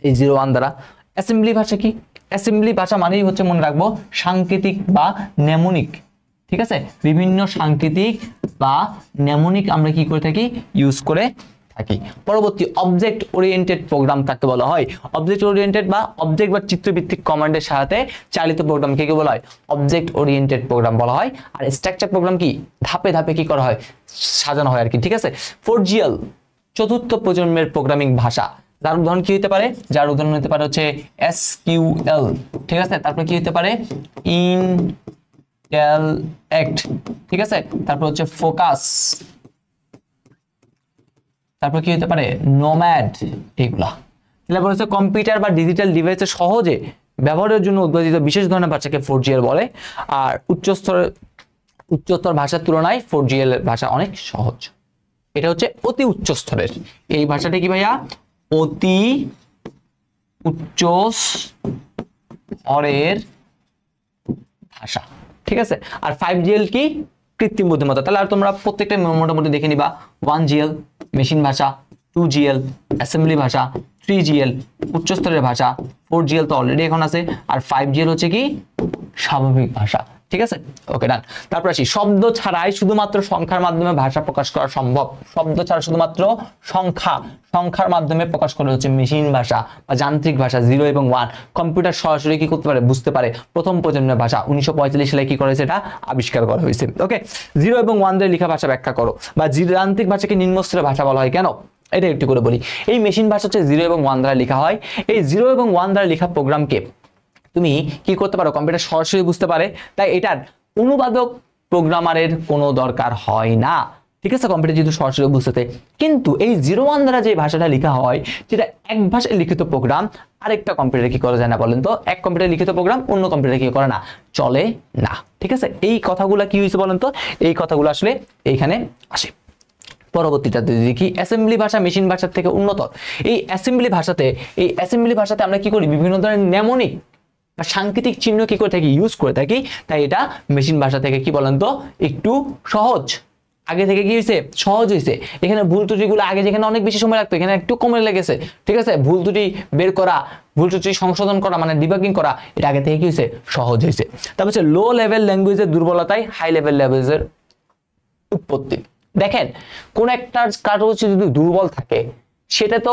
এই 0 1 দ্বারা। অ্যাসেম্বলি ভাষা কি, অ্যাসেম্বলি ভাষা মানেই হচ্ছে মনে রাখবো সাংকেতিক বা নেমোনিক, ঠিক আছে। বিভিন্ন সাংকেতিক বা নেমোনিক আমরা কি করে থাকি ইউজ করে থাকি। পরবর্তী অবজেক্ট ওরিয়েন্টেড প্রোগ্রাম কাকে বলা হয়, অবজেক্ট ওরিয়েন্টেড বা অবজেক্ট বা চিত্রভিত্তিক কমান্ডের সাথে চালিত প্রোগ্রামকে কি বলা হয় অবজেক্ট ওরিয়েন্টেড প্রোগ্রাম বলা হয়। আর স্ট্রাকচার প্রোগ্রাম কি ধাপে ধাপে কি করা হয় সাজানো হয় আর কি, ঠিক আছে। 4GL চতুর্থ প্রজন্মের প্রোগ্রামিং ভাষা, যার উদাহরণ কি হতে পারে, যার উদাহরণ হতে পারে হচ্ছে SQL, ঠিক আছে। তারপর কি হতে পারে ইন্টেলেক্ট, ঠিক আছে। তারপর হচ্ছে ফোকাস, তারপর কি হতে পারে নোম্যাড, এগুলা। তারপর হচ্ছে কম্পিউটার বা ডিজিটাল ডিভাইসে সহজে ব্যবহারের জন্য উদ্ভাবিত বিশেষ ধরনের ভাষাকে 4GL বলে। আর উচ্চস্তর ভাষার তুলনায় 4GL ভাষা অনেক সহজ, এটা হচ্ছে অতি উচ্চ স্তরের। এই ভাষাটা কি ভাইয়া অতি উচ্চ স্তরের ভাষা, ঠিক আছে। আর 5GL কি কৃত্রিম বুদ্ধিমত্তা। তাহলে আর তোমরা প্রত্যেকটা মোটামুটি দেখে নিবা। 1GL মেশিন ভাষা, 2GL অ্যাসেম্বলি ভাষা, 3GL উচ্চস্তরের ভাষা, 4GL তো অলরেডি এখন আছে, আর 5GL হচ্ছে কি স্বাভাবিক ভাষা, ঠিক আছে। ওকে ডান। তারপর আসি শব্দ ছাড়াই শুধুমাত্র সংখ্যার মাধ্যমে ভাষা প্রকাশ করা সম্ভব। শব্দ ছাড়া শুধুমাত্র সংখ্যার মাধ্যমে প্রকাশ করা হচ্ছে মেশিন ভাষা বা যান্ত্রিক ভাষা। 0 এবং 1 কম্পিউটার সরাসরি কি করতে পারে বুঝতে পারে, প্রথম প্রজন্মের ভাষা 1945 সালে কি করেছে এটা আবিষ্কার করা হয়েছে। ওকে 0 এবং 1 দিয়ে লেখা ভাষা ব্যাখ্যা করো, বা যান্ত্রিক ভাষাকে নিম্নস্তরের ভাষা বলা হয় কেন এটা একটু করে বলি। এই মেশিন ভাষা হচ্ছে 0 এবং 1 দ্বারা লেখা হয়। এই 0 এবং 1 দ্বারা লেখা প্রোগ্রামকে তুমি কি করতে পারো, কম্পিউটার সরাসরি বুঝতে পারে, তাই এটার অনুবাদক প্রোগ্রামারের কোনো দরকার হয় না। ঠিক আছে, কম্পিউটার যেহেতু সরাসরি বুঝতে। কিন্তু এই 01 দ্বারা যে ভাষাটা লেখা হয়, যেটা এক ভাষায় লিখিত প্রোগ্রাম, আরেকটা কম্পিউটারে কি করা যায় না বলেন তো? এক কম্পিউটারে লিখিত প্রোগ্রাম অন্য কম্পিউটারে কি করে না, চলে না। ঠিক আছে, এই কথাগুলো কি হয়েছে বলেন তো? এই কথাগুলো আসলে এইখানে আসে। পরবর্তীটাতে দেখি অ্যাসেম্বলি ভাষা মেশিন ভাষার থেকে উন্নত। এই অ্যাসেম্বলি ভাষাতে আমরা কি করি, বিভিন্ন ধরনের নেমনিক বা সাংকেতিক চিহ্ন কি করে থাকি, ইউজ করে থাকি। তাই এটা মেশিন ভাষা থেকে কি বলেন তো, একটু সহজ। আগে থেকে কি হয়েছে, সহজ হয়েছে। এখানে ভুল ত্রুটিগুলো আগে যেখানে অনেক বেশি সময় লাগতো, এখানে একটু কমে লেগেছে। ঠিক আছে, ভুল ত্রুটি বের করা, ভুল ত্রুটি সংশোধন করা, মানে ডিবাগিং করা, এটা আগে থেকে কি হয়েছে, সহজ হয়েছে। তারপর হচ্ছে লো লেভেল ল্যাঙ্গুয়েজের দুর্বলতায় হাই লেভেল ল্যাঙ্গুয়েজের উৎপত্তি। দেখেন, কোন একটা কার্য যদি দুর্বল থাকে, সেটা তো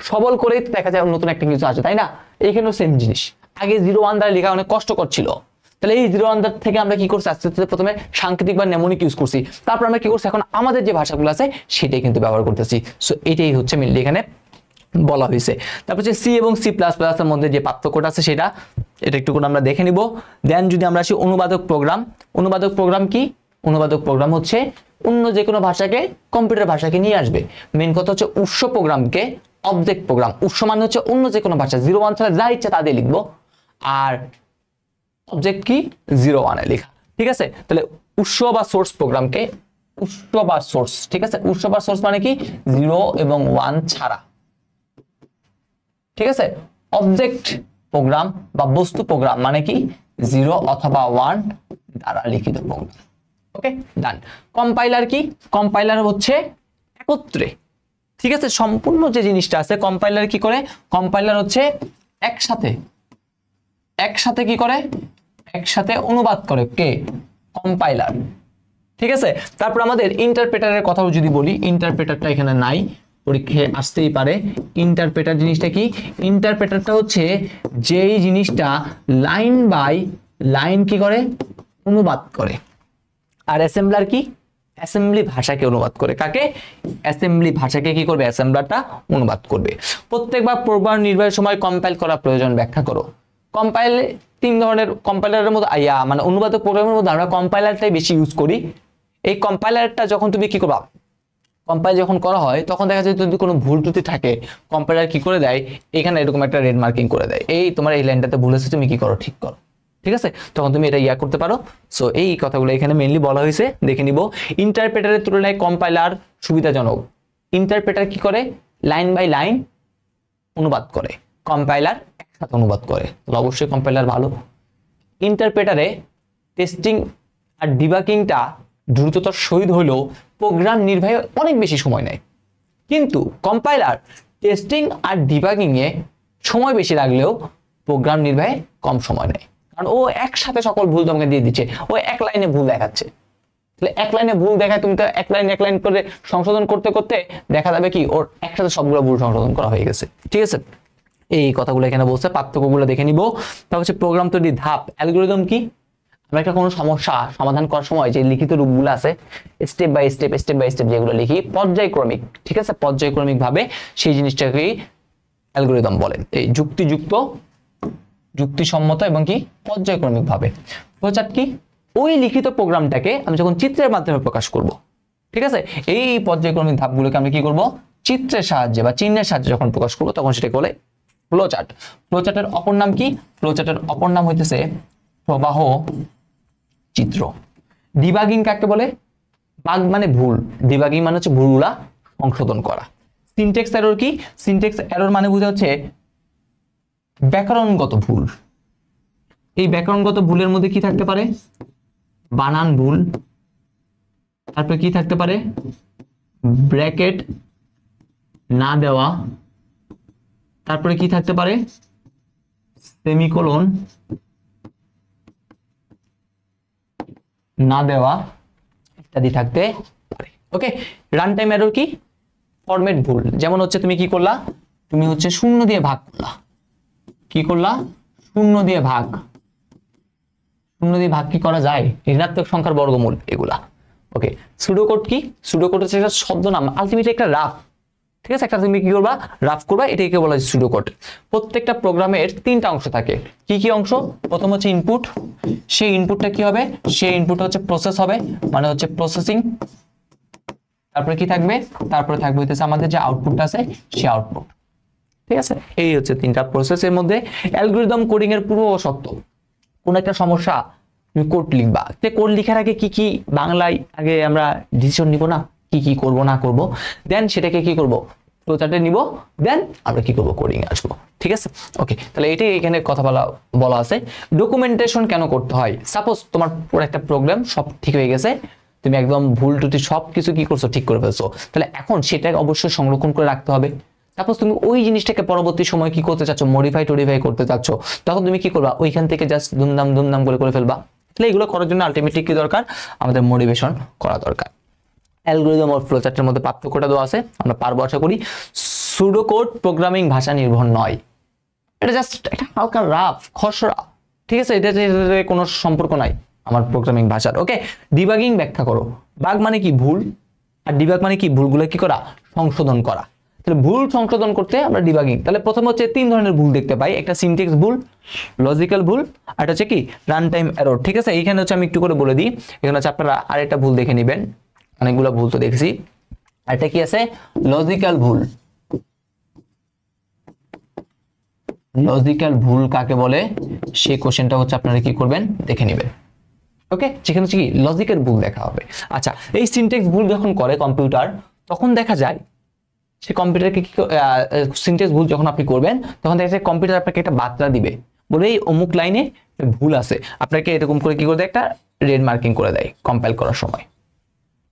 সবল করেই দেখা যায় নতুন একটা কিছু আছে, তাই না? এইখানেও সেম জিনিস। আগে 01 দ্বারা লেখা অনেক কষ্টকর ছিল, তাহলে এই 01 থেকে আমরা কি করছি, আস্তে আস্তে প্রথমে সাংকেতিক বা নেমনিক ইউজ করছি, তারপর আমরা কি করছি, এখন আমাদের যে ভাষাগুলো আছে সেটাই কিন্তু ব্যবহার করতেছি। সো এটাই হচ্ছে মেইনলি এখানে বলা হয়েছে। তারপর হচ্ছে সি এবং C++ এর মধ্যে যে পার্থক্যটা আছে সেটা এটা একটু করে আমরা দেখে নিব। দেন যদি আমরা আসি অনুবাদক প্রোগ্রাম কি? অনুবাদক প্রোগ্রাম হচ্ছে অন্য যে কোনো ভাষাকে কম্পিউটার ভাষাকে নিয়ে আসবে। মেইন কথা হচ্ছে উৎস প্রোগ্রামকে অবজেক্ট প্রোগ্রাম, উৎস মানে হচ্ছে অন্য যে কোনো ভাষা, 01 ছাড়া যা ইচ্ছা তা দিয়ে লিখবো, আর অবজেক্ট কি 01 এ লেখা। ঠিক আছে, তাহলে উৎস বা সোর্স প্রোগ্রামকে, উৎস বা সোর্স, ঠিক আছে, উৎস বা সোর্স মানে কি 0 এবং 1 ছাড়া। ঠিক আছে, অবজেক্ট প্রোগ্রাম বা বস্তু প্রোগ্রাম মানে কি 0 অথবা 1 দ্বারা লিখিত প্রোগ্রাম। ওকে, ডান। কম্পাইলার কি? কম্পাইলার হচ্ছে একত্রে, ঠিক আছে, সম্পূর্ণ যে জিনিসটা আছে, কম্পাইলার কি করে, কম্পাইলার হচ্ছে একসাথে কি করে, একসাথে অনুবাদ করে কে, কম্পাইলার। ঠিক আছে, তারপর আমাদের ইন্টারপ্রেটারের কথাও যদি বলি, ইন্টারপ্রেটারটা এখানে নাই, পরীক্ষায় আসতেই পারে। ইন্টারপ্রেটার জিনিসটা কি? ইন্টারপ্রেটারটা হচ্ছে যেই জিনিসটা লাইন বাই লাইন কি করে, অনুবাদ করে। আর অ্যাসেম্বলার কি? অ্যাসেম্বলি ভাষাকে অনুবাদ করে। কাকে? অ্যাসেম্বলি ভাষাকে কি করবে, অ্যাসেম্বলারটা অনুবাদ করবে। প্রত্যেকবার প্রোগ্রাম নির্বাহের সময় কম্পাইল করা প্রয়োজন ব্যাখ্যা করো। কম্পাইল 3 ধরনের কম্পাইলারের মধ্যে মানে অনুবাদক প্রোগ্রামের মধ্যে আমরা কম্পাইলারটাই বেশি ইউজ করি। এই কম্পাইলারটা যখন তুমি কি করবা, কম্পাইল যখন করা হয় তখন দেখা যায় যদি কোনো ভুল ত্রুটি থাকে, কম্পাইলার কি করে দেয়, এখানে এরকম একটা রেড মার্কিং করে দেয়, এই তোমার এই লাইনটাতে ভুল আছে, তুমি কি করো, ঠিক করো। ঠিক আছে, তখন তুমি এটা করতে পারো। সো এই কথাগুলো এখানে মেইনলি বলা হয়েছে, দেখে নিব। ইন্টারপ্রেটারের তুলনায় কম্পাইলার সুবিধাজনক। ইন্টারপ্রেটার কি করে, লাইন বাই লাইন অনুবাদ করে, কম্পাইলার একসাথে অনুবাদ করে, তাহলে অবশ্যই কম্পাইলার ভালো। ইন্টারপ্রেটারে টেস্টিং আর ডিবাগিংটা দ্রুততার সহিত হলেও প্রোগ্রাম নির্বাহে অনেক বেশি সময় নেয়। কিন্তু কম্পাইলার টেস্টিং আর ডিবাগিং এ সময় বেশি লাগলেও প্রোগ্রাম নির্বাহে কম সময় নেয়, কারণ ও একসাথে সকল ভুল তোমাকে দিয়ে দিচ্ছে, ও এক লাইনে ভুল দেখাচ্ছে। তাহলে এক লাইনে ভুল দেখায়, তুমি তো এক লাইন করে সংশোধন করতে করতে দেখা যাবে কি ওর একসাথে সবগুলো ভুল সংশোধন করা হয়ে গেছে। ঠিক আছে, এই কথাগুলো এখানে বলছে, পার্থক্যগুলো দেখে নিব। তারপর হচ্ছে প্রোগ্রাম তৈরি ধাপ। অ্যালগরিদম কি? আমরা একটা কোনো সমস্যা সমাধান করার সময় যে লিখিত রূপগুলো আছে, স্টেপ বাই স্টেপ যেগুলো লিখি পর্যায়ক্রমিক, ঠিক আছে, পর্যায়ক্রমিক ভাবে সেই জিনিসটাকেই অ্যালগরিদম বলেন। এই যুক্তিযুক্ত, যুক্তিসম্মত এবং কি পর্যায়ক্রমিক ভাবে। ফ্লোচার্ট কি? ওই লিখিত প্রোগ্রামটাকে আমি যখন চিত্রের মাধ্যমে প্রকাশ করব, ঠিক আছে, এই পর্যায়ক্রমিক ধাপগুলোকে আমি কি করব, চিত্রের সাহায্যে বা চিহ্নের সাহায্যে যখন প্রকাশ করব তখন সেটাকে বলে ফ্লোচার্ট। ফ্লোচার্টের অপর নাম কি? ফ্লোচার্টের অপর নাম হইতেছে প্রবাহ চিত্র। ডিবাগিং কাকে বলে? বাগ মানে ভুল, ডিবাগিং মানে হচ্ছে ভুলগুলা সংশোধন করা। সিনট্যাক্স এরর কি? সিনট্যাক্স এরর মানে বোঝা হচ্ছে ব্যাকরণগত ভুল। এই ব্যাকরণগত ভুলের মধ্যে কি থাকতে পারে? বানান ভুল, তারপরে কি থাকতে পারে? ব্র্যাকেট না দেওয়া, তারপরে কি থাকতে পারে? সেমিকোলন না দেওয়া ইত্যাদি থাকতে পারে। ওকে, রান টাইম এরর কি? ফরম্যাট ভুল। যেমন হচ্ছে তুমি কি করলা, তুমি হচ্ছে শূন্য দিয়ে ভাগ করলা, কি করলা, শূন্য দিয়ে ভাগ। শূন্য দিয়ে ভাগ কি করা যায়? ঋণাত্মক সংখ্যার বর্গমূল, এগুলা। ওকে, সুডোকোড কি? সুডোকোড হচ্ছে একটা শব্দ নাম, আলটিমেটলি একটা রাফ, ঠিক আছে, একটা তুমি কি করবা, রাফ করবা, এটাকে বলা হয় সুডো কোড। প্রত্যেকটা প্রোগ্রামের তিনটা অংশ থাকে। কি কি অংশ? প্রথম হচ্ছে ইনপুট, সেই ইনপুটটা কি হবে, সেই ইনপুট হচ্ছে প্রসেস হবে, মানে হচ্ছে প্রসেসিং। তারপরে কি থাকবে, তারপরে থাকবে হইতেছে আমাদের যে আউটপুটটা আছে সেই আউটপুট। ঠিক আছে, এই হচ্ছে তিনটা প্রসেসের মধ্যে অ্যালগরিদম কোডিং এর পূর্ব শর্ত। কোন একটা সমস্যা তুমি কোড লিখবা, কোড লিখার আগে কি কি বাংলায় আগে আমরা ডিসিশন নিব না, কি কি করব না করব, দেন সেটাকে কি করব, ফ্লোচার্টে নিব, দেন আমরা কি করব, কোডিং এ আসবো। ঠিক আছে, ওকে। তাহলে এটাই এখানে কথা বলা আছে। ডকুমেন্টেশন কেন করতে হয়? সাপোজ তোমার পুরো একটা প্রোগ্রাম সব ঠিক হয়ে গেছে, তুমি একদম ভুল টুটি সব কিছু কি করছো, ঠিক করে ফেলছো, তাহলে এখন সেটাকে অবশ্যই সংরক্ষণ করে রাখতে হবে। সাপোজ তুমি ওই জিনিসটাকে পরবর্তী সময় কি করতে চাচ্ছ, মডিফাই করতে চাচ্ছ, তখন তুমি কি করবা, ওইখান থেকে জাস্ট ধুমধাম করে ফেলবা। তাহলে এগুলো করার জন্য আলটিমেটলি কি দরকার, আমাদের মোটিভেশন করা দরকার। অ্যালগরিদম আর ফ্লোচার্টের মধ্যে পার্থক্যটা দেওয়া আছে, আমরা পারবো আশা করি। সুডো কোড প্রোগ্রামিং ভাষা নির্ভর নয়, এটা জাস্ট একটা হালকা রাফ খসড়া। ঠিক আছে, এটা কোনো সম্পর্ক নাই আমার প্রোগ্রামিং ভাষার। ওকে, ডিবাগিং ব্যাখ্যা করো। বাগ মানে কি, ভুল, আর ডিবাগ মানে কি, ভুলগুলো কি করা, সংশোধন করা। তাহলে ভুল সংশোধন করতে আমরা ডিবাগিং। তাহলে প্রথম হচ্ছে তিন ধরনের ভুল দেখতে পাই, একটা সিনট্যাক্স ভুল, লজিক্যাল ভুল, আর হচ্ছে কি রান টাইম এরর। ঠিক আছে, এইখানে হচ্ছে আমি একটু করে বলে দিই, এখানে হচ্ছে আপনারা আরেকটা ভুল দেখে নেবেন, অনেকগুলো ভুল তো দেখছি। আরেকটা কি আছে, লজিক্যাল ভুল। লজিক্যাল ভুল কাকে বলে, সেই কোশ্চেনটা হচ্ছে আপনারা কি করবেন, দেখে নেবেন। ওকে, যেখানে হচ্ছে কি লজিকের ভুল দেখা হবে। আচ্ছা, এই সিনট্যাক্স ভুল যখন করে কম্পিউটার, তখন দেখা যায় সে কম্পিউটারকে কি, সিনট্যাক্স ভুল যখন আপনি করবেন, তখন দেখা যায় কম্পিউটার আপনাকে একটা বার্তা দিবে, বলে এই অমুক লাইনে ভুল আছে, আপনাকে এরকম করে কি করে দেয়, একটা রেড মার্কিং করে দেয় কম্পাইল করার সময়।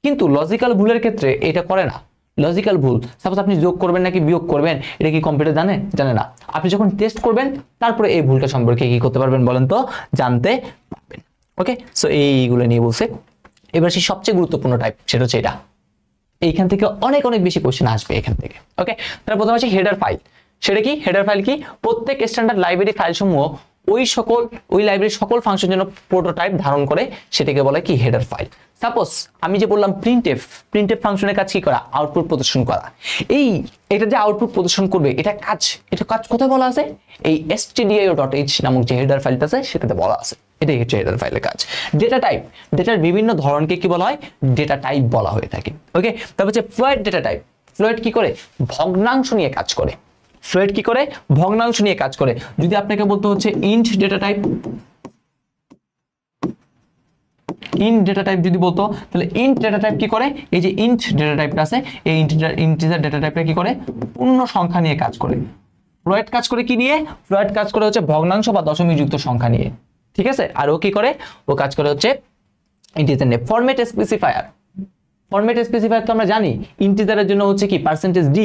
কিন্তু লজিক্যাল ভুলের ক্ষেত্রে এটা করে না। লজিক্যাল ভুল, সাপোজ আপনি যোগ করবেন নাকি বিয়োগ করবেন, এটা কি কম্পিউটার জানে না। আপনি যখন টেস্ট করবেন, তারপরে এই ভুলটা সম্পর্কে কি করতে পারবেন বলেন তো, জানতে পারবেন। ওকে, সো এইগুলো নিয়ে বলছে। এবার সেই সবচেয়ে গুরুত্বপূর্ণ টাইপ, সেটা হচ্ছে এটা। এইখান থেকে অনেক বেশি কোশ্চেন আসবে এখান থেকে। ওকে, তাহলে প্রথমে আছে হেডার ফাইল। সেটা কি, হেডার ফাইল কি, প্রত্যেক স্ট্যান্ডার্ড লাইব্রেরি ফাইল সমূহ ওই লাইব্রেরির সকল ফাংশন জন্য প্রোটোটাইপ ধারণ করে, সেটাকে বলে কি হেডার ফাইল। সাপোজ আমি যে বললাম প্রিন্টএফ ফাংশনের কাজ কি করা, আউটপুট প্রদর্শন করা। এটা যে আউটপুট প্রদর্শন করবে, এটা কাজ কোথায় বলা আছে, এই stdio.h নামক যে হেডার ফাইলটা আছে সেটাতে বলা আছে। এটাই হচ্ছে হেডার ফাইলের কাজ। ডেটা টাইপ, ডেটার বিভিন্ন ধরনকে কি বলা হয়, ডেটা টাইপ বলা হয়ে থাকে। ওকে, তারপর হচ্ছে ফ্লুয়েড ডেটা টাইপ। ফ্লুয়েড কি করে, ভগ্নাংশ নিয়ে কাজ করে। ফ্লুয়েড কি করে, ভগ্নাংশ নিয়ে কাজ করে। যদি আপনাকে বলতে হচ্ছে int data type, int data type যদি বলতো, তাহলে ইন্ট ডেটা টাইপ কি করে, এই যে ইন্ট ডেটা টাইপটা আছে, এই ইন্টিজার ডেটা টাইপটা কি করে, পূর্ণ সংখ্যা নিয়ে কাজ করে। ফ্লুয়েড কাজ করে কি নিয়ে, ফ্লুয়েড কাজ করে হচ্ছে ভগ্নাংশ বা দশমিক যুক্ত সংখ্যা নিয়ে। ঠিক আছে, আর ও কি করে, ও কাজ করে হচ্ছে ইন্টিজার নিয়ে। ফরম্যাট স্পেসিফায়ার, ফরম্যাট স্পেসিফায়ার তো আমরা জানি, ইন্টিজারের জন্য হচ্ছে কি %d,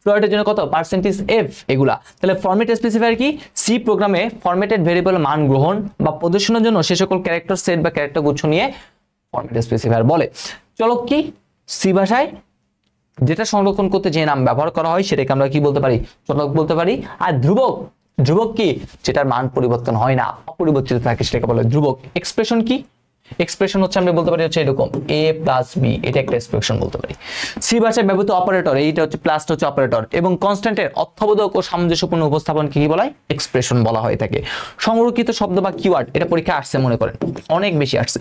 ফ্লুয়েডের জন্য কত %f, এগুলা। তাহলে ফরম্যাট স্পেসিফায়ার কি, সি প্রোগ্রামে ফরম্যাটেড ভেরিয়েবল মান গ্রহণ বা প্রদর্শনের জন্য সে সকল ক্যারেক্টার সেট বা ক্যারেক্টার গুচ্ছ নিয়ে ফরম্যাট স্পেসিফায়ার বলে। চলক কি, সি ভাষায় যেটা সংরক্ষণ করতে যে নাম ব্যবহার করা হয় সেটাকে আমরা কি বলতে পারি, চলক বলতে পারি। আর ধ্রুবক কি, যেটার মান পরিবর্তন হয় না, অপরিবর্তিত থাকে, সেটাকে বলে ধ্রুবক। এক্সপ্রেশন কি, এক্সপ্রেশন হচ্ছে আমরা বলতে পারি হচ্ছে এরকম a + b, এটা একটা এক্সপ্রেশন বলতে পারি। সি ভাষায় ব্যবহৃত অপারেটর, এইটা হচ্ছে প্লাসটা হচ্ছে অপারেটর, এবং কনস্ট্যান্টের অর্থবোধক ও সামঞ্জস্যপূর্ণ উপস্থাপনকে কি বলা হয়, এক্সপ্রেশন বলা হয়ে থাকে। সংরক্ষিত শব্দ বা কিওয়ার্ড, এটা পরীক্ষা আসছে, মনে করেন অনেক বেশি আসছে।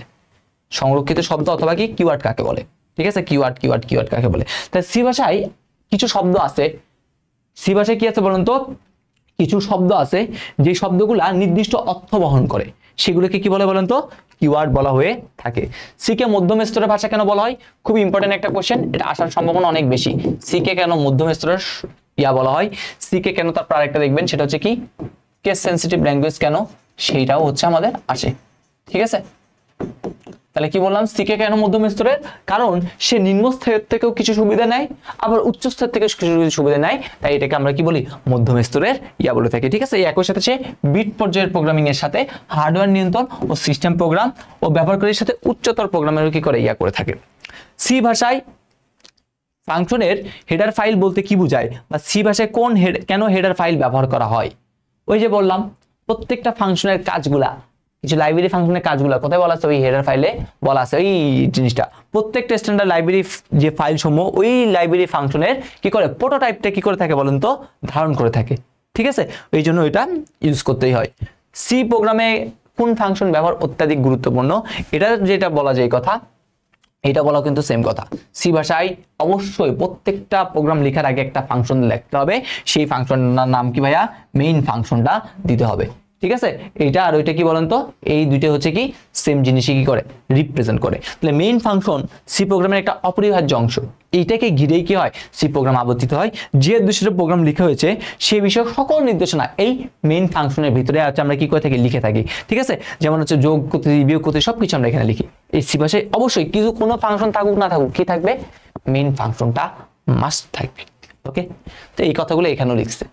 সংরক্ষিত শব্দ অথবা কি কিওয়ার্ড কাকে বলে, ঠিক আছে, কিওয়ার্ড কাকে বলে। তাই সি ভাষায় কিছু শব্দ আছে, সি ভাষায় কি আছে বলুন তো, কিছু শব্দ আছে যে শব্দগুলা নির্দিষ্ট অর্থ বহন করে, সেগুলোকে কি বলে বলেন তো, কিওয়ার্ড বলা হয়ে থাকে। সি কে মধ্যম স্তরের ভাষা কেন বলা হয়, খুব ইম্পর্টেন্ট একটা কোশ্চেন, এটা আসার সম্ভাবনা অনেক বেশি। সি কে কেন মধ্যম স্তরের বলা হয়, সি কে কেন, তারপর আরেকটা দেখবেন সেটা হচ্ছে কি কেস সেনসিটিভ ল্যাঙ্গুয়েজ কেন, সেইটাও হচ্ছে আমাদের আসে। ঠিক আছে, তাহলে কি বললাম, সি কে কেন মধ্যম স্তরের, কারণ সে নিম্ন স্তরের থেকেও কিছু সুবিধা নেয়, আবার উচ্চ স্তর থেকে কিছু সুবিধা নেয়, তাই এটাকে আমরা কি বলি, মধ্যম স্তরের বলে থাকি। ঠিক আছে, এই একই সাথে সে বিট পর্যায়ের প্রোগ্রামিং এর সাথে হার্ডওয়্যার নিয়ন্ত্রণ ও সিস্টেম প্রোগ্রাম ও ব্যবহারকারীর সাথে উচ্চতর প্রোগ্রামের কি করে করে থাকে। সি ভাষায় ফাংশনের হেডার ফাইল বলতে কি বোঝায়, বা সি ভাষায় কেন হেডার ফাইল ব্যবহার করা হয়। ওই যে বললাম, প্রত্যেকটা ফাংশনের কাজগুলা কিছু লাইব্রেরি ফাংশনের কাজগুলো কোথায় বলা আছে, ওই হেডার ফাইলে বলা আছে ওই জিনিসটা। প্রত্যেকটা স্ট্যান্ডার্ড লাইব্রেরি যে ফাইল সমূহ ওই লাইব্রেরি ফাংশনের কি করে প্রোটোটাইপটা কি করে থাকে বলেন তো, ধারণ করে থাকে। ঠিক আছে, এই জন্য এটা ইউজ করতেই হয়। সি প্রোগ্রামে কোন ফাংশন ব্যবহার অত্যাধিক গুরুত্বপূর্ণ, এটা যেটা বলা যায় কথা, এটা বলা কিন্তু সেম কথা। সি ভাষায় অবশ্যই প্রত্যেকটা প্রোগ্রাম লেখার আগে একটা ফাংশন লিখতে হবে, সেই ফাংশনটার নাম কি ভাইয়া, মেইন ফাংশনটা দিতে হবে। ঠিক আছে, এইটা আর ওইটা কি বলেন তো, এই দুইটা হচ্ছে কি সেম জিনিসই কি করে রিপ্রেজেন্ট করে। তাহলে মেইন ফাংশন সি প্রোগ্রামের একটা অপরিহার্য অংশ, এইটাকে ঘিরেই কি হয় সি প্রোগ্রাম আবর্তিত হয়। যে উদ্দেশ্যে প্রোগ্রাম লেখা হয়েছে সেই বিষয়ে সকল নির্দেশনা এই মেইন ফাংশনের ভিতরে আছে আমরা কি করে থাকি, লিখে থাকি। ঠিক আছে, যেমন হচ্ছে যোগ করতে, বিয়োগ করতে, সবকিছু আমরা এখানে লিখি। এই সি ভাষায় অবশ্যই কিছু কোনো ফাংশন থাকুক না থাকুক কি থাকবে, মেইন ফাংশনটা মাস্ট থাকবে। ওকে, তো এই কথাগুলো এখানেও লিখছে।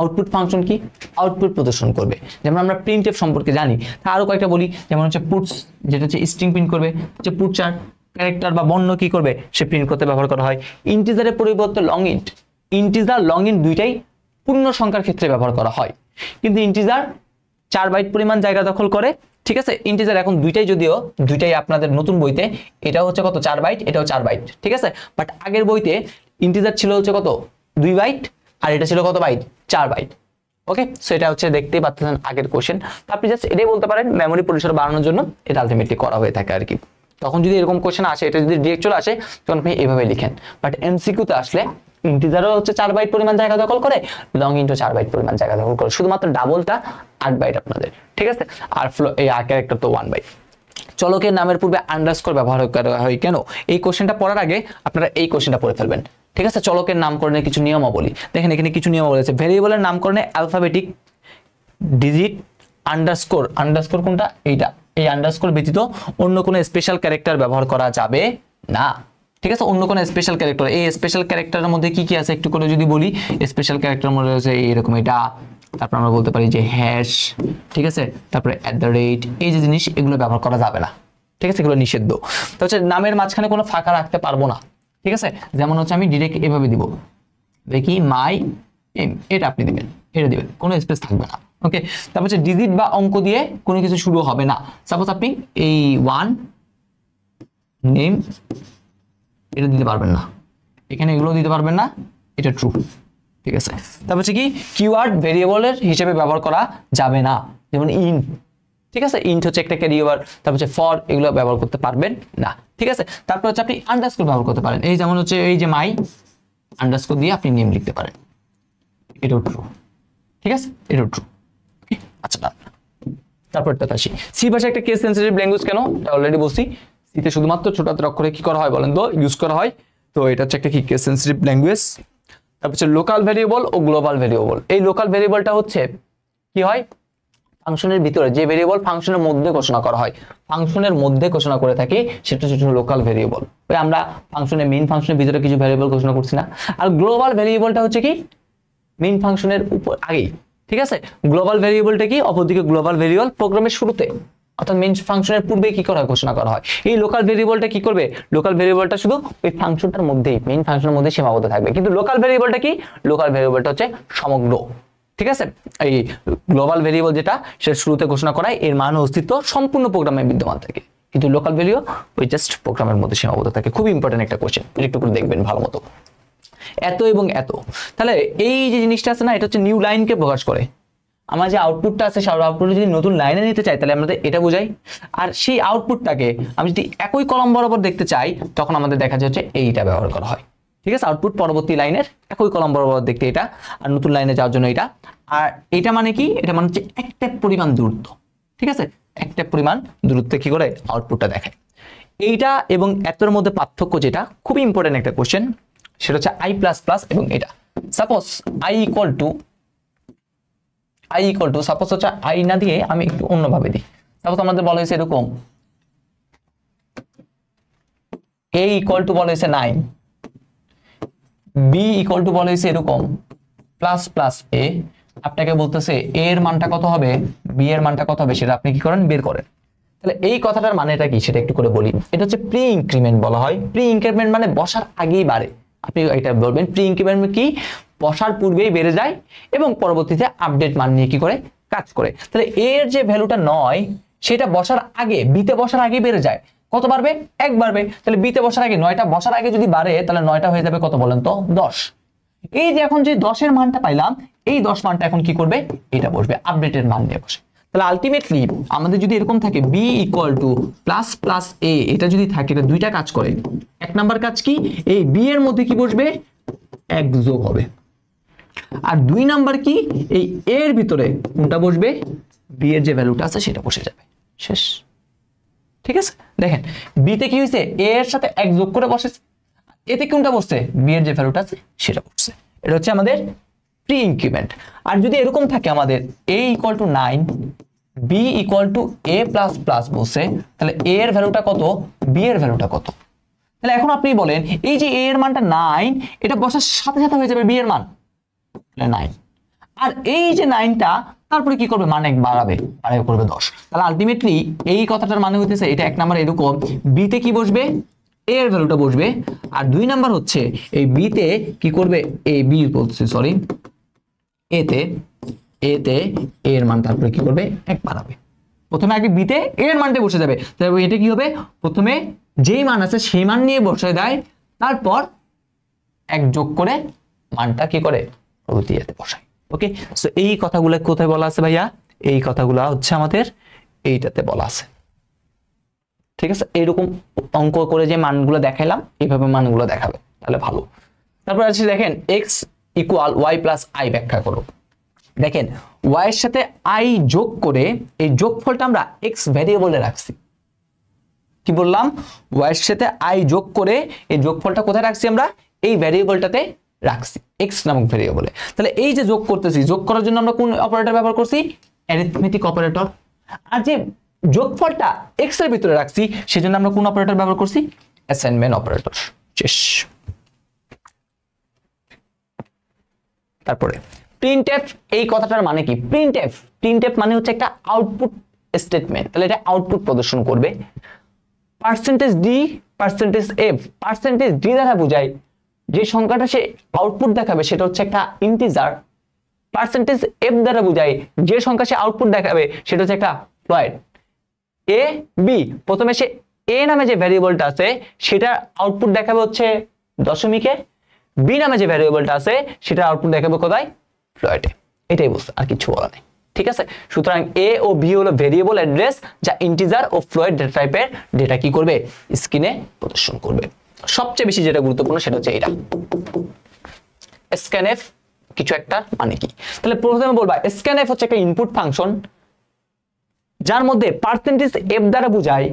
আউটপুট ফাংশন কি, আউটপুট প্রদর্শন করবে। যেমন আমরা প্রিন্টএফ সম্পর্কে জানি, তা আরো কয়েকটা বলি, যেমন হচ্ছে পুটস, যেটা হচ্ছে স্ট্রিং প্রিন্ট করবে, হচ্ছে পুটচার ক্যারেক্টার বা বর্ণ কি করবে সে প্রিন্ট করতে ব্যবহার করা হয়। ইন্টিজারের পরিবর্তে long int, integer long int দুইটাই পূর্ণ সংখ্যার ক্ষেত্রে ব্যবহার করা হয়, কিন্তু ইন্টিজার 4 বাইট পরিমাণ জায়গা দখল করে। ঠিক আছে, ইন্টিজার এখন দুইটাই, যদিও দুইটাই আপনাদের নতুন বইতে এটা হচ্ছে কত 4 বাইট, এটাও 4 বাইট। ঠিক আছে, বাট আগের বইতে ইন্টিজার ছিল হচ্ছে কত 2 বাইট, আর এটা ছিল কত বাইট 4 বাইট। ওকে, সো এটা হচ্ছে দেখতেই পাচ্ছেন আগের কোশ্চেন। আপনি জাস্ট এটাই বলতে পারেন মেমোরি পরিসর বাড়ানোর জন্য এটা আলটিমেটলি করা হয়ে থাকে আর কি। তখন যদি এরকম কোশ্চেন আসে, এটা যদি ডিরেক্ট চলে আসে তখন আপনি এভাবে লিখেন। বাট এমসিকিউতে আসলে ইন্টিজারও হচ্ছে 4 বাইট পরিমাণ জায়গা দখল করে, লং ইন্টও 4 বাইট পরিমাণ জায়গা দখল করে, শুধুমাত্র ডাবলটা 8 বাইট আপনাদের। ঠিক আছে, আর এই ক্যারেক্টার তো 1 বাইট। চলকের নামের পূর্বে আন্ডারস্কোর ব্যবহার করা হয় কেন, এই কোশ্চেনটা পড়ার আগে আপনারা এই কোশ্চেনটা পড়ে ফেলবেন। ঠিক আছে, চলকের নামকরণের কিছু নিয়মাবলী দেখেন, এখানে কিছু নিয়মাবলী আছে। ভেরিয়েবলের নামকরণে অ্যালফাবেটিক ডিজিট আন্ডারস্কোর, আন্ডারস্কোর কোনটা এইটা, এই আন্ডারস্কোর ব্যতীত অন্য কোনো স্পেশাল ক্যারেক্টার ব্যবহার করা যাবে না। ঠিক আছে, অন্য কোনো স্পেশাল ক্যারেক্টার, এই স্পেশাল ক্যারেক্টারের মধ্যে কি কি আছে একটু করে যদি বলি, স্পেশাল ক্যারেক্টারের মধ্যে আছে এরকম এটা, তারপর আমরা বলতে পারি যে হ্যাশ। ঠিক আছে, তারপরে @, এই যে জিনিস এগুলো ব্যবহার করা যাবে না। ঠিক আছে, এগুলো নিষিদ্ধ। তো হচ্ছে নামের মাঝখানে কোনো ফাঁকা রাখতে পারবো না। ঠিক আছে, যেমন হচ্ছে আমি ডিরেক্ট এভাবে দিব, দেখি মাই এম, এটা আপনি দিবেন, এটা দিবেন, কোনো স্পেস থাকবে না। ওকে, তারপর হচ্ছে ডিজিট বা অঙ্ক দিয়ে কোনো কিছু শুরু হবে না। সাপোজ আপনি এই 1 নেম এটা দিতে পারবেন না, এখানে এগুলো দিতে পারবেন না, এটা ট্রু। ঠিক আছে, তারপর হচ্ছে কি কিওয়ার্ড ভেরিয়েবলের হিসেবে ব্যবহার করা যাবে না, যেমন ইন্ট। ঠিক আছে, ইন্ট হচ্ছে একটা ক্যারিওভার, তারপর হচ্ছে ফর, এগুলো ব্যবহার করতে পারবেন না। ঠিক আছে, তারপর হচ্ছে আপনি আন্ডারস্কোর ব্যবহার করতে পারেন, এই যেমন হচ্ছে এই যে মাই আন্ডারস্কোর দিয়ে আপনি নেম লিখতে পারেন, এটাও ট্রু। ঠিক আছে, এটাও ট্রু। আচ্ছা, তারপরটা আসি, সি ভাষা একটা কেস সেনসিটিভ ল্যাঙ্গুয়েজ কেন, এটা অলরেডি বলছি। সিতে শুধুমাত্র ছোট হাতের অক্ষরে কি করা হয় বলেন তো, ইউজ করা হয়। তো এটা হচ্ছে একটা কি কেস সেনসিটিভ ল্যাঙ্গুয়েজ। তারপর হচ্ছে লোকাল ভেরিয়েবল ও গ্লোবাল ভেরিয়েবল। এই লোকাল ভেরিয়েবলটা হচ্ছে কি হয়, ফাংশনের ভিতরে যে ভেরিয়েবল ফাংশনের মধ্যে ঘোষণা করা হয়, ফাংশনের মধ্যে ঘোষণা করে থাকি, সেটা হচ্ছে লোকাল ভেরিয়েবল। ওই আমরা ফাংশনের মেইন ফাংশনের ভিতরে কিছু ভেরিয়েবল ঘোষণা করছি না। আর গ্লোবাল ভেরিয়েবলটা হচ্ছে কি মেইন ফাংশনের উপর আগেই। ঠিক আছে, গ্লোবাল ভেরিয়েবলটা কি, অপরদিকে গ্লোবাল ভেরিয়েবল প্রোগ্রামের শুরুতে অর্থাৎ মেইন ফাংশনের পূর্বে কি করা হয়, ঘোষণা করা হয়। এই লোকাল ভেরিয়েবলটা কি করবে, লোকাল ভেরিয়েবলটা শুধু ওই ফাংশনটার মধ্যেই, মেইন ফাংশনের মধ্যে সীমাবদ্ধ থাকবে। কিন্তু লোকাল ভেরিয়েবলটা কি, লোকাল ভেরিয়েবলটা হচ্ছে সমগ্র। ঠিক আছে, এই গ্লোবাল ভেরিয়েবল যেটা সেটা শুরুতে ঘোষণা করায়, এর মান অস্তিত্ব সম্পূর্ণ প্রোগ্রামে বিদ্যমান থাকে, কিন্তু লোকাল ভ্যালু ওই জাস্ট প্রোগ্রামের মধ্যে সীমাবদ্ধ থাকে। খুব ইম্পর্টেন্ট একটা কোশ্চেন, একটু করে দেখবেন ভালো মতো। এত এবং এত, তাহলে এই যে জিনিসটা আছে না, এটা হচ্ছে নিউ লাইনকে প্রকাশ করে। আমার যে আউটপুটটা আছে সেই আউটপুটে যদি নতুন লাইনে নিতে চাই তাহলে আমাদের এটা বোঝাই। আর সেই আউটপুটটাকে আমি যদি একই কলম বরাবর দেখতে চাই তখন আমাদের দেখা যাচ্ছে এইটা ব্যবহার করা হয়। ঠিক আছে, আউটপুট পরবর্তী লাইনের একই কলম বরাবর দেখতে এটা, আর নতুন লাইনে যাওয়ার জন্য এটা। আর এটা মানে কি, এটা মানে হচ্ছে একটা পরিমাণ দূরত্ব। ঠিক আছে, একটা পরিমাণ দূরত্বে কি করে আউটপুটটা দেখায়। এইটা এবং এতর মধ্যে পার্থক্য যেটা খুব ইম্পর্টেন্ট একটা কোশ্চেন, সেটা হচ্ছে i++ এবং এটা। Suppose i equal to suppose হচ্ছে i না দিয়ে আমি একটু অন্যভাবে দিই। সাপোজ আমাদের বলা হয়েছে এরকম a ইকুয়াল টু বলা হয়েছে 9, b ইকুয়াল টু বলা হয়েছে এরকম ++a। আপনাকে বলতেছে a এর মানটা কত হবে, b এর মানটা কত হবে, সেটা আপনি কি করেন, বের করেন। তাহলে এই কথাটার মানেটা কি সেটা একটু করে বলি। এটা হচ্ছে প্রি ইনক্রিমেন্ট বলা হয়। প্রি ইনক্রিমেন্ট মানে বসার আগেই বাড়ে। আপনি এটা বলবেন প্রি ইনক্রিমেন্ট কি, বসার পূর্বেই বেড়ে যায় এবং পরবর্তীতে আপডেট মান নিয়ে কি করে কাজ করে। তাহলে a এর যে ভ্যালুটা 9 সেটা বসার আগে b তে বসার আগে বেড়ে যায়, কত বাড়বে? 1 বাড়বে। তাহলে b তে বসার আগে 9টা বসার আগে যদি বাড়ে তাহলে 9টা হয়ে যাবে কত বলেন তো? 10। এই যে এখন যে 10 এর মানটা পাইলাম, এই 10 মানটা এখন কি করবে? এটা বসবে, আপডেটেড মান নিয়ে বসে। তাহলে আলটিমেটলি আমাদের যদি এরকম থাকে b প্লাস প্লাস a, এটা যদি থাকে, এটা দুইটা কাজ করে। এক নাম্বার কাজ কি? এই b এর মধ্যে কি বসবে? 1 যোগ হবে। আর দুই নাম্বার কি? এই a এর ভিতরে কোনটা বসবে? b এর যে ভ্যালুটা আছে সেটা বসে যাবে, শেষ। ঠিক আছে, দেখেন b তে কি হয়েছে? a এর সাথে 1 যোগ করে বসেছে, এতে কোনটা বসছে? b এর যে ভ্যালুটা আছে সেটা বসছে। এটা হচ্ছে আমাদের প্রি ইনক্রিমেন্ট। আর যদি এরকম থাকে আমাদের a = 9, b = a বসে, তাহলে a এর ভ্যালুটা কত, b এর ভ্যালুটা কত? তাহলে এখন আপনি বলেন এই যে a এর মানটা 9, এটা বসার সাথে সাথে হয়ে যাবে b এর মান 9। আর এই যে 9টা তারপরে কি করবে? মান 1 বাড়াবে, করবে 10। তাহলে আলটিমেটলি এই কথাটার মানে হইতেছে এটা এক নাম্বার এরকম, b তে কি বসবে? a এর ভ্যালুটা বসবে। আর দুই নাম্বার হচ্ছে এই b তে কি করবে? a তে a এর মান তারপরে কি করবে? 1 বাড়াবে। প্রথমে আগে b তে a এর মানটা বসে যাবে, তাহলে এটা কি হবে? প্রথমে যেই মান আছে সেই মান নিয়ে বসে দেয়, তারপর 1 যোগ করে মানটা কি করে? প্রতিতে বসায়। ওকে, সো এই কথাগুলো কোথায় বলা আছে ভাইয়া? এই কথাগুলো হচ্ছে আমাদের এইটাতে বলা আছে। ঠিক আছে, এরকম অঙ্ক করে যে মানগুলো দেখাইলাম এইভাবে মানগুলো দেখাবে, তাহলে ভালো। তারপর আছে দেখেন x = y + i ব্যাখ্যা করো। দেখেন y এর সাথে i যোগ করে এই যোগফলটা আমরা x ভ্যারিয়েবলে রাখছি। কি বললাম? y এর সাথে i যোগ করে এই যোগফলটা কোথায় রাখছি? আমরা এই ভ্যারিয়েবলটাতে রাখছি, x নামক ভ্যারিয়েবলে। তাহলে এই যে যোগ করতেছি, যোগ করার জন্য আমরা কোন অপারেটর ব্যবহার করছি? Arithmetic operator. আর যে যোগফলটা x এর ভিতরে রাখছি সেজন্য আমরা কোন অপারেটর ব্যবহার করছি? Assignment operator. শেষ। তারপরে প্রিন্টএফ, এই কথাটার মানে কি? প্রিন্টএফ মানে হচ্ছে একটা আউটপুট স্টেটমেন্ট। তাহলে এটা আউটপুট প্রদর্শন করবে। %d %f, %d দ্বারা বোঝায় যে সংখ্যাটা সে আউটপুট দেখাবে সেটা হচ্ছে একটা ইন্টিজার। %f দ্বারা বোঝায় যে সংখ্যা সে আউটপুট দেখাবে সেটা হচ্ছে একটা ফ্লয়েড। a b, প্রথমে সে a নামে যে ভ্যারিয়েবলটা আছে সেটা আউটপুট দেখাবে হচ্ছে দশমিকে, b নামে যে ভ্যারিয়েবলটা আছে সেটা আউটপুট দেখাবে কোথায়? ফ্লয়েডে। এটাই বুঝতে, আর কিছু বলা নেই। ঠিক আছে, সুতরাং a ও b হলো ভেরিয়েবল অ্যাড্রেস যা ইন্টিজার ও ফ্লয়েড ডেটা টাইপের ডেটা কি করবে? স্ক্রিনে প্রদর্শন করবে। সবচেয়ে বেশি যেটা গুরুত্বপূর্ণ সেটা হচ্ছে এটা scanf কিছু একটা মানে কি? তাহলে প্রথমে বলবা scanf হচ্ছে একটা ইনপুট ফাংশন যার মধ্যে %f দ্বারা বোঝায়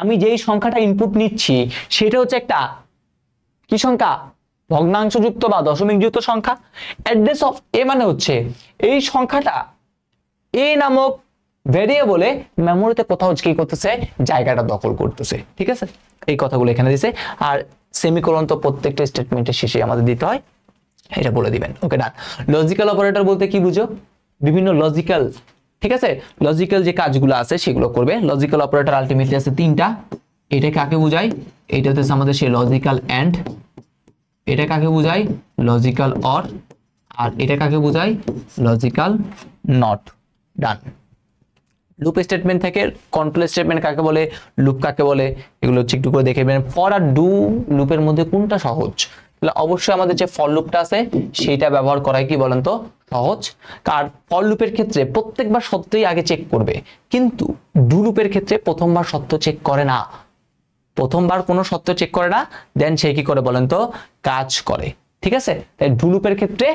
আমি যেই সংখ্যাটা ইনপুট নিচ্ছি সেটা হচ্ছে একটা কি সংখ্যা? ভগ্নাংশযুক্ত বা দশমিক যুক্ত সংখ্যা। অ্যাড্রেস অফ a মানে হচ্ছে এই সংখ্যাটা a নামক ভেরিয়েবলে মেমোরিতে কোথাও কি করতেছে? জায়গাটা দখল করতেছে। ঠিক আছে, এই কথাগুলো এখানে দিছে। আর সেমিকোলন তো প্রত্যেকটা স্টেটমেন্টের শেষে আমাদের দিতে হয়, এটা বলে দিবেন। ওকে, ডান। লজিক্যাল অপারেটর বলতে কি বুঝো? বিভিন্ন লজিক্যাল, ঠিক আছে, লজিক্যাল যে কাজগুলো আছে সেগুলো করবে। লজিক্যাল অপারেটর আলটিমেটলি আছে 3টা। এটা কাকে বোঝায়? এটা হচ্ছে আমাদের সেই লজিক্যাল এন্ড। এটা কাকে বোঝায়? Logical or. আর এটা কাকে বোঝায়? Logical not. Done. Loop statement থেকে কন্ট্রোল স্টেটমেন্ট কাকে বলে, লুপ কাকে বলে, এগুলো হচ্ছে একটু করে দেখে নেবেন। ফর আর ডু লুপের মধ্যে কোনটা সহজ? তাহলে অবশ্যই আমাদের যে ফর লুপটা আছে সেইটা ব্যবহার করাই কি বলেন তো সহজ। কারণ ফর লুপের ক্ষেত্রে প্রত্যেকবার সত্যই আগে চেক করবে, কিন্তু ডু লুপের ক্ষেত্রে প্রথমবার সত্য চেক করে না। প্রথমবার কোনো সত্য চেক করে না, দেন সে কি করে বলেন তো? কাজ করে। ঠিক আছে, তাই ডু লুপের ক্ষেত্রে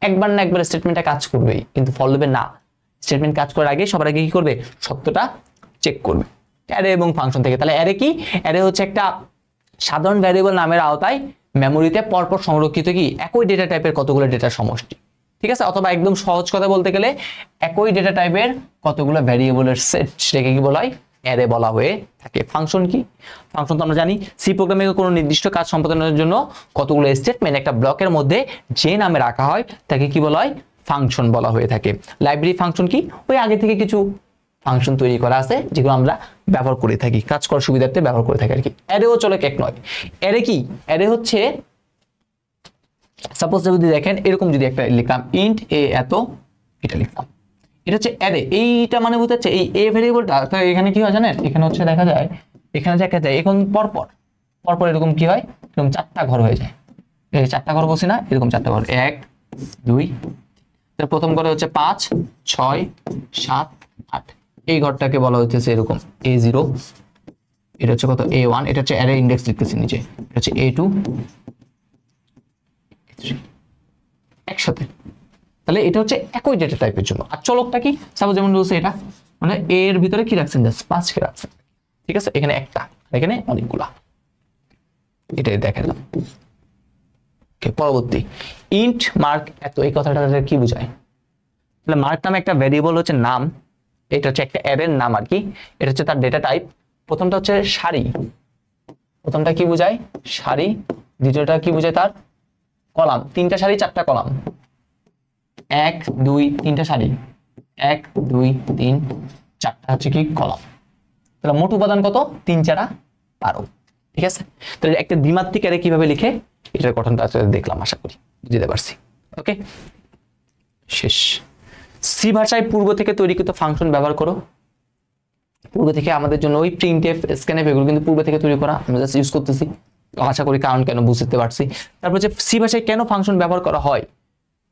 একবার না একবার স্টেটমেন্টটা কাজ করবেই, কিন্তু ফর লুপে না। স্টেটমেন্ট কাজ করার আগে সবার আগে কি করবে? সত্যটা চেক করবে। অ্যারে এবং ফাংশন থেকে। তাহলে অ্যারে কি? অ্যারে হচ্ছে একটা সাধারণ ভ্যারিয়েবল নামের আওতায় মেমোরিতে পরপর সংরক্ষিত কি একই ডেটা টাইপের কতগুলো ডেটার সমষ্টি। ঠিক আছে, অথবা একদম সহজ কথা বলতে গেলে একই ডেটা টাইপের কতগুলো ভ্যারিয়েবলের সেট, সেটাকে কি বলা হয়? অ্যারে বলা হয়ে থাকে। ফাংশন কি? ফাংশন তো আমরা জানি সি প্রোগ্রামে কোনো নির্দিষ্ট কাজ সম্পাদনের জন্য কতগুলো স্টেটমেন্ট একটা ব্লকের মধ্যে যে নামে রাখা হয় তাকে কি বলা হয়? ফাংশন বলা হয়ে থাকে। লাইব্রেরি ফাংশন কি? ওই আগে থেকে কিছু ফাংশন তৈরি করা আছে যেগুলো আমরা ব্যবহার করে থাকি, কাজ করার সুবিধার্থে ব্যবহার করে থাকি আর কি। অ্যারেও চলে, কেক নয়। অ্যারে কি? অ্যারে হচ্ছে সাপোজ যদি দেখেন এরকম যদি একটা লিখলাম ইন্ট এ এত, এটা লিখলাম, এটা হচ্ছে অ্যারে, এইটা মানে বুঝতে এই এ ভেরিয়েবলটা। তো এখানে কি হয় জানেন, এখানে হচ্ছে দেখা যায়, এখানে দেখা যায় এখন পরপর পরপর এরকম কি হয়, এরকম 4টা ঘর হয়ে যায়। এই 4টা ঘর বসি না, এরকম 4টা ঘর, 1 2, তার প্রথম ঘরে হচ্ছে 5 6 7 8, এই ঘরটাকে বলা হচ্ছে এরকম A0, এটা হচ্ছে কত A1, এটা হচ্ছে অ্যারে ইন্ডেক্স লিখতেছি নিচে, এটা হচ্ছে A2 একসাথে। তাহলে এটা হচ্ছে একই ডেটা টাইপের জন্য। আর চলকটা কি, সাপোজ যেমন বলছে এটা মানে এ এর ভিতরে কি রাখছেন, জাস্ট 5 কে রাখছেন, ঠিক আছে, এখানে একটা, এখানে অনেকগুলা, এটাই দেখালাম। ওকে, পরবর্তী ইন্ট মার্ক এত, এই কথাটা কি বোঝায়? তাহলে মার্ক নামে একটা ভেরিয়েবল হচ্ছে নাম, এটা হচ্ছে একটা অ্যারের নাম আর কি, এটা হচ্ছে তার ডেটা টাইপ। প্রথমটা হচ্ছে সারি, প্রথমটা কি বোঝায় সারি, দ্বিতীয়টা কি বোঝায় তার কলাম, 3টা সারি 4টা কলাম, 1 2 3টা সারি, 1 2 3 4টা হচ্ছে কি কলাম। তাহলে মোট উপাদান কত, 3 4 12, ঠিক আছে। তাহলে একটা দ্বিমাত্রিক অ্যারে কিভাবে লিখে, এটার গঠনটা দেখলাম, আশা করি বুঝতে পারছি। ওকে, শেষ। সি ভাষায় পূর্ব থেকে তৈরিকৃত ফাংশন ব্যবহার করো। পূর্ব থেকে আমাদের জন্য ওই প্রিন্টএফ, স্ক্যানএফ এগুলো কিন্তু পূর্ব থেকে তৈরি করা, আমরা জাস্ট ইউজ করতেছি, আশা করি কারণ কেন বুঝতে পারছি। তারপর যে সি ভাষায় কেন ফাংশন ব্যবহার করা হয়,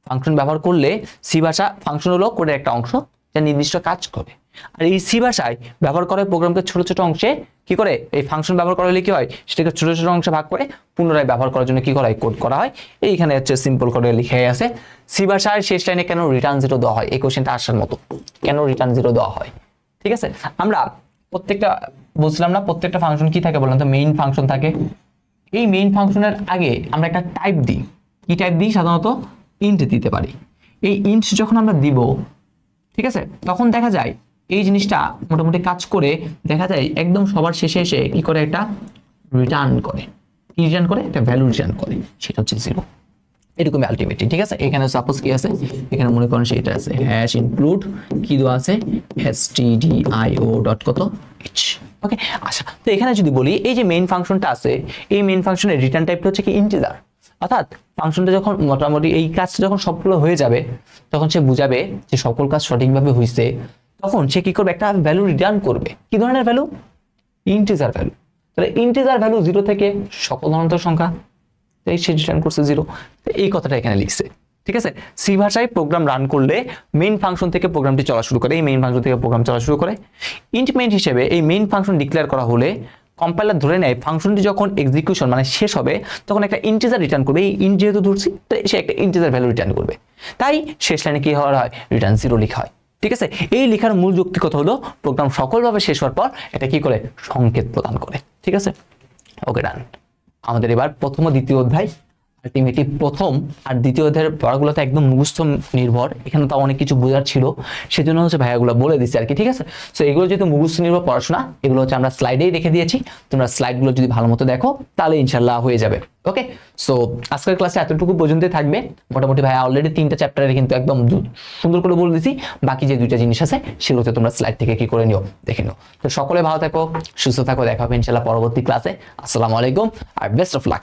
ফাংশন ব্যবহার করলে সি ভাষা, ফাংশন হলো কোডের একটা অংশ যা নির্দিষ্ট কাজ করে, আর এই সি ভাষায় ব্যবহার করে প্রোগ্রামকে ছোট ছোট অংশে কি করে, এই ফাংশন ব্যবহার করা হলে কি হয়, সেটাকে ছোট ছোট অংশে ভাগ করে পুনরায় ব্যবহার করার জন্য কি করা হয়, কোড করা হয়। এইখানে হচ্ছে সিম্পল করে লিখে আছে। সি ভাষার শেষ লাইনে কেন রিটার্ন 0 দেওয়া হয়, এই কোশ্চেনটা আসার মতো, কেন রিটার্ন 0 দেওয়া হয়, ঠিক আছে। আমরা প্রত্যেকটা বুঝলাম না, প্রত্যেকটা ফাংশন কি থাকে বললাম তো, মেইন ফাংশন থাকে। এই মেইন ফাংশনের আগে আমরা একটা টাইপ দিই, কি টাইপ দিই, সাধারণত ইন্ট দিতে পারি। এই ইন্ট যখন আমরা দিব, ঠিক আছে, তখন দেখা যায় এই জিনিসটা মোটামুটি কাজ করে, দেখা যায় একদম সবার শেষে এসে কি করে, একটা রিটার্ন করে, কি রিটার্ন করে, একটা ভ্যালু রিটার্ন করে, সেটা হচ্ছে 0, এরকমই আলটিমেটলি, ঠিক আছে। এখানে সাপোজ কি আছে, এখানে মনে করেন সেটা আছে হ্যাশ ইনক্লুড কি দেওয়া আছে, stdio ডট কত h, ওকে। আচ্ছা, তো এখানে যদি বলি এই যে মেইন ফাংশনটা আছে, এই মেইন ফাংশনের রিটার্ন টাইপটা হচ্ছে কি ইন্টিজার, অর্থাৎ ফাংশনটা যখন মোটামুটি এই কাজটা যখন সবগুলো হয়ে যাবে, তখন সে বুঝাবে যে সকল কাজ সঠিকভাবে হয়েছে, তখন সে কি করবে, একটা ভ্যালু রিটার্ন করবে। কি ধরনের ভ্যালু, ইন্টিজার ভ্যালু। তাহলে ইন্টিজার ভ্যালু 0 থেকে সকল ধনাত্মক সংখ্যা, এই সে রিটার্ন করছে 0, এই কথাটা এখানে লিখছে, ঠিক আছে। সি ভাষায় প্রোগ্রাম রান করলে মেইন ফাংশন থেকে প্রোগ্রামটি চলা শুরু করে, এই মেইন ফাংশন থেকে প্রোগ্রাম চলা শুরু করে। ইন্টিমেন্ট হিসেবে এই মেইন ফাংশন ডিক্লেয়ার করা হলে কম্পাইলার ধরে নেয় ফাংশনটি যখন এক্সিকিউশন মানে শেষ হবে, তখন একটা ইন্টিজার রিটার্ন করবে। এই ইন্ট যেহেতু ধরছি, তো সে একটা ইন্টিজার ভ্যালু রিটার্ন করবে, তাই শেষ লাইনে কি হওয়ার হয়, রিটার্ন 0 লেখা হয়, ঠিক আছে। এই লেখার মূল যৌক্তিকতা হলো প্রোগ্রাম সকলভাবে শেষ হওয়ার পর এটা কি করে, সংকেত প্রদান করে, ঠিক আছে। ওকে, ডান। আমাদের এবার প্রথম ও দ্বিতীয় অধ্যায়, আলটিমেটলি প্রথম আর দ্বিতীয় অধ্যায়ের পড়াগুলো তো একদম মুখস্থ নির্ভর, এখানে তো অনেক কিছু বোঝার ছিল, সেজন্য হচ্ছে ভাইয়াগুলো বলে দিচ্ছি আর কি, ঠিক আছে। সো এগুলো যেহেতু মুখস্থ নির্ভর পড়াশোনা, এগুলো হচ্ছে আমরা স্লাইডেই রেখে দিয়েছি, তোমরা স্লাইডগুলো যদি ভালো মতো দেখো তাহলে ইনশাল্লাহ হয়ে যাবে। ওকে, সো আজকের ক্লাসে এতটুকু পর্যন্তই থাকবে। মোটামুটি ভাইয়া অলরেডি 3টা চ্যাপ্টারে কিন্তু একদম সুন্দর করে বলে দিছি, বাকি যে 2টা জিনিস আছে সেগুলোতে তোমরা স্লাইড থেকে কি করে নিও, দেখে নিও। তো সকলে ভালো থাকো, সুস্থ থাকো, দেখা হবে ইনশাল্লাহ পরবর্তী ক্লাসে। আসসালামু আলাইকুম আর বেস্ট অফ লাক।